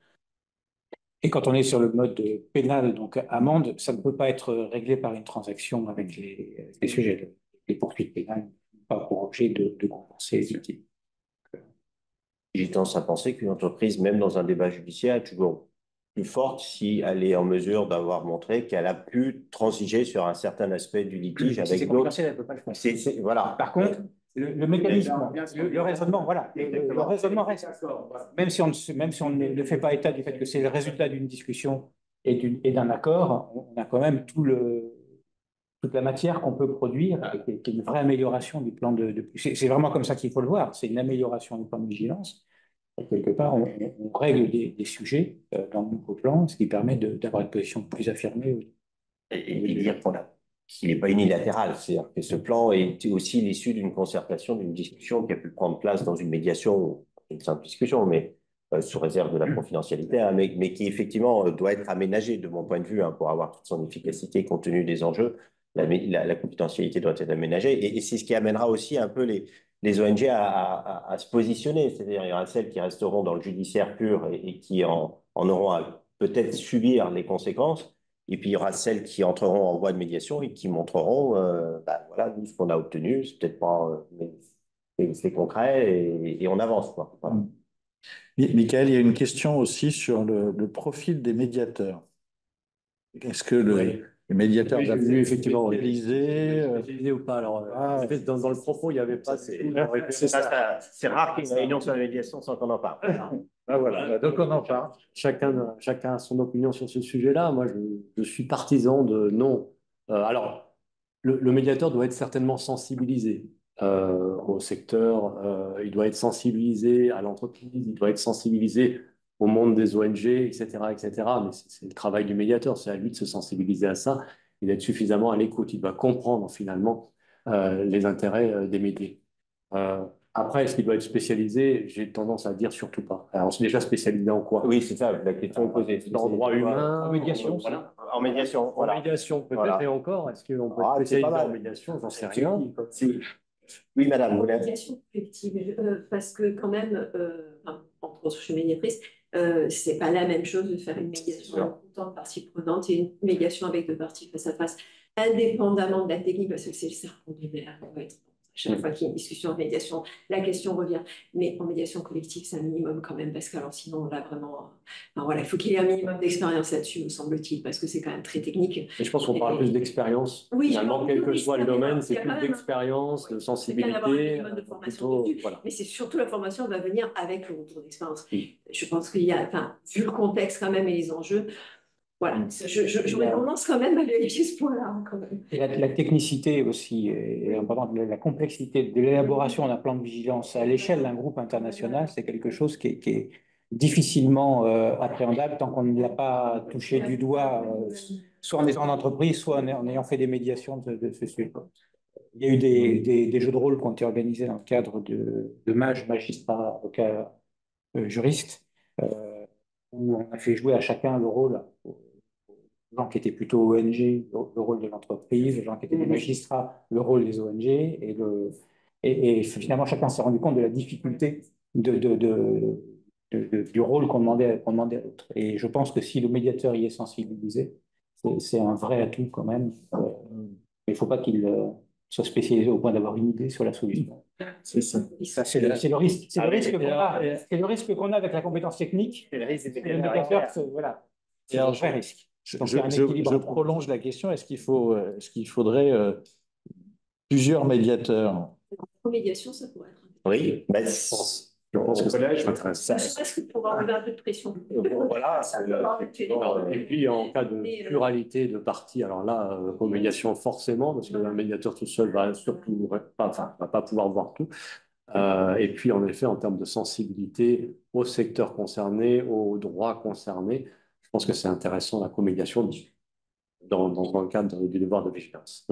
et quand on est sur le mode pénal, donc amende, ça ne peut pas être réglé par une transaction avec les sujets. Les poursuites pénales n'ont pas pour objet de compenser les victimes. J'ai tendance à penser qu'une entreprise, même dans un débat judiciaire, est toujours plus forte si elle est en mesure d'avoir montré qu'elle a pu transiger sur un certain aspect du litige avec d'autres. Elle peut pas le faire. Voilà. Par contre, le mécanisme, le raisonnement, voilà, le raisonnement reste. Même si on ne fait pas état du fait que c'est le résultat d'une discussion et d'un accord, on a quand même toute la matière qu'on peut produire, qui est une vraie amélioration du plan c'est vraiment comme ça qu'il faut le voir, c'est une amélioration du plan de vigilance. Et quelque part, on règle des sujets dans le nouveau plan, ce qui permet d'avoir une position plus affirmée. Et dire qu'il n'est pas unilatéral, c'est-à-dire que ce plan est aussi l'issue d'une concertation, d'une discussion qui a pu prendre place dans une médiation, une simple discussion, mais sous réserve de la confidentialité, hein, mais qui effectivement doit être aménagé de mon point de vue, hein, pour avoir toute son efficacité compte tenu des enjeux. La confidentialité doit être aménagée et c'est ce qui amènera aussi un peu les ONG à se positionner. C'est-à-dire il y aura celles qui resteront dans le judiciaire pur et qui en auront à peut-être subir les conséquences. Et puis il y aura celles qui entreront en voie de médiation et qui montreront, voilà, nous, ce qu'on a obtenu, c'est peut-être pas, mais c'est concret et on avance, quoi. Voilà. Michael, il y a une question aussi sur le profil des médiateurs. Est-ce que les médiateurs Oui, doivent j'ai vu, être effectivement, spécialisés spécialisés ou pas. Alors, dans le propos, il n'y avait pas. C'est rare qu'il y ait une réunion sur la médiation sans qu'on en parle. Ah voilà, donc on en parle. Chacun a son opinion sur ce sujet-là. Moi, je suis partisan de non. Alors, le médiateur doit être certainement sensibilisé au secteur, il doit être sensibilisé à l'entreprise, il doit être sensibilisé au monde des ONG, etc., etc. Mais c'est le travail du médiateur, c'est à lui de se sensibiliser à ça et d'être suffisamment à l'écoute. Il doit comprendre finalement les intérêts des médias. Après, est-ce qu'il doit être spécialisé? J'ai tendance à dire surtout pas. Alors, on s'est déjà spécialisé en quoi? Oui, c'est ça, la question est posée. Dans le droit humain, En médiation, voilà. En médiation, voilà. En médiation, peut-être, Voilà. et encore, est-ce qu'on peut Ah, être c'est pas spécialisé en mal. médiation? J'en sais rien. Oui, madame. Vous Médiation collective, parce que quand même, entre autres, je suis médiatrice, c'est pas la même chose de faire une médiation en comptant de parties prenantes et une médiation avec deux parties face à face, indépendamment de la technique, parce que c'est le serpent de mer, chaque fois qu'il y a une discussion en médiation, la question revient. Mais en médiation collective, c'est un minimum quand même, parce que alors sinon, là, vraiment, voilà, il faut qu'il y ait un minimum d'expérience là-dessus, me semble-t-il, parce que c'est quand même très technique. Et je pense qu'on parle plus d'expérience. Oui, finalement, quel que soit le domaine, c'est il y a plus quand même d'expérience, de C'est sensibilité. bien d'avoir un minimum de formation dessus, voilà. mais c'est surtout la formation va venir avec le retour d'expérience. Oui. Je pense qu'il y a, vu le contexte quand même et les enjeux, voilà, j'aurais tendance quand même à vérifier ce point-là. Quand même. Et la technicité aussi, et la complexité de l'élaboration d'un plan de vigilance à l'échelle d'un groupe international, c'est quelque chose qui est difficilement appréhendable tant qu'on ne l'a pas touché du doigt, soit en étant en entreprise, soit en ayant fait des médiations de ce sujet. Il y a eu des jeux de rôle qui ont été organisés dans le cadre de mages, magistrats, avocats, juristes, où on a fait jouer à chacun le rôle gens qui étaient plutôt ONG, le rôle de l'entreprise, les gens qui étaient des magistrats, le rôle des ONG, et finalement chacun s'est rendu compte de la difficulté du rôle qu'on demandait à l'autre. Et je pense que si le médiateur y est sensibilisé, c'est un vrai atout quand même. Mais il ne faut pas qu'il soit spécialisé au point d'avoir une idée sur la solution. C'est ça. C'est le risque. C'est le risque qu'on a avec la compétence technique. C'est le risque des médiateurs. Voilà. C'est un vrai risque. Je prolonge la question. Est-ce qu'il faudrait plusieurs médiateurs? En médiation, ça pourrait être. Oui, mais Je pense que collège, ça Parce que pour avoir un peu de pression. voilà. Et puis, en cas de pluralité de parties, alors là, médiation forcément, parce qu'un médiateur tout seul va surtout va pas pouvoir voir tout. Et puis, en effet, en termes de sensibilité au secteur concerné, aux droits concernés, je pense que c'est intéressant la comédiation dans le cadre du devoir de vigilance.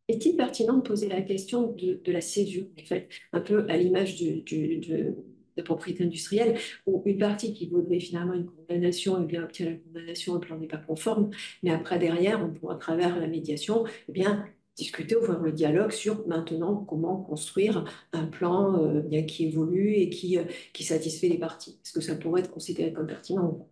Est-il pertinent de poser la question de la césure, en fait, un peu à l'image de propriété industrielle, où une partie qui vaudrait finalement une condamnation, eh bien, obtient la condamnation, le plan n'est pas conforme, mais après, derrière, on pourra, à travers la médiation, eh bien, discuter, ouvrir le dialogue sur maintenant comment construire un plan bien qui évolue et qui satisfait les parties. Est-ce que ça pourrait être considéré comme pertinent?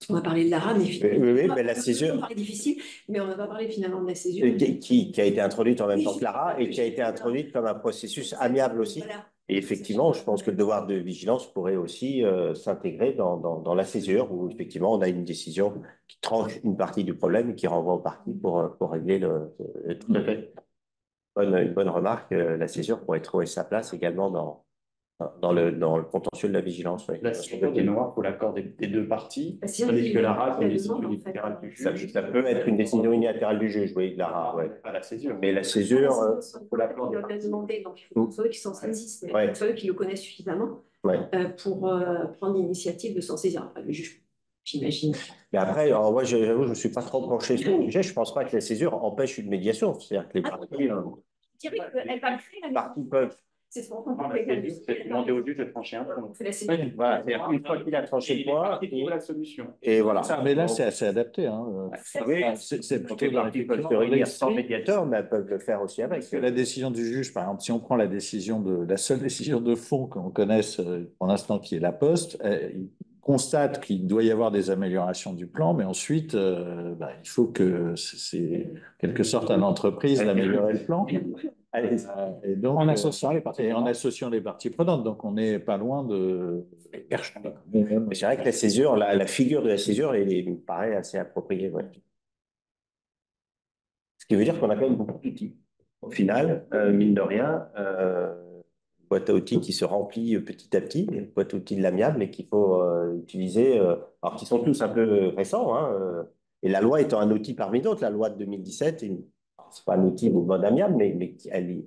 On va parler de l'ARA, mais finalement, Oui, mais la césure. C'est difficile, mais on ne va pas parler finalement de la césure. Qui a été introduite en même temps que l'ARA et qui a été introduite comme un processus amiable aussi. Voilà. Et effectivement, je pense que le devoir de vigilance pourrait aussi s'intégrer dans la césure, où effectivement on a une décision qui tranche une partie du problème et qui renvoie aux parties pour régler tout à fait. Une bonne remarque, la césure pourrait trouver sa place également dans le contentieux de la vigilance. Oui. La césure des noirs pour l'accord des deux parties, tandis que l'ARA, c'est une décision unilatérale du juge. Ça peut être une décision unilatérale du juge, oui, l'ARA, ouais. Pas la césure. Mais la césure. Pour l'accord. Il l'a demandé, donc il faut que ce soit eux qui s'en saisissent, mais ceux qui le connaissent suffisamment pour prendre l'initiative de s'en saisir. Enfin, le juge, j'imagine. Mais après, alors moi, j'avoue, je ne me suis pas trop penché sur le sujet. Je ne pense pas que la césure empêche une médiation. C'est-à-dire que les parties. Je dirais qu'elle va créer la parties peuvent. C'est ce qu'on C'est demander au juge de trancher un point. Voilà, c'est-à-dire une fois qu'il a tranché le point, il trouve la solution. Et voilà. Mais là, c'est assez adapté. Hein. C'est plutôt les parties peuvent se réunir sans médiateur, mais elles peuvent le faire aussi avec. La décision du juge, par exemple, si on prend la seule décision de fond qu'on connaisse pour l'instant, qui est la Poste, il constate qu'il doit y avoir des améliorations du plan, mais ensuite, il faut que c'est quelque sorte à l'entreprise d'améliorer le plan. Et donc, en associant les parties prenantes. Donc, on n'est pas loin de. Mais c'est vrai que la césure, la figure de la césure, elle me paraît assez appropriée. Ouais. Ce qui veut dire qu'on a quand même beaucoup d'outils. Au final, mine de rien, boîte à outils qui se remplit petit à petit, une boîte à outils de l'amiable, mais qu'il faut utiliser, alors qui sont tous un peu récents, hein, et la loi étant un outil parmi d'autres, la loi de 2017, c'est pas un outil de mode amiable, mais elle,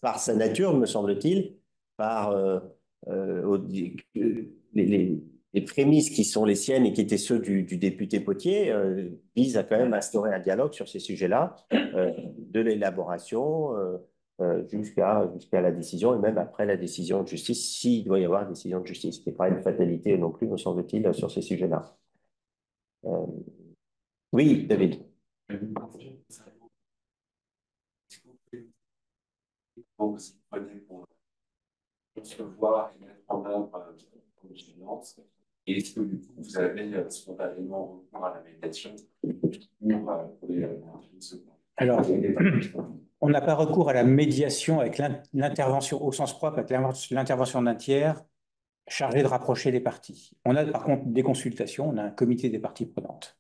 par sa nature, me semble-t-il, par les prémices qui sont les siennes et qui étaient ceux du député Potier, visent à quand même instaurer un dialogue sur ces sujets-là, de l'élaboration jusqu'à la décision et même après la décision de justice, s'il doit y avoir décision de justice, ce qui n'est pas une fatalité non plus, me semble-t-il, sur ces sujets-là. Oui, David. Vous prenez pour concevoir et mettre en œuvre une vigilance. Et est-ce que du coup, vous avez spontanément recours à la médiation pour les secondes? Alors, on n'a pas recours à la médiation avec l'intervention au sens propre, avec l'intervention d'un tiers chargé de rapprocher les parties. On a par contre des consultations, on a un comité des parties prenantes.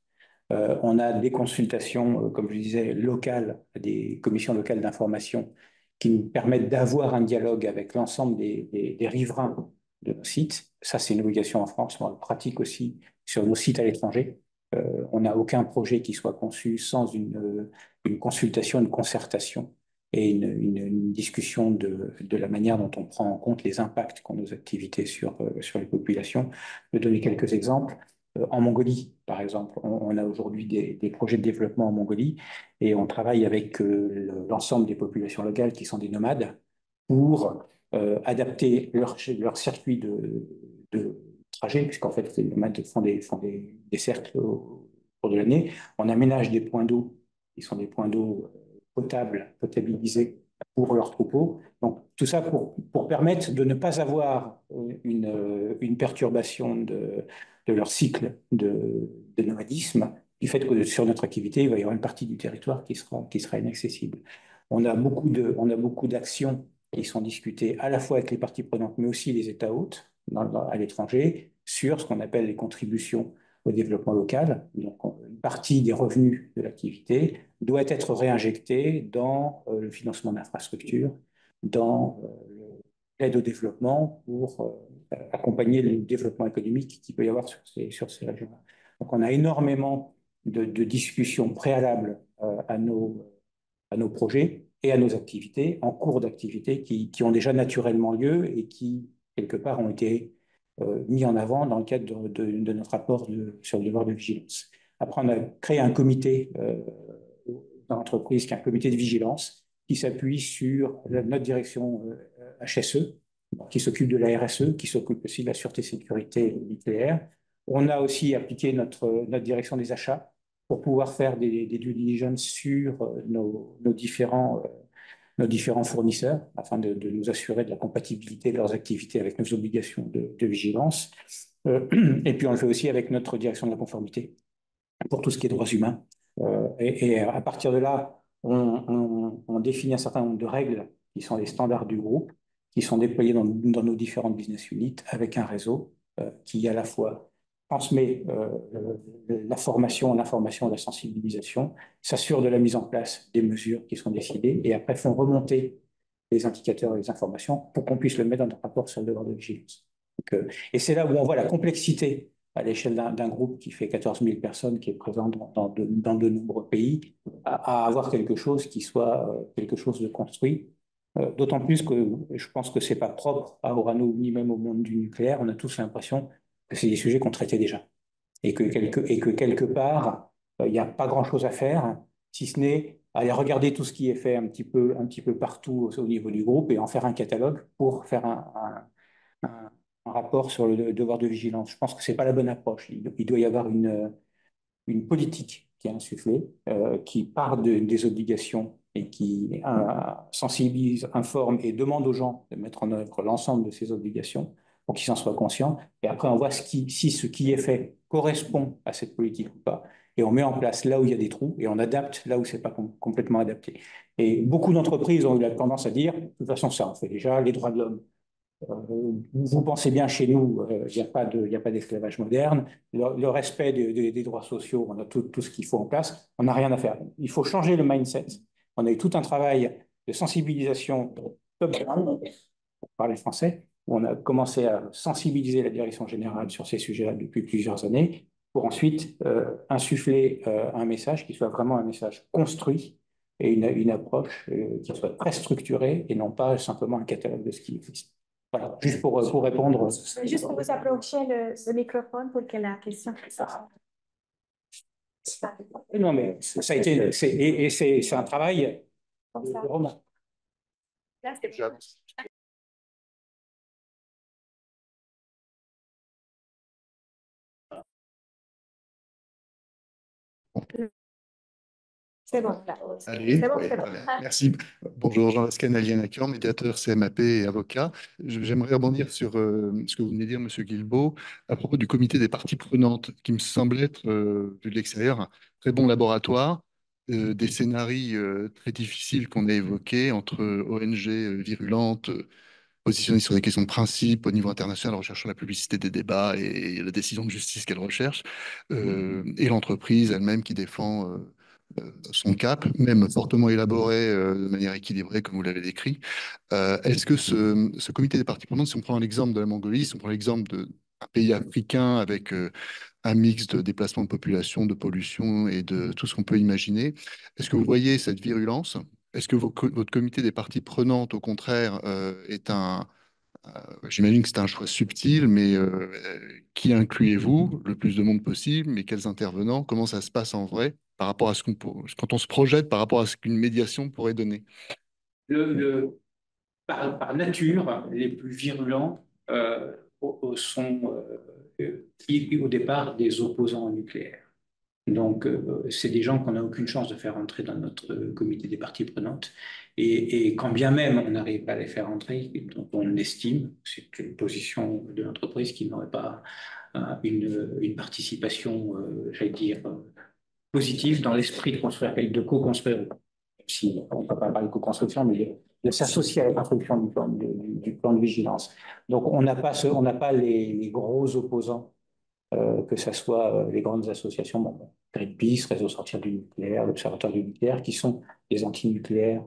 On a des consultations, comme je disais, locales, des commissions locales d'information qui nous permettent d'avoir un dialogue avec l'ensemble des riverains de nos sites. Ça, c'est une obligation en France, mais on le pratique aussi sur nos sites à l'étranger. On n'a aucun projet qui soit conçu sans une consultation, une concertation et une discussion de la manière dont on prend en compte les impacts qu'ont nos activités sur les populations. Je vais donner quelques exemples. En Mongolie, par exemple, on a aujourd'hui des projets de développement en Mongolie et on travaille avec l'ensemble des populations locales qui sont des nomades pour adapter leur circuit trajet, puisqu'en fait, les nomades font des cercles au cours de l'année. On aménage des points d'eau qui sont des points d'eau potables, potabilisés pour leurs troupeaux. Donc, tout ça pour permettre de ne pas avoir une perturbation de leur cycle de nomadisme, du fait que sur notre activité, il va y avoir une partie du territoire qui sera inaccessible. On a beaucoup d'actions qui sont discutées à la fois avec les parties prenantes, mais aussi les États hôtes à l'étranger, sur ce qu'on appelle les contributions au développement local. Donc, une partie des revenus de l'activité doit être réinjectée dans le financement d'infrastructures, dans l'aide au développement pour accompagner le développement économique qu'il peut y avoir sur ces régions-là. Donc, on a énormément de discussions préalables à nos projets et à nos activités, en cours d'activité, qui ont déjà naturellement lieu et qui, quelque part, ont été mis en avant dans le cadre de notre rapport sur le devoir de vigilance. Après, on a créé un comité dans l'entreprise, qui est un comité de vigilance, qui s'appuie sur notre direction HSE, qui s'occupe de la RSE, qui s'occupe aussi de la sûreté sécurité nucléaire. On a aussi appliqué notre direction des achats pour pouvoir faire des due diligence sur nos différents fournisseurs, afin de nous assurer de la compatibilité de leurs activités avec nos obligations de vigilance. Et puis on le fait aussi avec notre direction de la conformité pour tout ce qui est droits humains. Et à partir de là, on définit un certain nombre de règles qui sont les standards du groupe, qui sont déployés dans nos différentes business units avec un réseau qui à la fois transmet l'information, la sensibilisation, s'assure de la mise en place des mesures qui sont décidées et après font remonter les indicateurs et les informations pour qu'on puisse le mettre dans notre rapport sur le devoir de vigilance. Donc, et c'est là où on voit la complexité à l'échelle d'un groupe qui fait 14 000 personnes, qui est présent dans de nombreux pays, à avoir quelque chose qui soit quelque chose de construit. D'autant plus que je pense que ce n'est pas propre à Orano ni même au monde du nucléaire. On a tous l'impression que c'est des sujets qu'on traitait déjà. Et que quelque part, il n'y a pas grand-chose à faire, si ce n'est aller regarder tout ce qui est fait un petit peu partout au niveau du groupe et en faire un catalogue pour faire un rapport sur le devoir de vigilance. Je pense que ce n'est pas la bonne approche. Il doit y avoir une politique qui est insufflée, qui part des obligations et qui sensibilise, informe et demande aux gens de mettre en œuvre l'ensemble de ces obligations pour qu'ils en soient conscients. Et après, on voit si ce qui est fait correspond à cette politique ou pas. Et on met en place là où il y a des trous et on adapte là où ce n'est pas complètement adapté. Et beaucoup d'entreprises ont eu la tendance à dire, de toute façon, ça, on fait déjà, les droits de l'homme. Vous pensez bien, chez nous, il n'y a pas d'esclavage moderne. Le respect des droits sociaux, on a tout ce qu'il faut en place. On n'a rien à faire. Il faut changer le mindset. On a eu tout un travail de sensibilisation top-down, pour parler français, où on a commencé à sensibiliser la direction générale sur ces sujets-là depuis plusieurs années, pour ensuite insuffler un message qui soit vraiment un message construit et une approche qui soit très structurée et non pas simplement un catalogue de ce qui existe. Voilà, juste pour répondre. Juste pour vous approcher le microphone pour que la question sorte. Non, mais ça a été, c'est un travail de roman. Là, c'est bon. C'est bon, là. Allez, C'est bon, ouais, c'est bon. voilà. Merci. Bonjour, Jean-Pascal Nalianakian, médiateur CMAP et avocat. J'aimerais rebondir sur ce que vous venez de dire, Monsieur Guilbault, à propos du comité des parties prenantes, qui me semble être, vu de l'extérieur, un très bon laboratoire, des scénarios très difficiles qu'on a évoqués entre ONG virulentes, positionnées sur des questions de principe au niveau international, recherchant la publicité des débats et la décision de justice qu'elle recherche, et l'entreprise elle-même qui défend son cap, même fortement élaboré de manière équilibrée, comme vous l'avez décrit. Est-ce que ce comité des parties prenantes, si on prend l'exemple de la Mongolie, si on prend l'exemple d'un pays africain avec un mix de déplacement de population, de pollution et de tout ce qu'on peut imaginer, est-ce que vous voyez cette virulence? Est-ce que votre comité des parties prenantes, au contraire, est j'imagine que c'est un choix subtil, mais qui incluez-vous le plus de monde possible, mais quels intervenants? Comment ça se passe en vrai par rapport à quand on se projette par rapport à ce qu'une médiation pourrait donner? Par nature, les plus virulents sont qui, au départ, des opposants au nucléaire. Donc, c'est des gens qu'on n'a aucune chance de faire entrer dans notre comité des parties prenantes. Et quand bien même on n'arrive pas à les faire entrer, dont on estime, c'est une position de l'entreprise qui n'aurait pas une participation, j'allais dire, positive dans l'esprit de construire, de co-construire. Si on ne peut pas parler de co-construction, mais de s'associer à la construction du plan de vigilance. Donc, on n'a pas les gros opposants, que ce soit les grandes associations, bon, Greenpeace, Réseau Sortir du Nucléaire, l'Observatoire du Nucléaire, qui sont des anti-nucléaires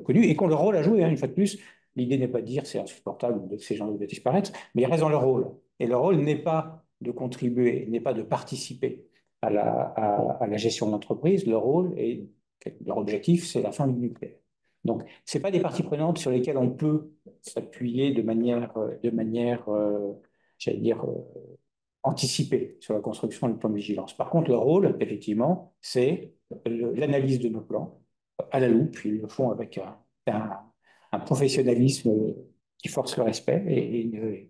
connus et qui ont leur rôle à jouer, hein, une fois de plus. L'idée n'est pas de dire c'est insupportable que ces gens doivent disparaître, mais ils restent dans leur rôle. Et leur rôle n'est pas de contribuer, n'est pas de participer à la gestion de l'entreprise. Leur objectif, c'est la fin du nucléaire. Donc, ce n'est pas des parties prenantes sur lesquelles on peut s'appuyer de manière j'allais dire, anticipée sur la construction du plan de vigilance. Par contre, leur rôle, effectivement, c'est l'analyse de nos plans à la loupe. Ils le font avec un professionnalisme qui force le respect et une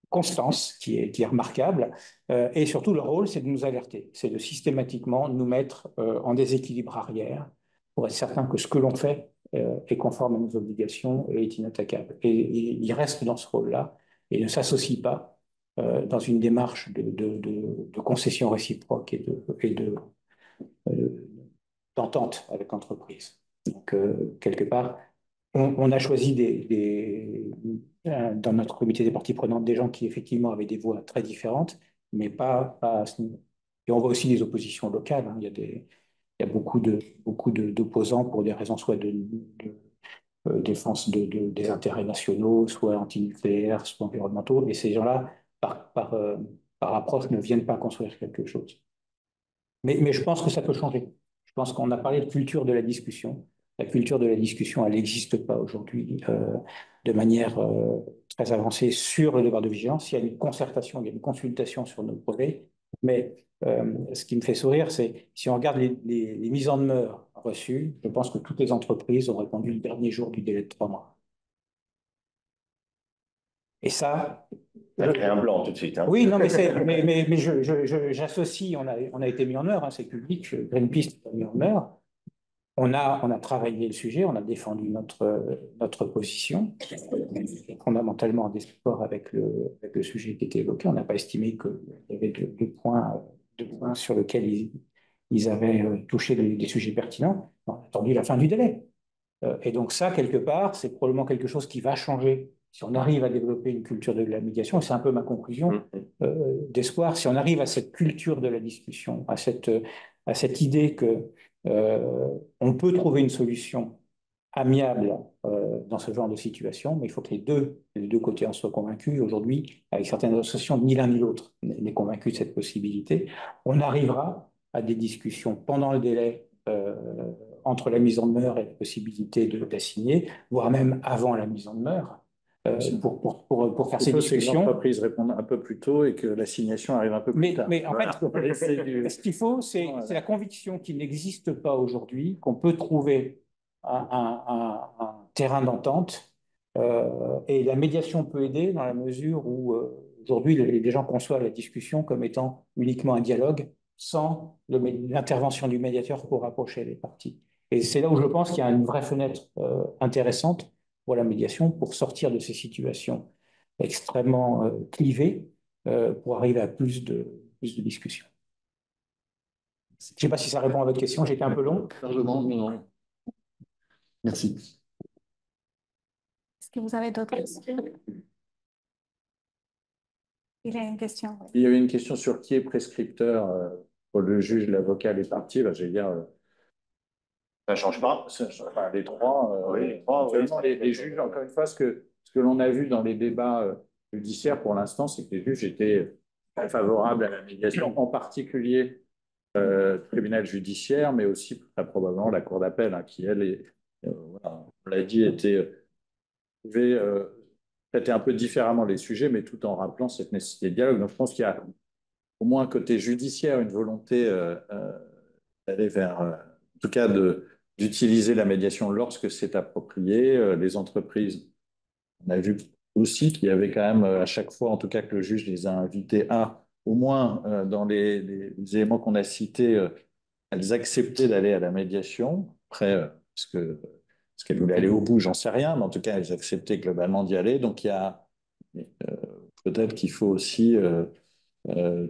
constance qui est remarquable. Et surtout, leur rôle, c'est de nous alerter, c'est de systématiquement nous mettre en déséquilibre arrière pour être certain que ce que l'on fait est conforme à nos obligations et est inattaquable. Et ils restent dans ce rôle-là et ne s'associent pas dans une démarche de concession réciproque et d'entente avec l'entreprise. Donc, quelque part, on a choisi dans notre comité des parties prenantes des gens qui effectivement avaient des voix très différentes, mais pas à ce niveau. Et on voit aussi des oppositions locales, hein. Il y a beaucoup d'opposants pour des raisons soit de défense des intérêts nationaux, soit antinucléaires, soit environnementaux. Et ces gens-là, par approche, ne viennent pas construire quelque chose. Mais je pense que ça peut changer. Je pense qu'on a parlé de culture de la discussion. La culture de la discussion, elle n'existe pas aujourd'hui de manière très avancée sur le devoir de vigilance. Il y a une concertation, il y a une consultation sur nos projets. Mais ce qui me fait sourire, c'est si on regarde les mises en demeure reçues, je pense que toutes les entreprises ont répondu le dernier jour du délai de 3 mois. Et ça... Ça crée un blanc tout de suite. Hein. Oui, non, mais j'associe, on a été mis en demeure, hein, c'est public, Greenpeace a mis en demeure. On a travaillé le sujet, on a défendu notre position, fondamentalement en désaccord avec le sujet qui était évoqué. On n'a pas estimé qu'il y avait deux points sur lesquels ils avaient touché des sujets pertinents. On a attendu la fin du délai. Et donc ça, quelque part, c'est probablement quelque chose qui va changer si on arrive à développer une culture de la médiation. C'est un peu ma conclusion d'espoir. Si on arrive à cette culture de la discussion, à cette idée que on peut trouver une solution amiable dans ce genre de situation, mais il faut que les deux côtés en soient convaincus. Aujourd'hui, avec certaines associations, ni l'un ni l'autre n'est convaincu de cette possibilité. On arrivera à des discussions pendant le délai entre la mise en demeure et la possibilité d'assigner, voire même avant la mise en demeure, pour faire ces discussions. Que l'entreprise réponde un peu plus tôt et que l'assignation arrive un peu plus tard. Mais en fait, ce qu'il faut, c'est la conviction qu'il n'existe pas aujourd'hui, qu'on peut trouver un terrain d'entente, et la médiation peut aider dans la mesure où aujourd'hui les gens conçoivent la discussion comme étant uniquement un dialogue sans l'intervention du médiateur pour rapprocher les parties. Et c'est là où je pense qu'il y a une vraie fenêtre intéressante pour la médiation, pour sortir de ces situations extrêmement clivées, pour arriver à plus de discussions. Je ne sais pas si ça répond à votre question, j'ai été un peu long. Largement, non. Merci. Est-ce que vous avez d'autres questions? Il y a une question. Il y avait une question sur qui est prescripteur pour le juge, l'avocat, les parties. Ben, je vais dire, Ça ne change pas. Enfin, les trois. Oui, les trois, oui. Les juges, encore une fois, ce que l'on a vu dans les débats judiciaires pour l'instant, c'est que les juges étaient très favorables à la médiation, en particulier le tribunal judiciaire, mais aussi très probablement la cour d'appel, hein, qui, elle, voilà, on l'a dit, pouvait traiter un peu différemment les sujets, mais tout en rappelant cette nécessité de dialogue. Donc, je pense qu'il y a au moins côté judiciaire une volonté d'aller vers, en tout cas, d'utiliser la médiation lorsque c'est approprié. Les entreprises, on a vu aussi qu'il y avait quand même à chaque fois, en tout cas que le juge les a invités à, au moins dans les éléments qu'on a cités, elles acceptaient d'aller à la médiation. Après, est-ce qu'elles voulaient aller au bout, j'en sais rien, mais en tout cas, elles acceptaient globalement d'y aller. Donc il y a peut-être qu'il faut aussi euh,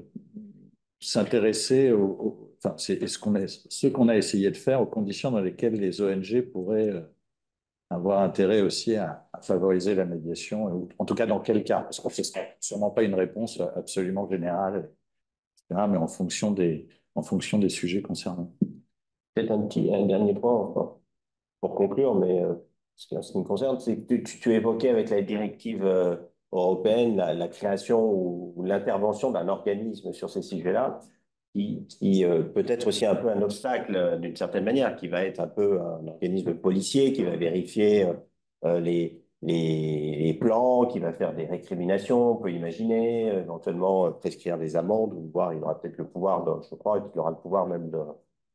s'intéresser enfin, c'est ce qu'on a essayé de faire aux conditions dans lesquelles les ONG pourraient avoir intérêt aussi à favoriser la médiation, ou en tout cas dans quel cas, parce que ce ne sera sûrement pas une réponse absolument générale, etc., mais en fonction des sujets concernés. Peut-être un dernier point enfin, pour conclure, mais ce qui me concerne, c'est que tu évoquais avec la directive européenne la création ou l'intervention d'un organisme sur ces sujets-là, qui peut être aussi un peu un obstacle d'une certaine manière, qui va être un peu un organisme policier, qui va vérifier les plans, qui va faire des récriminations, on peut imaginer, éventuellement prescrire des amendes, ou voire il aura peut-être le pouvoir, je crois qu'il aura le pouvoir même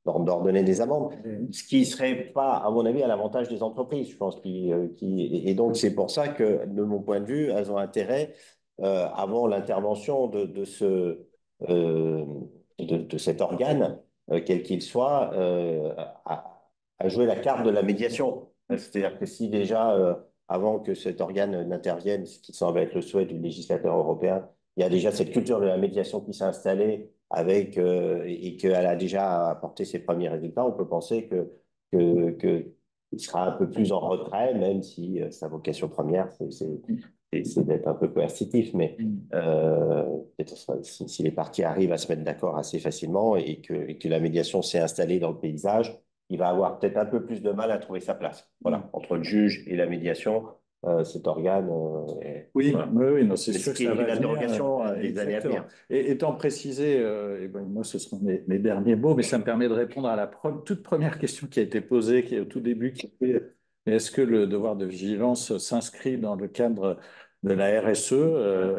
d'ordonner des amendes, ce qui ne serait pas, à mon avis, à l'avantage des entreprises, je pense. Et donc, c'est pour ça que, de mon point de vue, elles ont intérêt, avant l'intervention euh, de cet organe, quel qu'il soit, à jouer la carte de la médiation. C'est-à-dire que si déjà, avant que cet organe n'intervienne, ce qui semble être le souhait du législateur européen, il y a déjà cette culture de la médiation qui s'est installée et qu'elle a déjà apporté ses premiers résultats, on peut penser qu'il sera un peu plus en retrait, même si sa vocation première, c'est d'être un peu coercitif. Mais si les parties arrivent à se mettre d'accord assez facilement et que la médiation s'est installée dans le paysage, il va avoir peut-être un peu plus de mal à trouver sa place. Voilà, entre le juge et la médiation, cet organe. Oui, voilà. oui, non, c'est sûr que ça va l'interrogation venir, des années à venir. Et étant précisé, et ben, moi ce seront mes derniers mots, mais ça me permet de répondre à la toute première question qui a été posée, qui est au tout début, qui était est-ce que le devoir de vigilance s'inscrit dans le cadre de la RSE?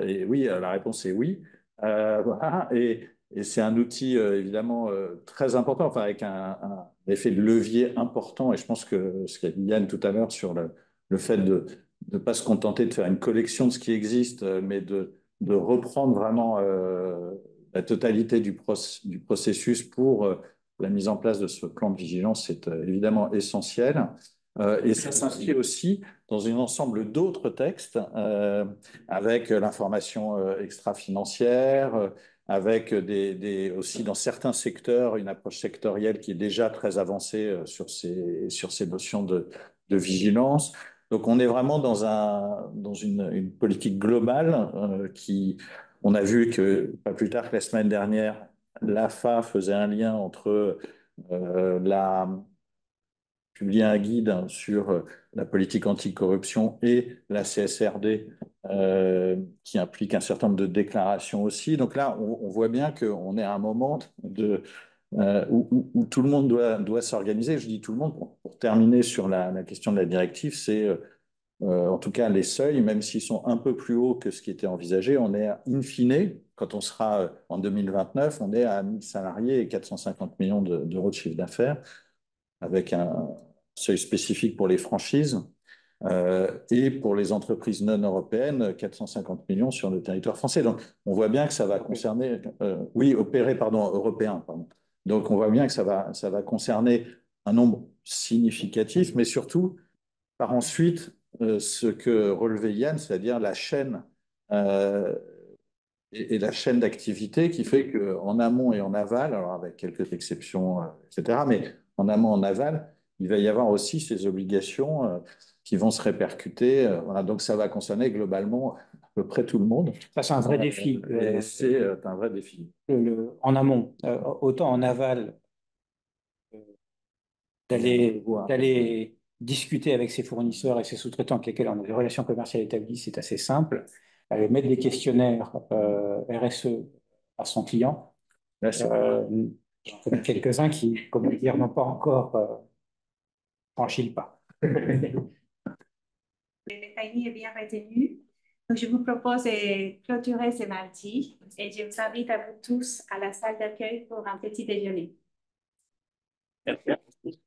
Et oui, la réponse est oui. Voilà, et c'est un outil évidemment très important, enfin avec un effet de levier important, et je pense que ce qu'a dit Yann tout à l'heure sur le fait de ne pas se contenter de faire une collection de ce qui existe, mais de reprendre vraiment la totalité du processus pour la mise en place de ce plan de vigilance, c'est évidemment essentiel. Et ça s'inscrit aussi dans un ensemble d'autres textes, avec l'information extra-financière, avec aussi dans certains secteurs, une approche sectorielle qui est déjà très avancée sur ces notions de vigilance. Donc, on est vraiment dans une politique globale on a vu que, pas plus tard que la semaine dernière, l'AFA faisait un lien entre publier un guide sur la politique anticorruption et la CSRD, qui implique un certain nombre de déclarations aussi. Donc là, on voit bien qu'on est à un moment où tout le monde doit s'organiser. Je dis tout le monde, pour terminer sur la question de la directive, c'est en tout cas les seuils, même s'ils sont un peu plus hauts que ce qui était envisagé, on est in fine, quand on sera en 2029, on est à 1000 salariés et 450 millions d'euros de chiffre d'affaires, avec un seuil spécifique pour les franchises, et pour les entreprises non européennes, 450 millions sur le territoire français. Donc, on voit bien que ça va concerner, européen, pardon. Donc, on voit bien que ça va concerner un nombre significatif, mais surtout, par ensuite, ce que relevait Yann, c'est-à-dire la chaîne et la chaîne d'activité qui fait qu'en amont et en aval, alors avec quelques exceptions, etc., mais en amont, en aval, il va y avoir aussi ces obligations qui vont se répercuter. Voilà, donc ça va concerner globalement à peu près tout le monde. Ça, c'est un vrai défi. C'est un vrai défi. En amont, autant en aval, d'aller discuter avec ses fournisseurs et ses sous-traitants avec lesquels on a des relations commerciales établies, c'est assez simple. Mettre des questionnaires RSE à son client. J'en connais quelques-uns qui, comment dire, n'ont pas encore franchi le pas. Le timing est bien retenu. Donc, je vous propose de clôturer ce mardi et je vous invite à vous tous à la salle d'accueil pour un petit déjeuner. Merci.